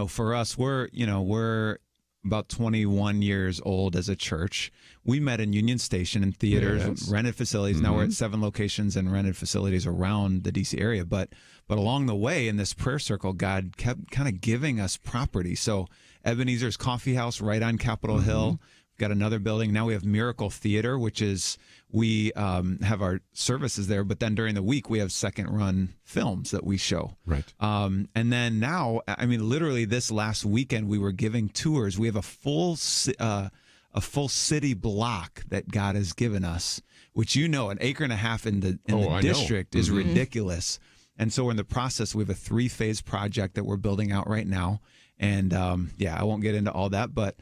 for us, we're about 21 years old as a church. We met in Union Station in theaters, rented facilities. Now we're at 7 locations and rented facilities around the D.C. area. But along the way in this prayer circle, God kept kind of giving us property. So Ebenezer's Coffee House right on Capitol Hill. Got another building. Now we have Miracle Theater, which is, we have our services there, but then during the week we have second run films that we show. Right. And then now, I mean, literally this last weekend we were giving tours. We have a full city block that God has given us, which, an acre and a half in the district is ridiculous. And so we're in the process. We have a 3-phase project that we're building out right now. And I won't get into all that, but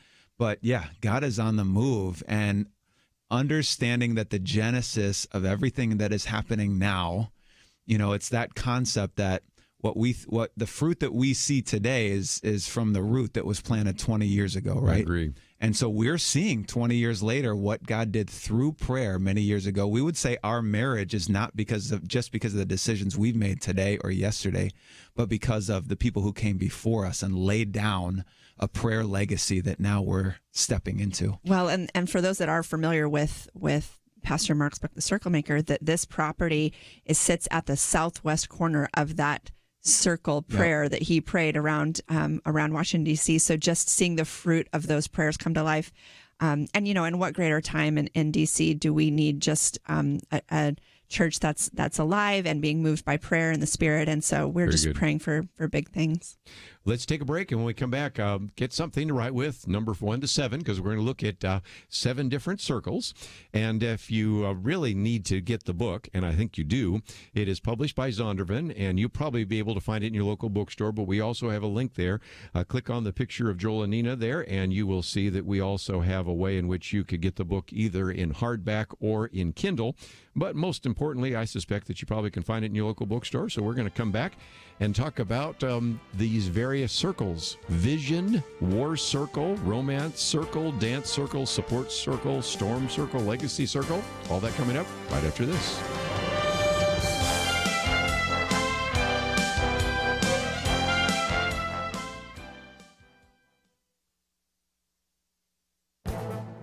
yeah, God is on the move, and understanding that the genesis of everything that is happening now, it's that concept that what the fruit that we see today is from the root that was planted 20 years ago, right? I agree. And so we're seeing 20 years later what God did through prayer many years ago. We would say our marriage is not just because of the decisions we've made today or yesterday, but because of the people who came before us and laid down a prayer legacy that now we're stepping into. Well, and for those that are familiar with Pastor Mark's book, The Circle Maker, that this property sits at the southwest corner of that circle prayer that he prayed around Washington, D.C. So just seeing the fruit of those prayers come to life. And what greater time in D.C. do we need just a church that's alive and being moved by prayer and the Spirit. And so we're praying for big things. Let's take a break, and when we come back, get something to write with, number 1 to 7, because we're going to look at 7 different circles. And if you really need to get the book, and I think you do, it is published by Zondervan, and you'll probably be able to find it in your local bookstore, but we also have a link there. Click on the picture of Joel and Nina there, and you will see that we also have a way in which you could get the book either in hardback or in Kindle. But most importantly, I suspect that you probably can find it in your local bookstore. So we're going to come back and talk about these various circles: vision, war circle, romance circle, dance circle, support circle, storm circle, legacy circle. All that coming up right after this.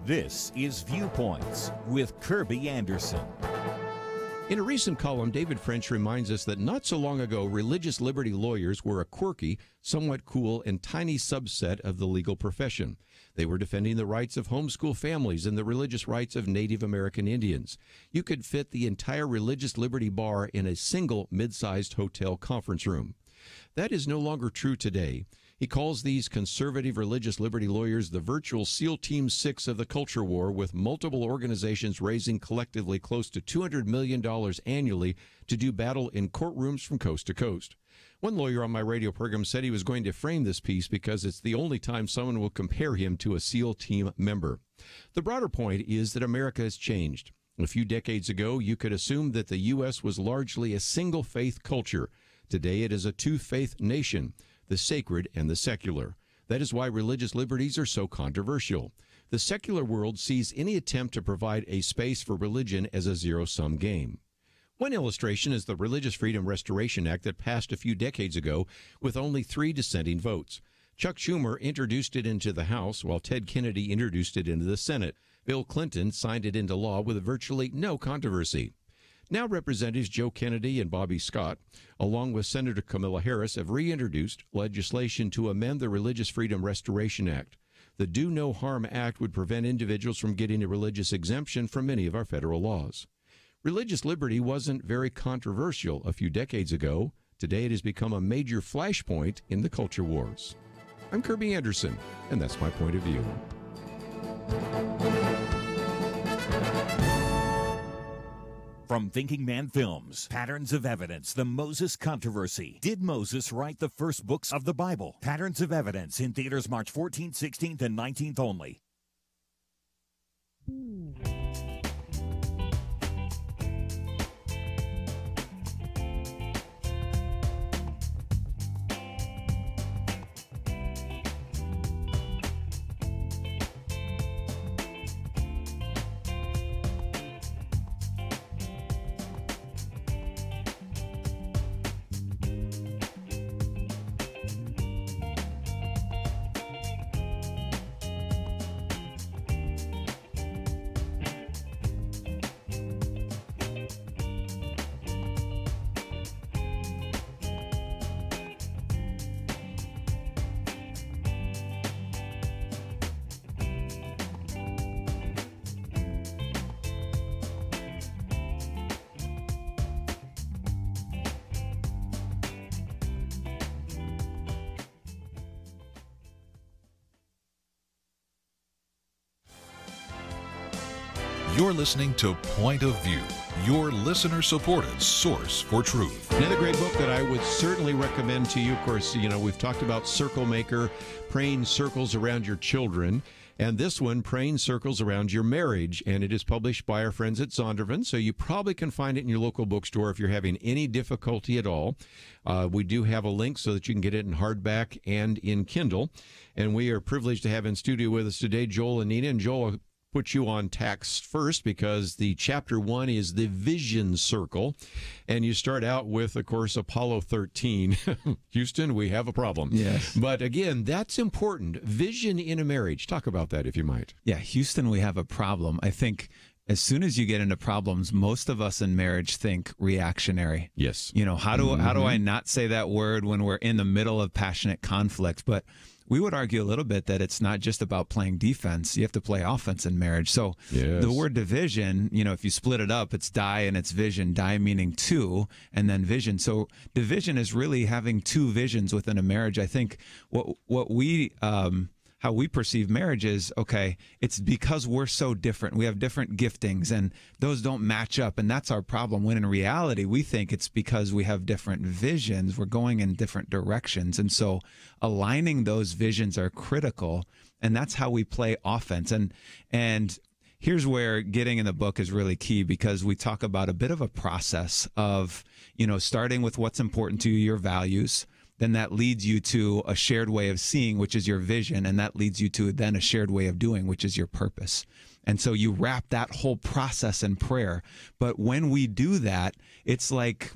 This is Viewpoints with Kerby Anderson. In a recent column, David French reminds us that not so long ago, religious liberty lawyers were a quirky, somewhat cool, and tiny subset of the legal profession. They were defending the rights of homeschool families and the religious rights of Native American Indians. You could fit the entire religious liberty bar in a single mid-sized hotel conference room. That is no longer true today. He calls these conservative religious liberty lawyers the virtual SEAL Team 6 of the culture war, with multiple organizations raising collectively close to $200 million annually to do battle in courtrooms from coast to coast. One lawyer on my radio program said he was going to frame this piece because it's the only time someone will compare him to a SEAL Team member. The broader point is that America has changed. A few decades ago, you could assume that the U.S. was largely a single-faith culture. Today, it is a two-faith nation, the sacred and the secular. That is why religious liberties are so controversial. The secular world sees any attempt to provide a space for religion as a zero-sum game. One illustration is the Religious Freedom Restoration Act that passed a few decades ago with only 3 dissenting votes. Chuck Schumer introduced it into the House, while Ted Kennedy introduced it into the Senate. Bill Clinton signed it into law with virtually no controversy. Now Representatives Joe Kennedy and Bobby Scott, along with Senator Kamala Harris, have reintroduced legislation to amend the Religious Freedom Restoration Act. The Do No Harm Act would prevent individuals from getting a religious exemption from many of our federal laws. Religious liberty wasn't very controversial a few decades ago. Today it has become a major flashpoint in the culture wars. I'm Kerby Anderson, and that's my point of view. From Thinking Man Films, Patterns of Evidence, The Moses Controversy. Did Moses write the first books of the Bible? Patterns of Evidence in theaters March 14th, 16th, and 19th only. You're listening to Point of View, your listener-supported source for truth. Another great book that I would certainly recommend to you. Of course, we've talked about Circle Maker, praying circles around your children, and this one, Praying Circles Around Your Marriage, and it is published by our friends at Zondervan, so you probably can find it in your local bookstore if you're having any difficulty at all. We do have a link so that you can get it in hardback and in Kindle, and we are privileged to have in studio with us today Joel and Nina. And Joel, put you on tax first because the chapter 1 is the vision circle, and you start out with, of course, Apollo 13. Houston, we have a problem. Yes. But again, that's important. Vision in a marriage. Talk about that if you might. Yeah, Houston, we have a problem. I think as soon as you get into problems, most of us in marriage think reactionary. Yes. How do I not say that word when we're in the middle of passionate conflict? But we would argue a little bit that it's not just about playing defense. You have to play offense in marriage. So the word division, if you split it up, it's die and it's vision, die meaning two, and then vision. So division is really having two visions within a marriage. I think what we how we perceive marriage is, okay, it's because we're so different. We have different giftings, and those don't match up, and that's our problem. When in reality, we think it's because we have different visions. We're going in different directions, and so aligning those visions are critical, and that's how we play offense. And here's where getting in the book is really key, because we talk about a bit of a process of, starting with what's important to you, your values. Then that leads you to a shared way of seeing, which is your vision, and that leads you to then a shared way of doing, which is your purpose. And so you wrap that whole process in prayer. But when we do that, it's like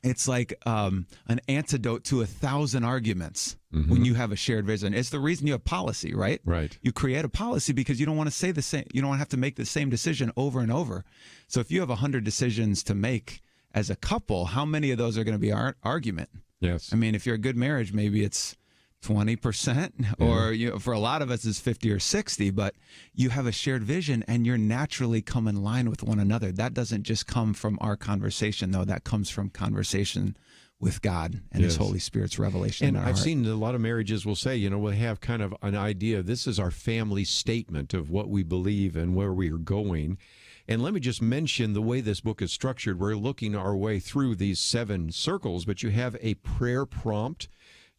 it's like an antidote to 1,000 arguments when you have a shared vision. It's the reason you have policy, right? Right. You create a policy because you don't want to say the same. You don't want to have to make the same decision over and over. So if you have 100 decisions to make as a couple, how many of those are going to be argument? Yes. I mean, if you're a good marriage, maybe it's 20%, or for a lot of us, it's 50 or 60. But you have a shared vision, and you're naturally come in line with one another. That doesn't just come from our conversation, though. That comes from conversation with God and His Holy Spirit's revelation. And in our I've heart. seen a lot of marriages will say, we'll have kind of an idea. This is our family statement of what we believe and where we are going. And let me just mention the way this book is structured. We're looking our way through these 7 circles, but you have a prayer prompt.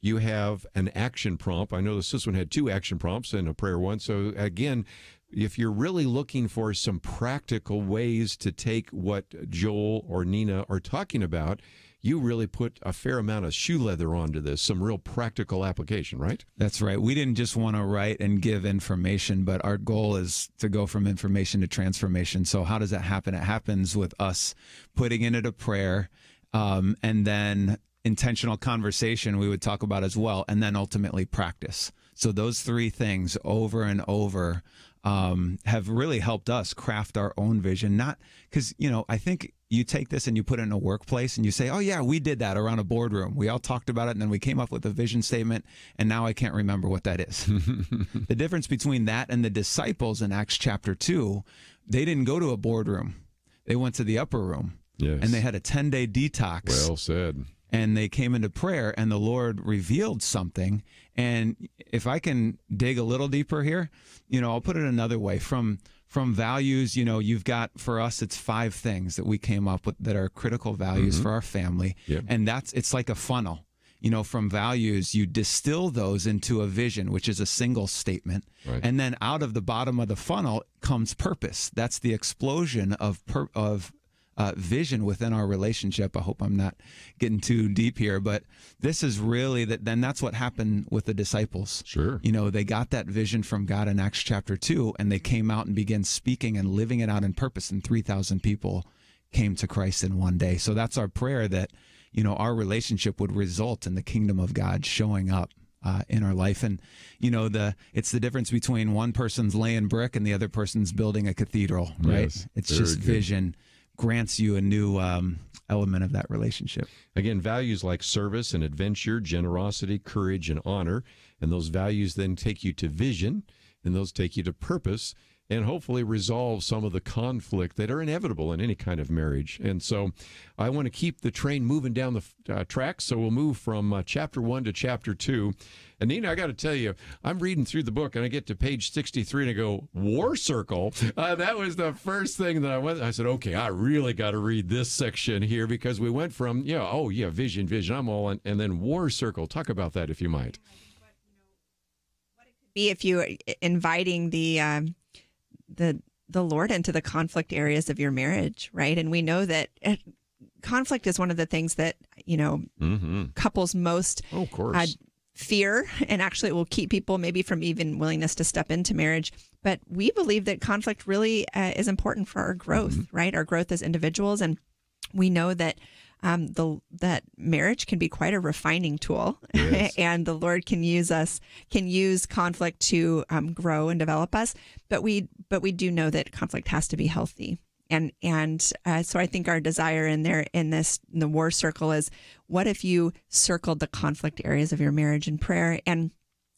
You have an action prompt. I know this one had 2 action prompts and a prayer one. So again, if you're really looking for some practical ways to take what Joel or Nina are talking about, you really put a fair amount of shoe leather onto this, some real practical application, right? That's right. We didn't just want to write and give information, but our goal is to go from information to transformation. So how does that happen? It happens with us putting it into prayer, and then intentional conversation we would talk about as well, and then ultimately practice. So those 3 things over and over have really helped us craft our own vision. Not because, I think you take this and you put it in a workplace and you say, oh, yeah, we did that around a boardroom. We all talked about it, and then we came up with a vision statement, and now I can't remember what that is. The difference between that and the disciples in Acts chapter 2, they didn't go to a boardroom. They went to the upper room, and they had a 10-day detox. Well said. And they came into prayer, and the Lord revealed something. And if I can dig a little deeper here, I'll put it another way. From values, you've got, for us, it's 5 things that we came up with that are critical values for our family. Yep. And it's like a funnel. From values, you distill those into a vision, which is a single statement. Right. And then out of the bottom of the funnel comes purpose. That's the explosion of vision within our relationship. I hope I'm not getting too deep here, but this is really then that's what happened with the disciples. Sure. They got that vision from God in Acts chapter 2, and they came out and began speaking and living it out in purpose, and 3,000 people came to Christ in one day. So that's our prayer, that, our relationship would result in the kingdom of God showing up in our life. And, it's the difference between one person's laying brick and the other person's building a cathedral, right? Yes, it's very just good. vision grants you a new element of that relationship. Again, values like service and adventure, generosity, courage, and honor. And those values then take you to vision, and those take you to purpose, and hopefully resolve some of the conflict that are inevitable in any kind of marriage. And so I want to keep the train moving down the track, so we'll move from chapter 1 to chapter 2. And Nina, I got to tell you, I'm reading through the book, and I get to page 63, and I go, War Circle? That was the first thing that I said, okay, I really got to read this section here, because we went from, vision, I'm all in, and then War Circle. Talk about that, if you might. Be if you inviting the Lord into the conflict areas of your marriage, right? And we know that conflict is one of the things that couples most fear, and actually it will keep people maybe from even willingness to step into marriage. But we believe that conflict really is important for our growth, right? Our growth as individuals, and we know that that marriage can be quite a refining tool, yes. And the Lord can use conflict to grow and develop us. But we do know that conflict has to be healthy, and so I think our desire in the War Circle is, what if you circled the conflict areas of your marriage in prayer? And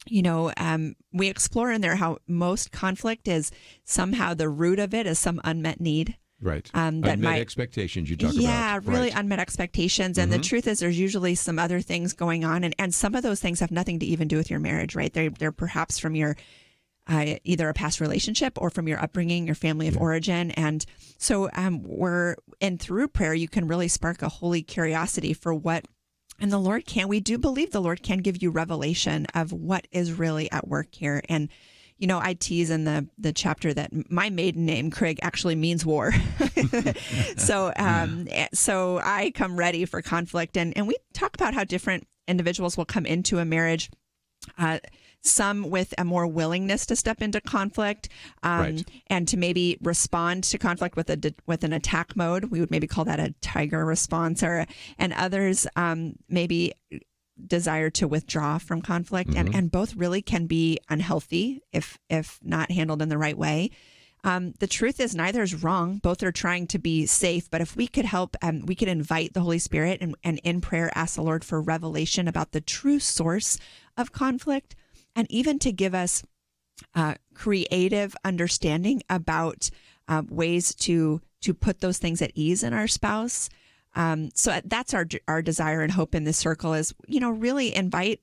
we explore in there how most conflict is somehow the root of it is some unmet need. Right. Unmet expectations you talk about. Yeah, really unmet expectations. And the truth is there's usually some other things going on. And some of those things have nothing to even do with your marriage, right? They're perhaps from your either a past relationship or from your upbringing, your family of origin. And so through prayer, you can really spark a holy curiosity for what, and the Lord we do believe the Lord can give you revelation of what is really at work here. And I tease in the chapter that my maiden name, Craig, actually means war. So I come ready for conflict. And we talk about how different individuals will come into a marriage some with a more willingness to step into conflict, and to maybe respond to conflict with an attack mode. We would maybe call that a tiger response, and others maybe desire to withdraw from conflict, and both really can be unhealthy if not handled in the right way. The truth is neither is wrong. Both are trying to be safe. But if we could help, we could invite the Holy Spirit and in prayer ask the Lord for revelation about the true source of conflict, and even to give us creative understanding about ways to put those things at ease in our spouse. So that's our desire and hope in this circle is, really invite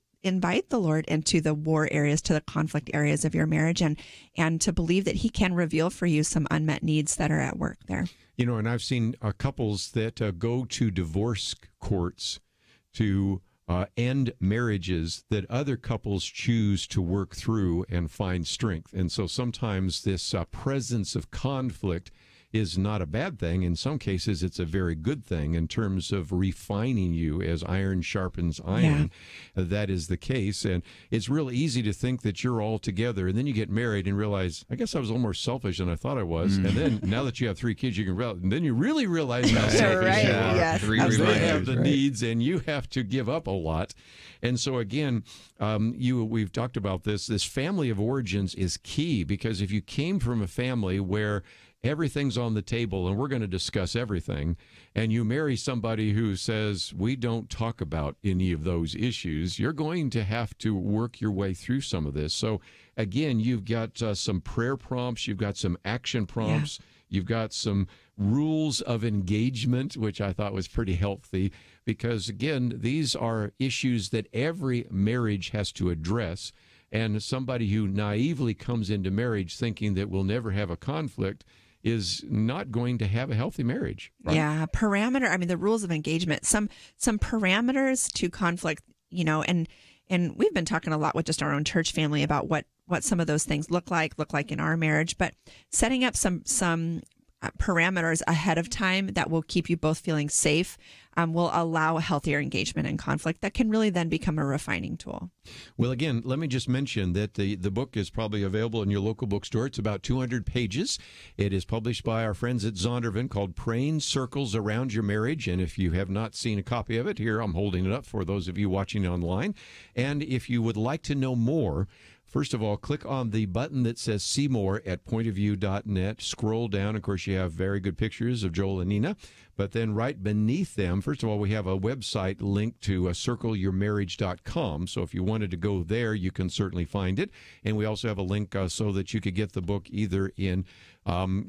the Lord into the war areas, to the conflict areas of your marriage, and to believe that he can reveal for you some unmet needs that are at work there. And I've seen couples that go to divorce courts to end marriages that other couples choose to work through and find strength. And so sometimes this presence of conflict is not a bad thing. In some cases, it's a very good thing in terms of refining you as iron sharpens iron. Yeah. That is the case. And it's real easy to think that you're all together, and then you get married and realize, I guess I was a little more selfish than I thought I was. And then now that you have 3 kids, you can realize, and then you really realize how selfish you are. Yes. Because they have the needs, and you have to give up a lot. And so again, we've talked about this. This family of origins is key, because if you came from a family where everything's on the table and we're going to discuss everything, and you marry somebody who says we don't talk about any of those issues, you're going to have to work your way through some of this. So again, you've got some prayer prompts, you've got some action prompts, you've got some rules of engagement, which I thought was pretty healthy, because again, these are issues that every marriage has to address. And somebody who naively comes into marriage thinking that we'll never have a conflict is not going to have a healthy marriage. Right? Yeah, the rules of engagement, some parameters to conflict, and we've been talking a lot with just our own church family about what some of those things look like in our marriage, but setting up some parameters ahead of time that will keep you both feeling safe will allow a healthier engagement and conflict that can really then become a refining tool. Well, again, let me just mention that the book is probably available in your local bookstore. It's about 200 pages. It is published by our friends at Zondervan, called Praying Circles Around Your Marriage. And if you have not seen a copy of it, here I'm holding it up for those of you watching online. And if you would like to know more, first of all, click on the button that says See More at pointofview.net. Scroll down. Of course, you have very good pictures of Joel and Nina. But then right beneath them, first of all, we have a website linked to circleyourmarriage.com. So if you wanted to go there, you can certainly find it. And we also have a link so that you could get the book either in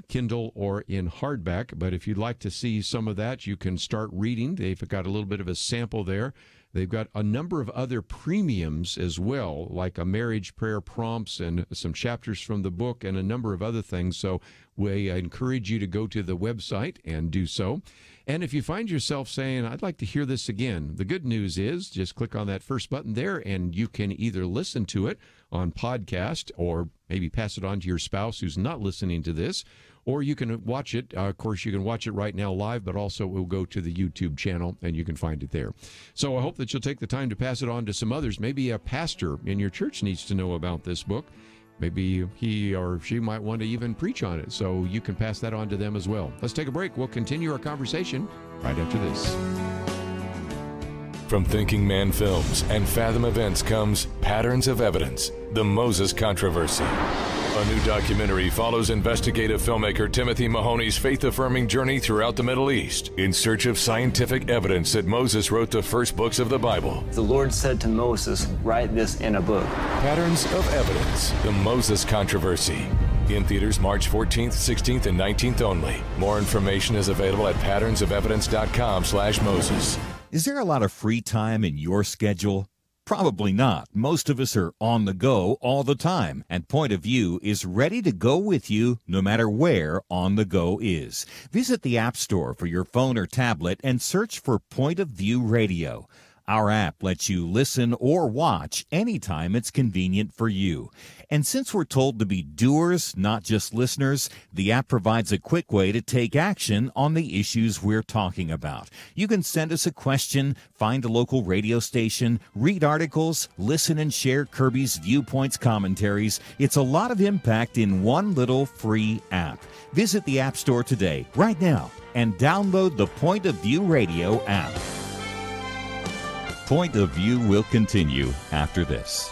Kindle or in hardback. But if you'd like to see some of that, you can start reading. They've got a little bit of a sample there. They've got a number of other premiums as well, like a marriage prayer prompts and some chapters from the book and a number of other things. So we encourage you to go to the website and do so. And if you find yourself saying, I'd like to hear this again, the good news is just click on that first button there, and you can either listen to it on podcast or maybe pass it on to your spouse who's not listening to this, or you can watch it. Of course, you can watch it right now live, but also we'll go to the YouTube channel and you can find it there. So I hope that you'll take the time to pass it on to some others. Maybe a pastor in your church needs to know about this book. Maybe he or she might want to even preach on it, so you can pass that on to them as well. Let's take a break. We'll continue our conversation right after this. From Thinking Man Films and Fathom Events comes Patterns of Evidence, the Moses Controversy. A new documentary follows investigative filmmaker Timothy Mahoney's faith-affirming journey throughout the Middle East in search of scientific evidence that Moses wrote the first books of the Bible. The Lord said to Moses, write this in a book. Patterns of Evidence, the Moses Controversy. In theaters March 14th, 16th, and 19th only. More information is available at patternsofevidence.com/Moses. Is there a lot of free time in your schedule? Probably not. Most of us are on the go all the time, and Point of View is ready to go with you no matter where on the go is. Visit the App Store for your phone or tablet and search for Point of View Radio. Our app lets you listen or watch anytime it's convenient for you. And since we're told to be doers, not just listeners, the app provides a quick way to take action on the issues we're talking about. You can send us a question, find a local radio station, read articles, listen and share Kerby's viewpoints, commentaries. It's a lot of impact in one little free app. Visit the App Store today, right now, and download the Point of View Radio app. Point of View will continue after this.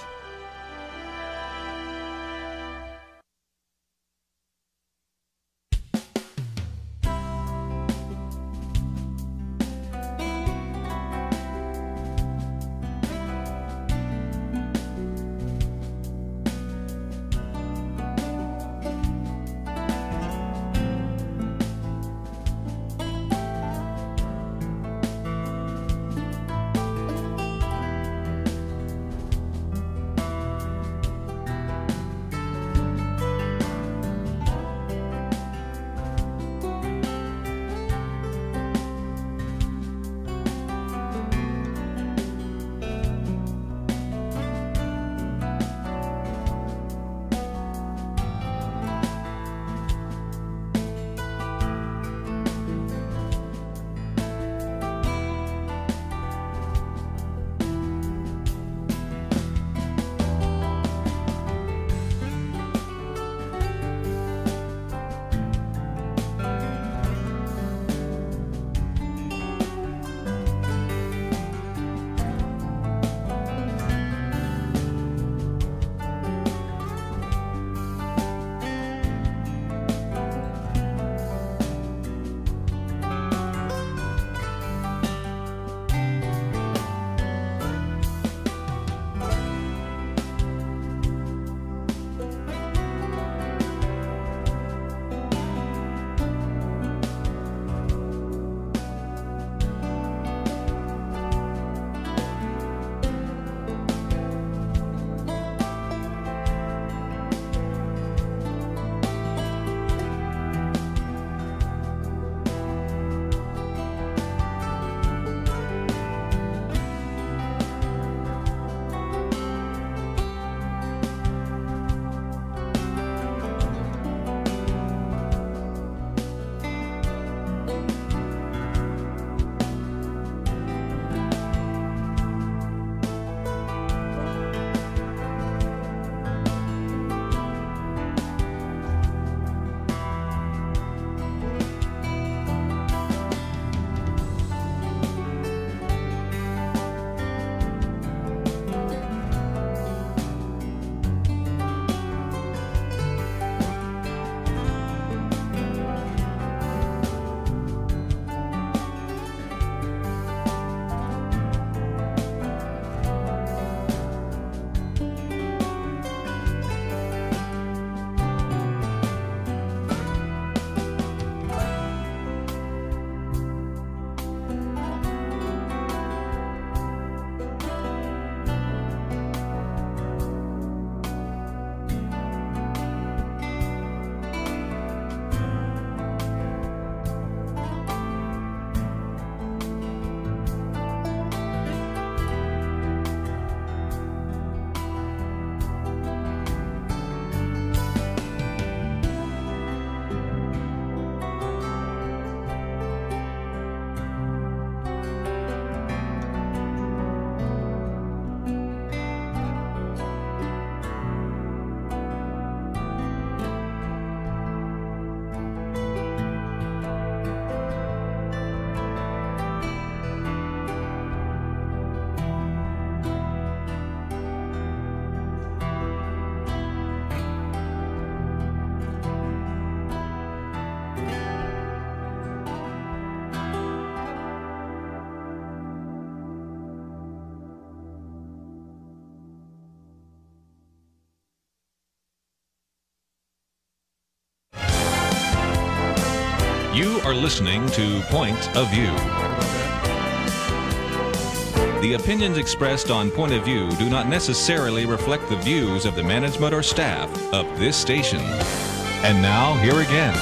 You are listening to Point of View. The opinions expressed on Point of View do not necessarily reflect the views of the management or staff of this station. And now, here again,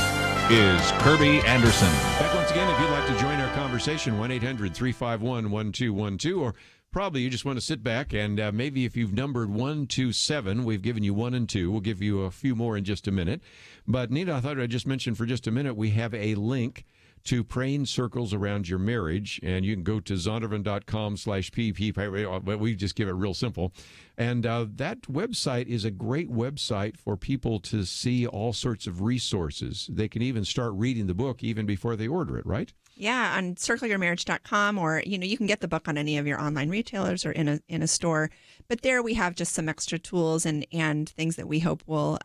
is Kerby Anderson. Back once again, if you'd like to join our conversation, 1-800-351-1212, or probably you just want to sit back and maybe if you've numbered 1 to 7, we've given you 1 and 2. We'll give you a few more in just a minute. But Nina, I thought I'd just mention for just a minute, we have a link to praying circles around your marriage, and you can go to zondervan.com/pp. But we just give it real simple. And that website is a great website for people to see all sorts of resources. They can even start reading the book even before they order it, right? Yeah, on circleyourmarriage.com, or you can get the book on any of your online retailers or in a store. But there we have just some extra tools and things that we hope will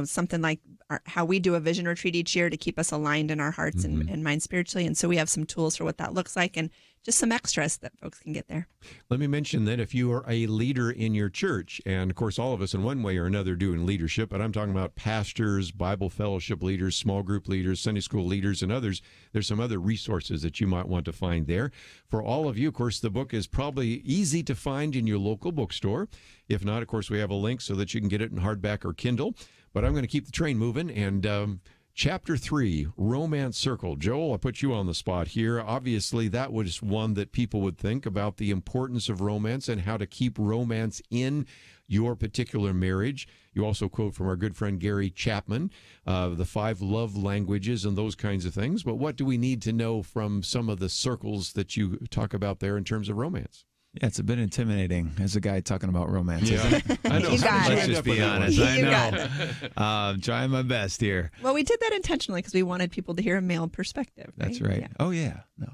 something like how we do a vision retreat each year to keep us aligned in our hearts and minds spiritually. And so we have some tools for what that looks like and just some extras that folks can get there. Let me mention that if you are a leader in your church, and of course all of us in one way or another do in leadership, but I'm talking about pastors, Bible fellowship leaders, small group leaders, Sunday school leaders, and others, there's some other resources that you might want to find there. For all of you, of course, the book is probably easy to find in your local bookstore. If not, of course, we have a link so that you can get it in hardback or Kindle. But I'm going to keep the train moving. And Chapter 3, Romance Circle. Joel, I put you on the spot here. Obviously, that was one that people would think about the importance of romance and how to keep romance in your particular marriage. You also quote from our good friend Gary Chapman, the 5 love languages and those kinds of things. But what do we need to know from some of the circles that you talk about there in terms of romance? Yeah, it's a bit intimidating as a guy talking about romance. Yeah. Isn't it? I know. Let's just be honest. I You know. got it. I'm trying my best here. Well, we did that intentionally because we wanted people to hear a male perspective. That's right. Yeah. Oh, yeah. No.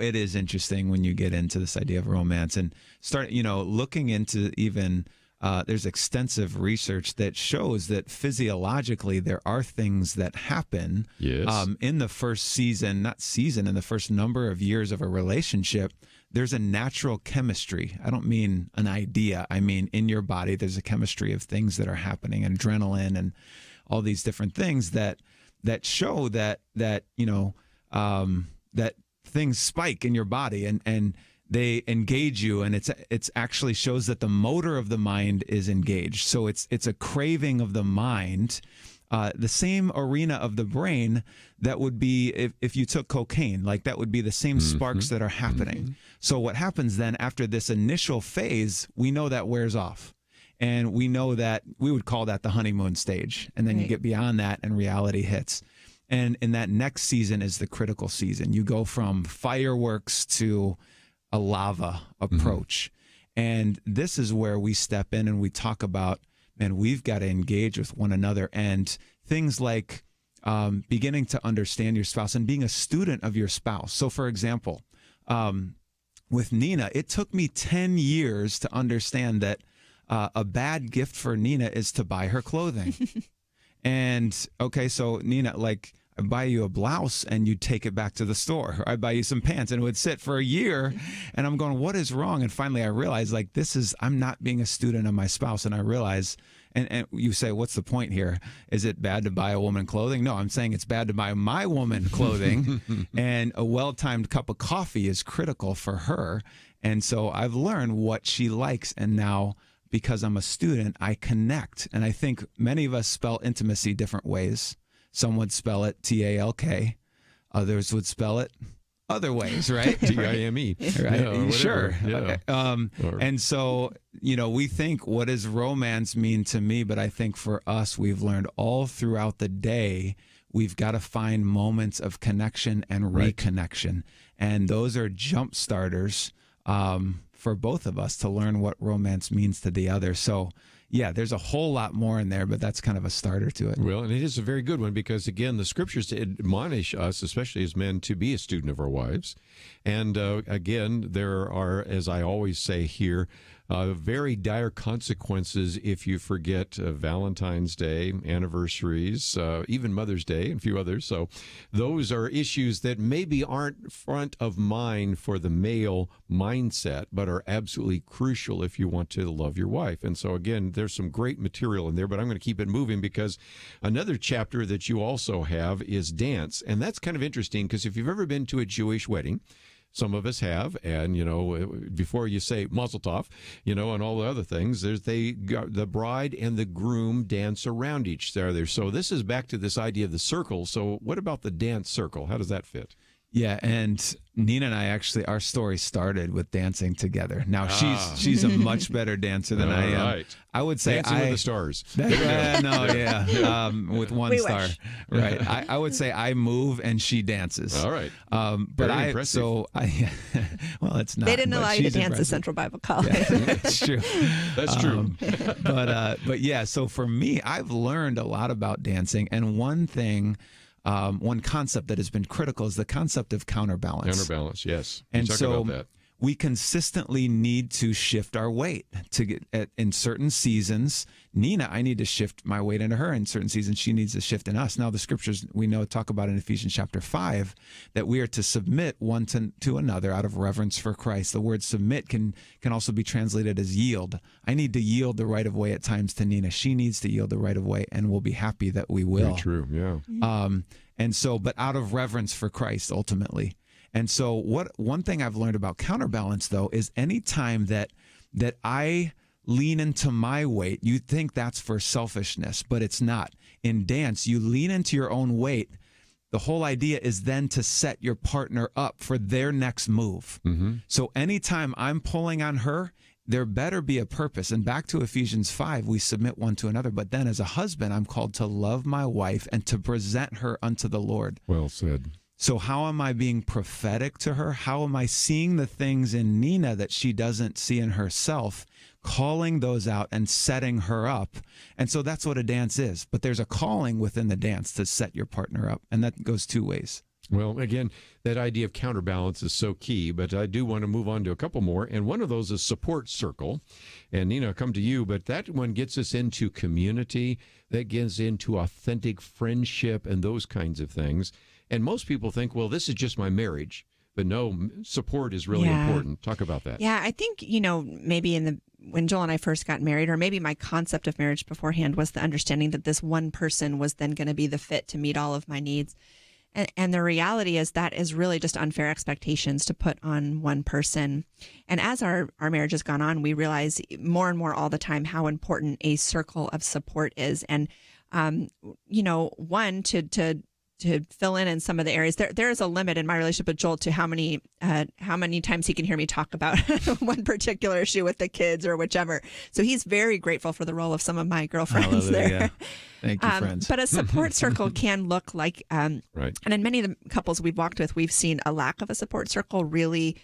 It is interesting when you get into this idea of romance and start, looking into even there's extensive research that shows that physiologically there are things that happen in the first in the first number of years of a relationship. There's a natural chemistry. I don't mean an idea. I mean in your body there's a chemistry of things that are happening, and adrenaline and all these different things that show that things spike in your body and they engage you, and it's actually shows that the motor of the mind is engaged. So it's a craving of the mind, the same arena of the brain that would be if you took cocaine, like that would be the same sparks that are happening. So what happens then after this initial phase, we know that wears off. And we know that we would call that the honeymoon stage. And then you get beyond that and reality hits. And in that next season is the critical season. You go from fireworks to a lava approach. And this is where we step in and we talk about, man, we've got to engage with one another, and things like beginning to understand your spouse and being a student of your spouse. So for example, with Nina, it took me 10 years to understand that a bad gift for Nina is to buy her clothing. And okay, so Nina, like, I buy you a blouse and you take it back to the store. Or I buy you some pants and it would sit for a year. And I'm going, what is wrong? And finally I realized, like, I'm not being a student of my spouse. And I realize, and you say, what's the point here? Is it bad to buy a woman clothing? No, I'm saying it's bad to buy my woman clothing. And a well-timed cup of coffee is critical for her. And so I've learned what she likes. And now, because I'm a student, I connect. And I think many of us spell intimacy different ways. Some would spell it T-A-L-K. Others would spell it other ways, right? T-I-M-E. Right? Yeah, sure. Yeah. Okay. And so, we think, what does romance mean to me? But I think for us, we've learned all throughout the day, we've got to find moments of connection and reconnection. And those are jump starters for both of us to learn what romance means to the other. So, yeah, there's a whole lot more in there, but that's kind of a starter to it. Well, and it is a very good one because, again, the scriptures admonish us, especially as men, to be a student of our wives. And, again, there are, as I always say here, very dire consequences if you forget Valentine's Day, anniversaries, even Mother's Day, and a few others. So those are issues that maybe aren't front of mind for the male mindset, but are absolutely crucial if you want to love your wife. And so, again, there's some great material in there, but I'm going to keep it moving because another chapter that you also have is dance. And that's kind of interesting because if you've ever been to a Jewish wedding, some of us have, and, before you say mazel tov, and all the other things, the bride and the groom dance around each other. So this is back to this idea of the circle. So what about the dance circle? How does that fit? Yeah, and Nina and I actually, our story started with dancing together. Now she's a much better dancer than I am. Right. I would say Dancing with the Stars. With one star. Wish. Right. I would say I move and she dances. All right. But Very impressive. Well, it's not. They didn't but allow you to she's dance at impressive. Central Bible College. Yeah, that's true. That's true. But yeah, so for me, I've learned a lot about dancing, and one thing. One concept that has been critical is the concept of counterbalance. Counterbalance, yes. And talk so about that. we consistently need to shift our weight to get in certain seasons. Nina, I need to shift my weight into her. In certain seasons, she needs to shift in us. Now, the scriptures we know talk about in Ephesians chapter 5 that we are to submit one to another out of reverence for Christ. The word submit can also be translated as yield. I need to yield the right of way at times to Nina. She needs to yield the right of way, and we'll be happy that we will. Very true, yeah. And so, but out of reverence for Christ, ultimately. And so one thing I've learned about counterbalance, though, is anytime that I lean into my weight, you think that's for selfishness, but it's not. In dance, you lean into your own weight. The whole idea is then to set your partner up for their next move. Mm-hmm. So anytime I'm pulling on her, there better be a purpose. And back to Ephesians 5, we submit one to another. But then as a husband, I'm called to love my wife and to present her unto the Lord. Well said. So how am I being prophetic to her? How am I seeing the things in Nina that she doesn't see in herself, calling those out and setting her up? And so that's what a dance is. But there's a calling within the dance to set your partner up. And that goes two ways. Well, again, that idea of counterbalance is so key, but I do want to move on to a couple more. And one of those is support circle. And Nina, I'll come to you, but that one gets us into community, that gets into authentic friendship and those kinds of things. And most people think, well, this is just my marriage. But no, support is really important. Talk about that. Yeah, I think, maybe when Joel and I first got married, or maybe my concept of marriage beforehand was the understanding that this one person was then going to be the fit to meet all of my needs. And the reality is that is really just unfair expectations to put on one person. And as our marriage has gone on, we realize more and more all the time how important a circle of support is. And, one, to fill in some of the areas, there is a limit in my relationship with Joel to how many times he can hear me talk about one particular issue with the kids or whichever. So he's very grateful for the role of some of my girlfriends there. Thank you, friends. But a support circle can look like, right. And in many of the couples we've walked with, we've seen a lack of a support circle really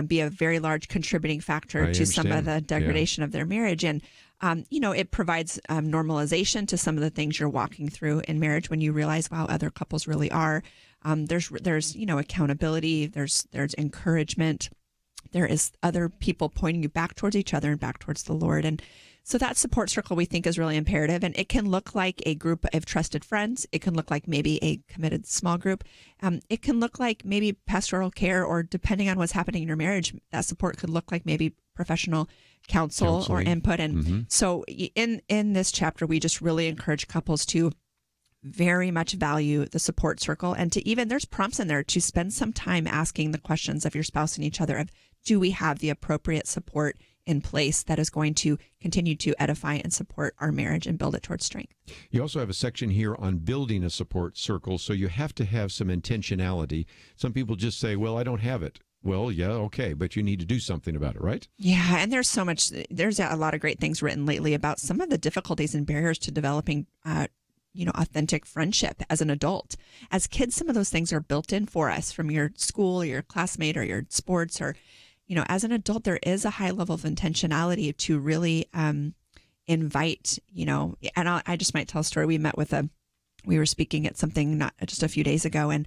be a very large contributing factor to some of the degradation of their marriage. And it provides normalization to some of the things you're walking through in marriage when you realize, wow, other couples really are. There's accountability. There's encouragement. There is other people pointing you back towards each other and back towards the Lord. And so that support circle we think is really imperative. And it can look like a group of trusted friends. It can look like maybe a committed small group. It can look like maybe pastoral care, or depending on what's happening in your marriage, that support could look like maybe professional counsel or input. And so in this chapter, we just really encourage couples to very much value the support circle, and to even, there's prompts in there to spend some time asking the questions of your spouse and each other of, do we have the appropriate support in place that is going to continue to edify and support our marriage and build it towards strength. You also have a section here on building a support circle, so you have to have some intentionality. Some people just say, well, I don't have it. Well, yeah, okay, but you need to do something about it, right? Yeah, and there's a lot of great things written lately about some of the difficulties and barriers to developing authentic friendship as an adult. As kids, some of those things are built in for us from your school or your classmate or your sports, or as an adult, there is a high level of intentionality to really invite, and I just might tell a story. We were speaking at something not just a few days ago, and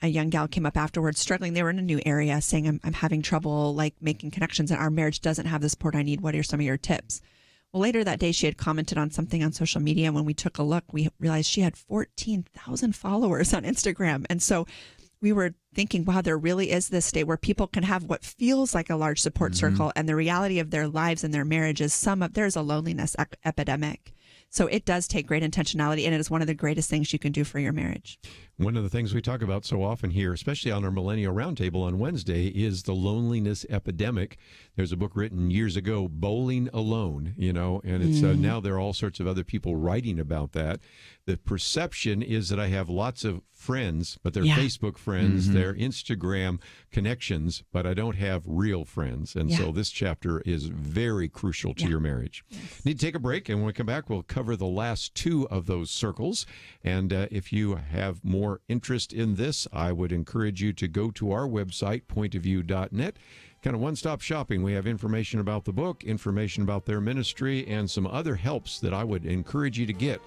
a young gal came up afterwards struggling. They were in a new area saying, I'm having trouble making connections, and our marriage doesn't have the support I need. What are some of your tips? Well, later that day, she had commented on something on social media. When we took a look, we realized she had 14,000 followers on Instagram. And so we were thinking, wow, there really is this state where people can have what feels like a large support circle, and the reality of their lives and their marriage is there's a loneliness epidemic. So it does take great intentionality, and it is one of the greatest things you can do for your marriage. One of the things we talk about so often here, especially on our Millennial Roundtable on Wednesday, is the loneliness epidemic. There's a book written years ago, Bowling Alone, and it's now there are all sorts of other people writing about that. The perception is that I have lots of friends, but they're Facebook friends, they're Instagram connections, but I don't have real friends. And so this chapter is very crucial to your marriage. Need to take a break, and when we come back, we'll cover the last two of those circles. And if you have more interest in this, I would encourage you to go to our website, pointofview.net. Kind of one-stop shopping. We have information about the book, information about their ministry, and some other helps that I would encourage you to get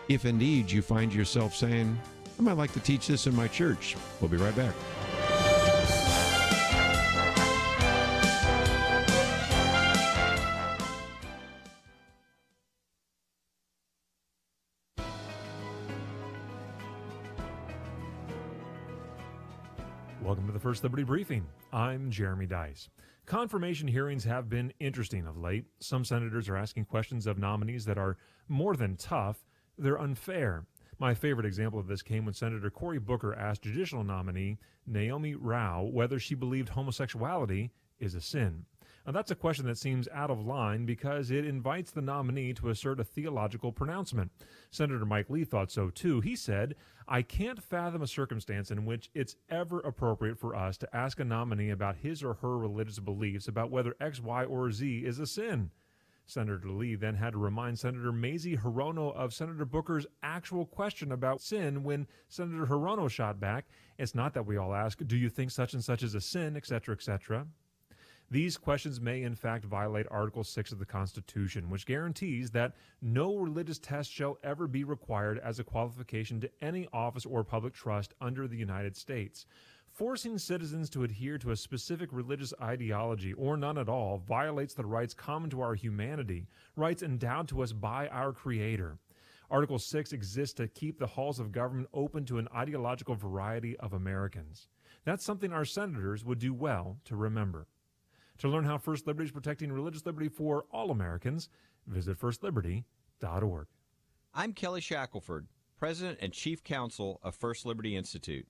if indeed you find yourself saying, I might like to teach this in my church. We'll be right back. Welcome to the First Liberty Briefing. I'm Jeremy Dice. Confirmation hearings have been interesting of late. Some senators are asking questions of nominees that are more than tough, they're unfair. My favorite example of this came when Senator Cory Booker asked judicial nominee Naomi Rao whether she believed homosexuality is a sin. Now, that's a question that seems out of line because it invites the nominee to assert a theological pronouncement. Senator Mike Lee thought so too. He said, I can't fathom a circumstance in which it's ever appropriate for us to ask a nominee about his or her religious beliefs about whether X, Y, or Z is a sin. Senator Lee then had to remind Senator Mazie Hirono of Senator Booker's actual question about sin when Senator Hirono shot back, it's not that we all ask, do you think such and such is a sin, etc., etc. These questions may in fact violate Article 6 of the Constitution, which guarantees that no religious test shall ever be required as a qualification to any office or public trust under the United States. Forcing citizens to adhere to a specific religious ideology, or none at all, violates the rights common to our humanity, rights endowed to us by our Creator. Article 6 exists to keep the halls of government open to an ideological variety of Americans. That's something our senators would do well to remember. To learn how First Liberty is protecting religious liberty for all Americans, visit firstliberty.org. I'm Kelly Shackelford, President and Chief Counsel of First Liberty Institute.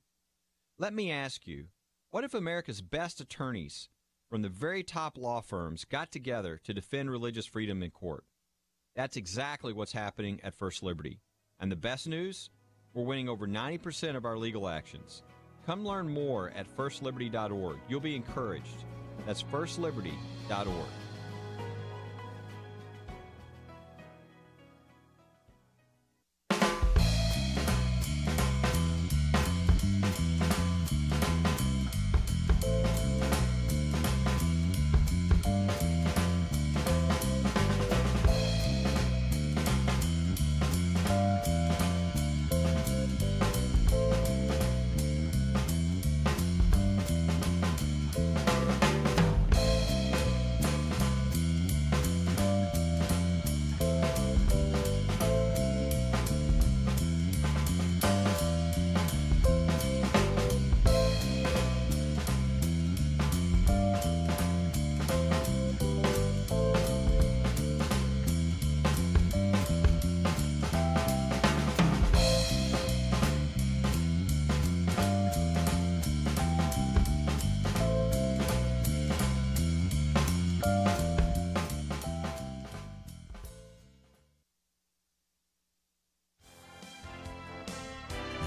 Let me ask you, what if America's best attorneys from the very top law firms got together to defend religious freedom in court? That's exactly what's happening at First Liberty. And the best news? We're winning over 90% of our legal actions. Come learn more at firstliberty.org. You'll be encouraged. That's firstliberty.org.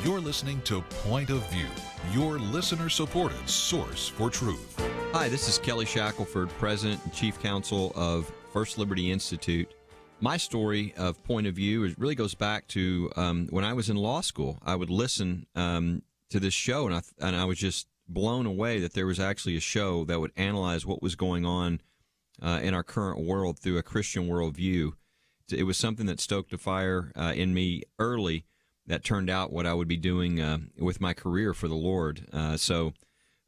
You're listening to Point of View, your listener-supported source for truth. Hi, this is Kelly Shackelford, President and Chief Counsel of First Liberty Institute. My story of Point of View really goes back to when I was in law school. I would listen to this show, and I was just blown away that there was actually a show that would analyze what was going on in our current world through a Christian worldview. It was something that stoked a fire in me early that turned out what I would be doing with my career for the Lord. So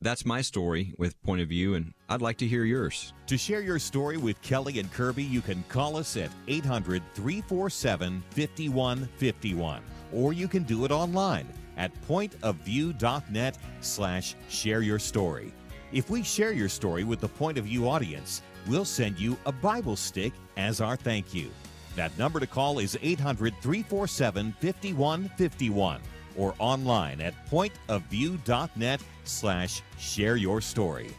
that's my story with Point of View, and I'd like to hear yours. To share your story with Kelly and Kerby, you can call us at 800-347-5151, or you can do it online at pointofview.net/shareyourstory. If we share your story with the Point of View audience, we'll send you a Bible stick as our thank you. That number to call is 800-347-5151. or online at pointofview.net/share your story.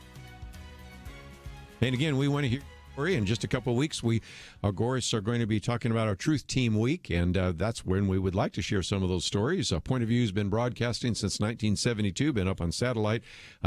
And again, we want to hear your story. In just a couple of weeks, we, of course, are going to be talking about our Truth Team Week, and that's when we would like to share some of those stories. Point of View has been broadcasting since 1972, been up on satellite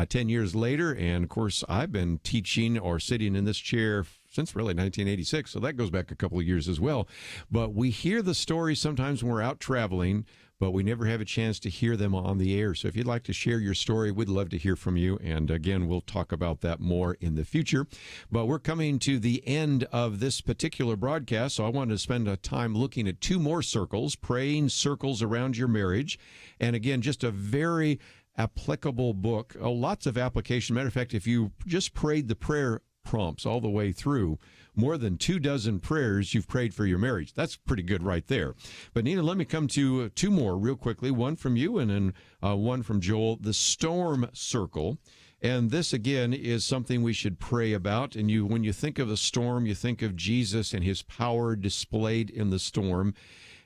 10 years later, and, of course, I've been teaching or sitting in this chair since really 1986, so that goes back a couple of years as well. But we hear the stories sometimes when we're out traveling, but we never have a chance to hear them on the air. So if you'd like to share your story, we'd love to hear from you. And again, we'll talk about that more in the future. But we're coming to the end of this particular broadcast, so I wanted to spend a time looking at two more circles, praying circles around your marriage. And again, just a very applicable book. Lots of application. Matter of fact, if you just prayed the prayer prompts all the way through, more than 24 prayers you've prayed for your marriage. That's pretty good right there. But Nina, let me come to two more real quickly, one from you and then one from Joel, the storm circle. And this, again, is something we should pray about. And when you think of a storm, you think of Jesus and his power displayed in the storm.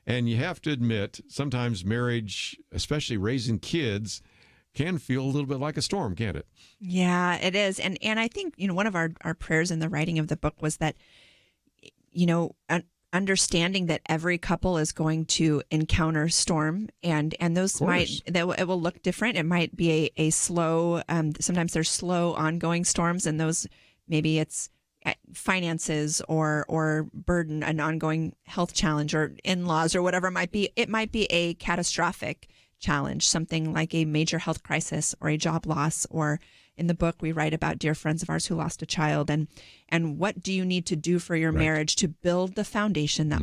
And you have to admit, sometimes marriage, especially raising kids, can feel a little bit like a storm, can't it? Yeah, it is. And I think, one of our prayers in the writing of the book was that, understanding that every couple is going to encounter storm and those it will look different. It might be a slow, sometimes there's slow ongoing storms, and those maybe it's finances or burden, an ongoing health challenge or in-laws or whatever it might be. It might be a catastrophic challenge, something like a major health crisis or a job loss. Or in the book, we write about dear friends of ours who lost a child, and what do you need to do for your marriage to build the foundation that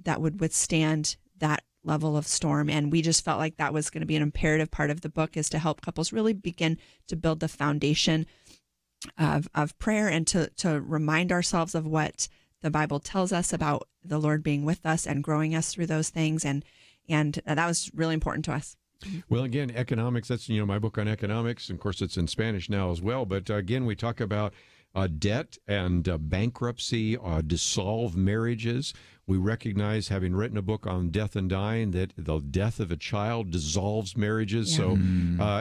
that would withstand that level of storm. And we just felt like that was going to be an imperative part of the book, is to help couples really begin to build the foundation of prayer, and to remind ourselves of what the Bible tells us about the Lord being with us and growing us through those things. And that was really important to us. Well, again, economics, that's, my book on economics. Of course, it's in Spanish now as well. But again, we talk about debt and bankruptcy, dissolve marriages. We recognize, having written a book on death and dying, that the death of a child dissolves marriages. Yeah. So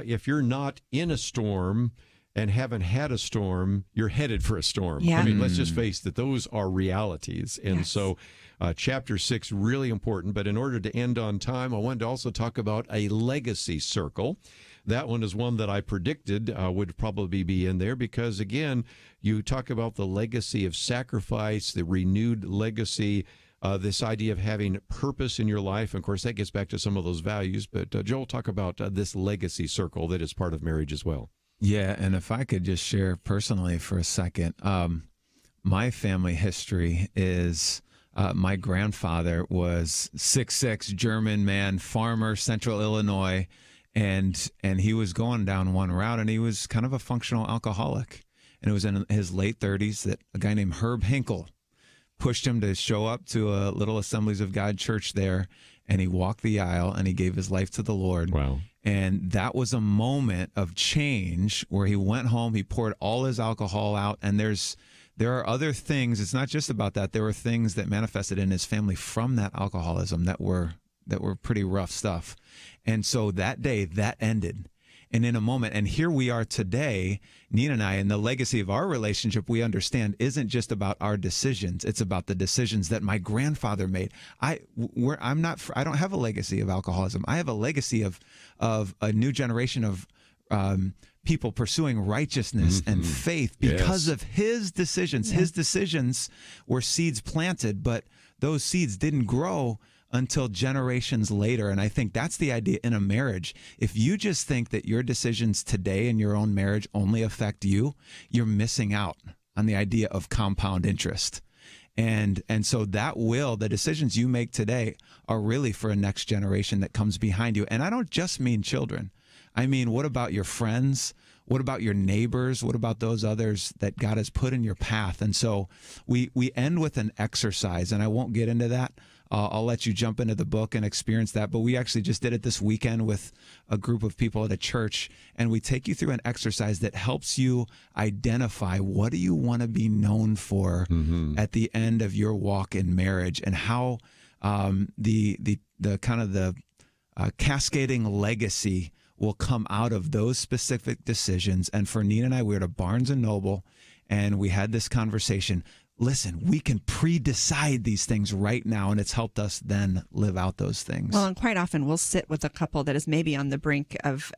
if you're not in a storm and haven't had a storm, you're headed for a storm. Yeah. I mean, let's just face that those are realities. And so chapter 6, really important. But in order to end on time, I wanted to also talk about a legacy circle. That one is one that I predicted would probably be in there because, again, you talk about the legacy of sacrifice, the renewed legacy, this idea of having purpose in your life. And of course, that gets back to some of those values. But Joel, talk about this legacy circle that is part of marriage as well. Yeah, and if I could just share personally for a second, my family history is my grandfather was 6'6", German man, farmer, Central Illinois, and he was going down one route, and he was kind of a functional alcoholic. And it was in his late 30s that a guy named Herb Hinkle pushed him to show up to a Little Assemblies of God church there, and he walked the aisle, and he gave his life to the Lord. Wow. And that was a moment of change where he went home, he poured all his alcohol out, and there are other things. It's not just about that. There were things that manifested in his family from that alcoholism that were pretty rough stuff. And so that day, that ended. And in a moment, and here we are today, Nina and I, and the legacy of our relationship, we understand, isn't just about our decisions. It's about the decisions that my grandfather made. I don't have a legacy of alcoholism. I have a legacy of a new generation of people pursuing righteousness and faith because of his decisions. Yeah. His decisions were seeds planted, but those seeds didn't grow until generations later. And I think that's the idea in a marriage. If you just think that your decisions today in your own marriage only affect you, you're missing out on the idea of compound interest. And so the decisions you make today are really for a next generation that comes behind you. And I don't just mean children. I mean, what about your friends? What about your neighbors? What about those others that God has put in your path? And so we end with an exercise, and I won't get into that. I'll let you jump into the book and experience that. But we actually just did it this weekend with a group of people at a church, and we take you through an exercise that helps you identify what do you want to be known for at the end of your walk in marriage, and how the kind of the cascading legacy will come out of those specific decisions. And for Nina and I, we were at Barnes & Noble, and we had this conversation. Listen, we can pre-decide these things right now, and it's helped us then live out those things. Well, and quite often we'll sit with a couple that is maybe on the brink of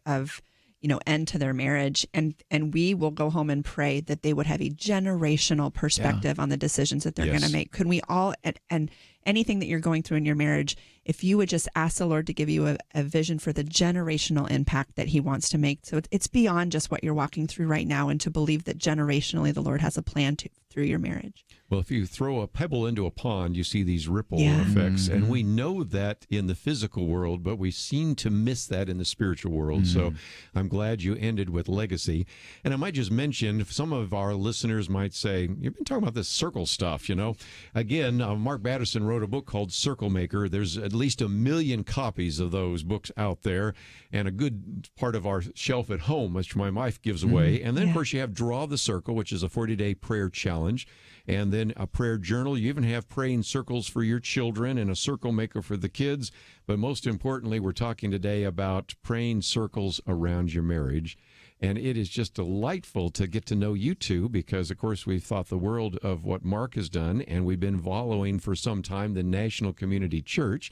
end to their marriage, and we will go home and pray that they would have a generational perspective on the decisions that they're going to make. Could we all, and anything that you're going through in your marriage, if you would just ask the Lord to give you a vision for the generational impact that he wants to make. So it's beyond just what you're walking through right now, and to believe that generationally the Lord has a plan through your marriage. Well, if you throw a pebble into a pond, you see these ripple effects. And we know that in the physical world, but we seem to miss that in the spiritual world. So I'm glad you ended with legacy. And I might just mention, some of our listeners might say, you've been talking about this circle stuff, Again, Mark Batterson wrote a book called Circle Maker. There's at least 1 million copies of those books out there, and a good part of our shelf at home, which my wife gives away. And then, of course, you have Draw the Circle, which is a 40-day prayer challenge. And then a prayer journal. You even have praying circles for your children and a circle maker for the kids. But most importantly, we're talking today about praying circles around your marriage. And it is just delightful to get to know you two because, of course, we've thought the world of what Mark has done, and we've been following for some time the National Community Church.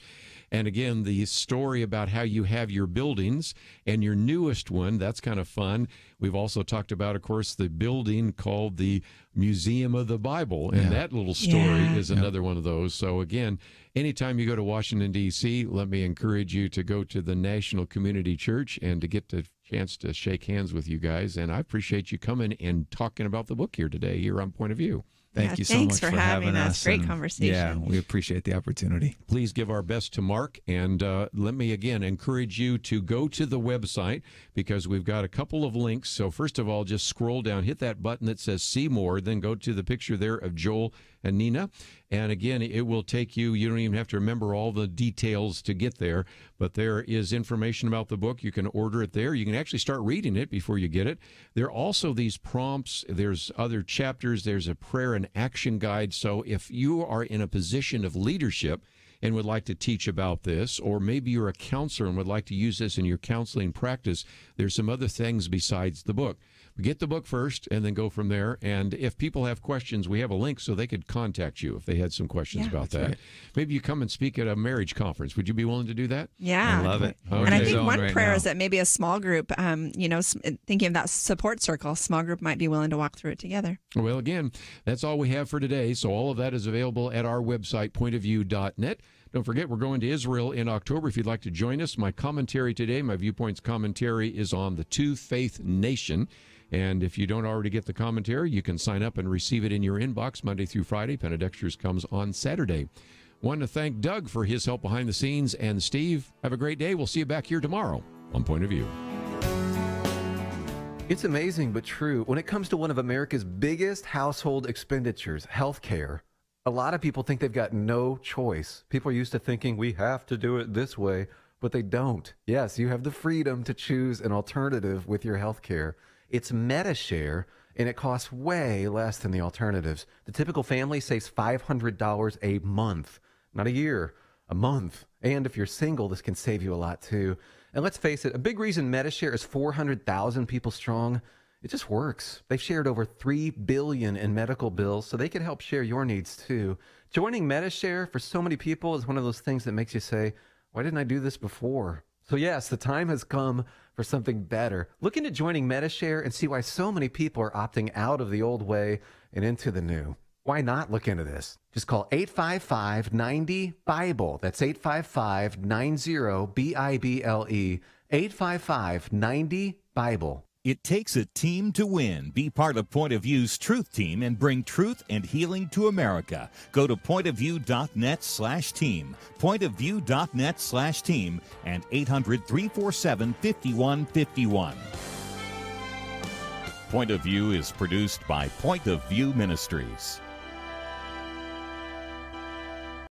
And again, the story about how you have your buildings and your newest one, that's kind of fun. We've also talked about, of course, the building called the Museum of the Bible. And that little story is another one of those. So again, anytime you go to Washington, D.C., let me encourage you to go to the National Community Church and to get the chance to shake hands with you guys. And I appreciate you coming and talking about the book here today, here on Point of View. Thank you so much for having us. Great conversation. Yeah, we appreciate the opportunity. Please give our best to Mark. And let me again encourage you to go to the website because we've got a couple of links. So first of all, just scroll down, hit that button that says See More, then go to the picture there of Joel and Nina. And again, it will take you, you don't even have to remember all the details to get there, but there is information about the book. You can order it there. You can actually start reading it before you get it. There are also these prompts. There's other chapters. There's a prayer and action guide. So if you are in a position of leadership and would like to teach about this, or maybe you're a counselor and would like to use this in your counseling practice, there's some other things besides the book. Get the book first and then go from there. And if people have questions, we have a link so they could contact you if they had some questions about that. Right. Maybe you come and speak at a marriage conference. Would you be willing to do that? Yeah. I love it. Okay. And I think one prayer is that maybe a small group, thinking of that support circle, small group might be willing to walk through it together. Well, again, that's all we have for today. So all of that is available at our website, pointofview.net. Don't forget, we're going to Israel in October. If you'd like to join us, my commentary today, my Viewpoints commentary, is on the two-faith nation. And if you don't already get the commentary, you can sign up and receive it in your inbox Monday through Friday. Penedexters comes on Saturday. Want to thank Doug for his help behind the scenes. And Steve, have a great day. We'll see you back here tomorrow on Point of View. It's amazing but true. When it comes to one of America's biggest household expenditures, healthcare, a lot of people think they've got no choice. People are used to thinking we have to do it this way, but they don't. Yes, you have the freedom to choose an alternative with your healthcare. It's MediShare, and it costs way less than the alternatives. The typical family saves $500 a month, not a year, a month. And if you're single, this can save you a lot too. And let's face it, a big reason MediShare is 400,000 people strong, it just works. They've shared over $3 billion in medical bills, so they can help share your needs too. Joining MediShare for so many people is one of those things that makes you say, why didn't I do this before? So yes, the time has come for something better. Look into joining MediShare and see why so many people are opting out of the old way and into the new. Why not look into this? Just call 855-90-BIBLE. That's 855-90-BIBLE. 855-90-BIBLE. It takes a team to win. Be part of Point of View's Truth Team and bring truth and healing to America. Go to pointofview.net/team, pointofview.net/team, and 800-347-5151. Point of View is produced by Point of View Ministries.